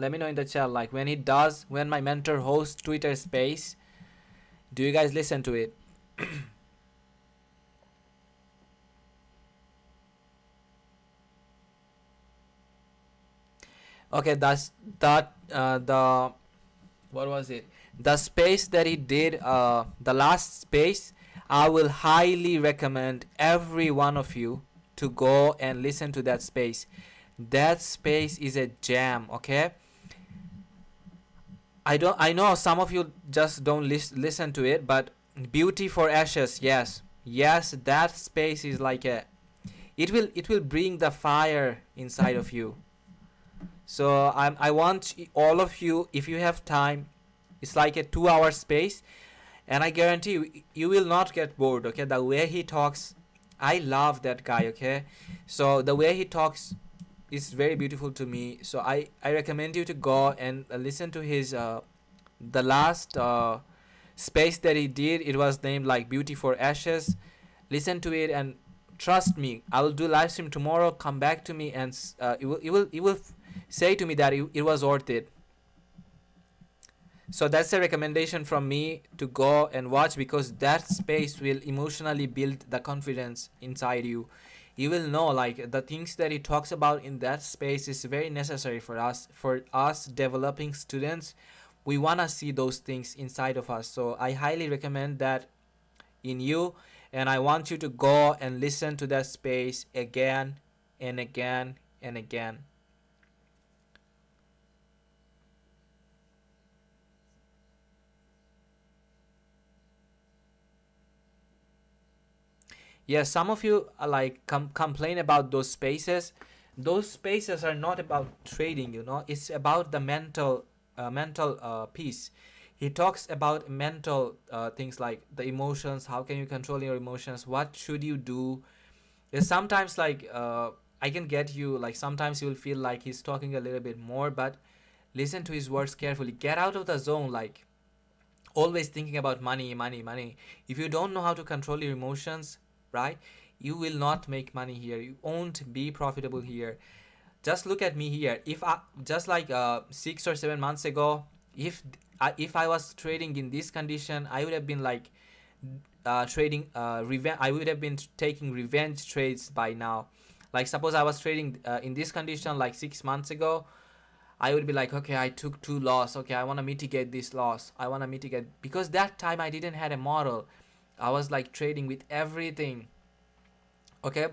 Let me know in the chat. Like, when my mentor hosts Twitter space, do you guys listen to it? Okay, that's that the what was it? The space that he did, the last space, I will highly recommend every one of you to go and listen to that space. That space is a jam, okay? I know some of you just don't listen to it, but Beauty for Ashes, yes. Yes, that space is like it will bring the fire inside of you. So I want all of you, if you have time, it's like a 2 hour space, and I guarantee you will not get bored. Okay, the way he talks, I love that guy. Okay, so the way he talks is very beautiful to me. So I recommend you to go and listen to his the last space that he did. It was named like Beauty for Ashes. Listen to it and trust me, I will do live stream tomorrow. Come back to me and it will say to me that it was worth it. So that's a recommendation from me to go and watch, because that space will emotionally build the confidence inside you. You will know like the things that he talks about in that space is very necessary for us developing students. We want to see those things inside of us. So I highly recommend that in you, and I want you to go and listen to that space again and again and again. Yes, some of you like complain about those spaces. Those spaces are not about trading, it's about the mental piece. He talks about mental things like the emotions. How can you control your emotions? What should you do? Sometimes like I can get you, like sometimes you will feel like he's talking a little bit more, but listen to his words carefully. Get out of the zone, like always thinking about money, money, money. If you don't know how to control your emotions, right, you will not make money here. You won't be profitable here. Just look at me here. If I just like 6 or 7 months ago, if I was trading in this condition, I would have been like trading revenge. I would have been taking revenge trades by now. Like suppose I was trading in this condition like 6 months ago, I would be like, okay, I took 2 loss. Okay, I want to mitigate this loss. I want to mitigate, because that time I didn't had a model. I was like trading with everything. Okay,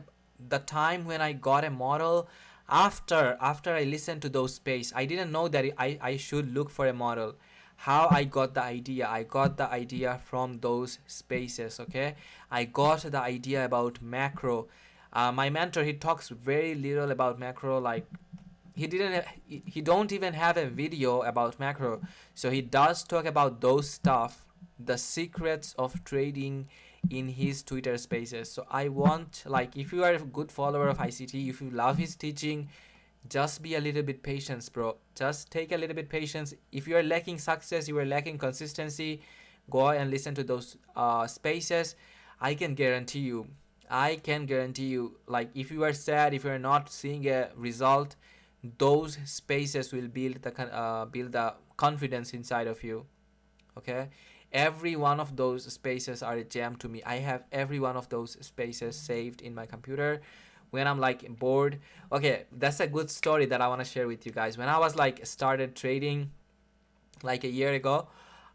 the time when I got a model, after I listened to those space, I didn't know that I should look for a model. How I got the idea from those spaces. Okay, I got the idea about macro. My mentor, he talks very little about macro. Like he don't even have a video about macro. So he does talk about those stuff, the secrets of trading, in his Twitter spaces. So I want, like, if you are a good follower of ICT, if you love his teaching, just be a little bit patient, bro. Just take a little bit patience. If you are lacking success, you are lacking consistency, go and listen to those spaces. I can guarantee you, I can guarantee you, like, if you are sad, if you are not seeing a result, those spaces will build the confidence inside of you. Okay, every one of those spaces are a gem to me. I have every one of those spaces saved in my computer when I'm like bored. Okay, that's a good story that I want to share with you guys. When I was like started trading like a year ago,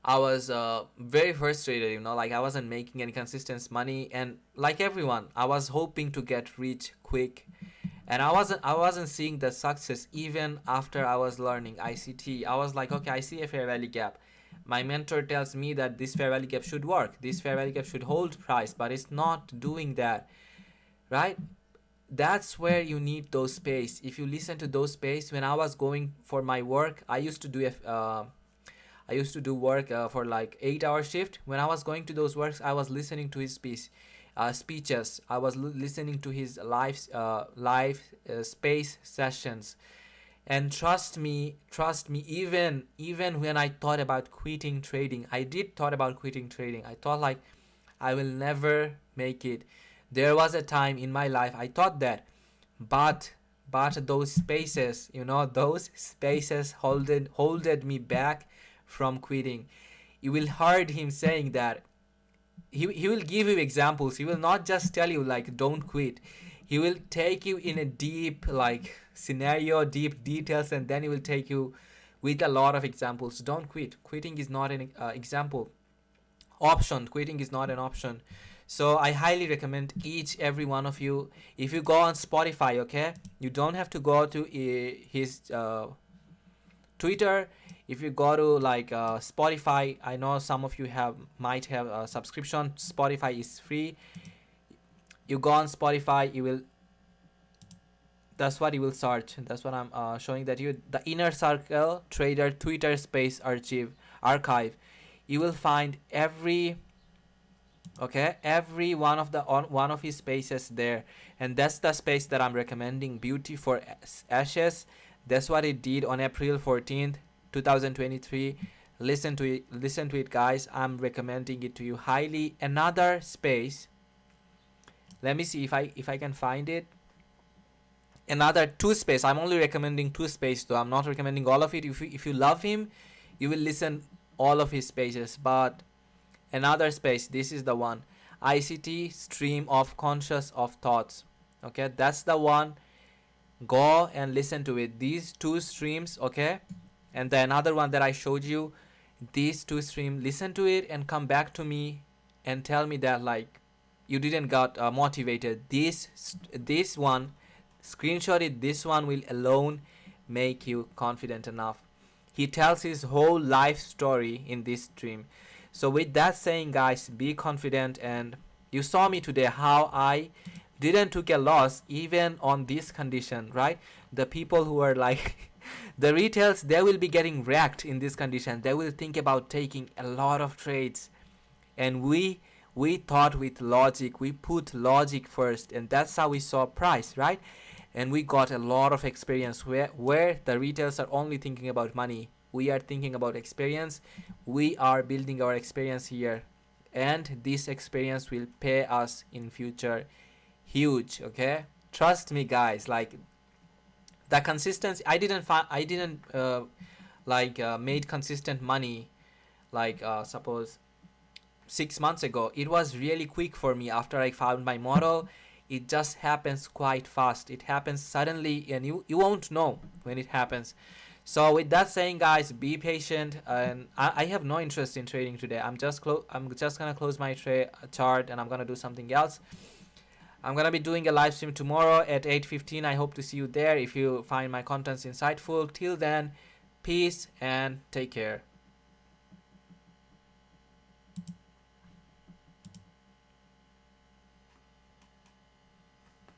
I was very frustrated, you know, like I wasn't making any consistent money, and like everyone, I was hoping to get rich quick, and I wasn't seeing the success even after I was learning ICT. I was like, okay, I see a fair value gap. My mentor tells me that this fair value gap should work. This fair value gap should hold price, but it's not doing that, right? That's where you need those space. If you listen to those space, when I was going for my work, I used to do work for like 8 hour shift. When I was going to those works, I was listening to his speeches. I was listening to his live space sessions. And trust me, even when I thought about quitting trading, I did thought about quitting trading. I thought like I will never make it. There was a time in my life I thought that, but those spaces, you know, those spaces holded me back from quitting. You will heard him saying that he will give you examples. He will not just tell you like don't quit. He will take you in a deep like scenario, deep details, and then he will take you with a lot of examples. Don't quit. Quitting is not an example option. Quitting is not an option. So I highly recommend each every one of you, if you go on Spotify, okay, you don't have to go to his Twitter. If you go to like Spotify, I know some of you might have a subscription. Spotify is free. You go on Spotify, you will, that's what you will search. That's what I'm showing, that you, the Inner Circle Trader Twitter Space Archive. You will find every one of one of his spaces there, and that's the space that I'm recommending, Beauty for Ashes. That's what it did on April 14th 2023. Listen to it guys. I'm recommending it to you highly. Another space, let me see if I can find it. Another two space, I'm only recommending two space though, I'm not recommending all of it. If you love him, you will listen all of his spaces, but another space, this is the one, ICT, Stream of Conscious of Thoughts. Okay, that's the one. Go and listen to it, these two streams. Okay, and the another one that I showed you, these two streams, listen to it and come back to me and tell me that like you didn't got motivated. This one, screenshot it. This one will alone make you confident enough. He tells his whole life story in this stream. So with that saying guys, be confident. And you saw me today how I didn't took a loss even on this condition, right? The people who are like the retails, they will be getting wrecked in this condition. They will think about taking a lot of trades, and we thought with logic. We put logic first, and that's how we saw price, right? And we got a lot of experience where the retails are only thinking about money. We are thinking about experience. We are building our experience here, and this experience will pay us in future huge. Okay, trust me guys, like the consistency, I didn't made consistent money like suppose 6 months ago. It was really quick for me after I found my model. It just happens quite fast. It happens suddenly, and you won't know when it happens. So with that saying guys, be patient. And I have no interest in trading today. I'm just gonna close my chart, and I'm gonna do something else. I'm gonna be doing a live stream tomorrow at 8:15. I hope to see you there if you find my contents insightful. Till then, peace and take care.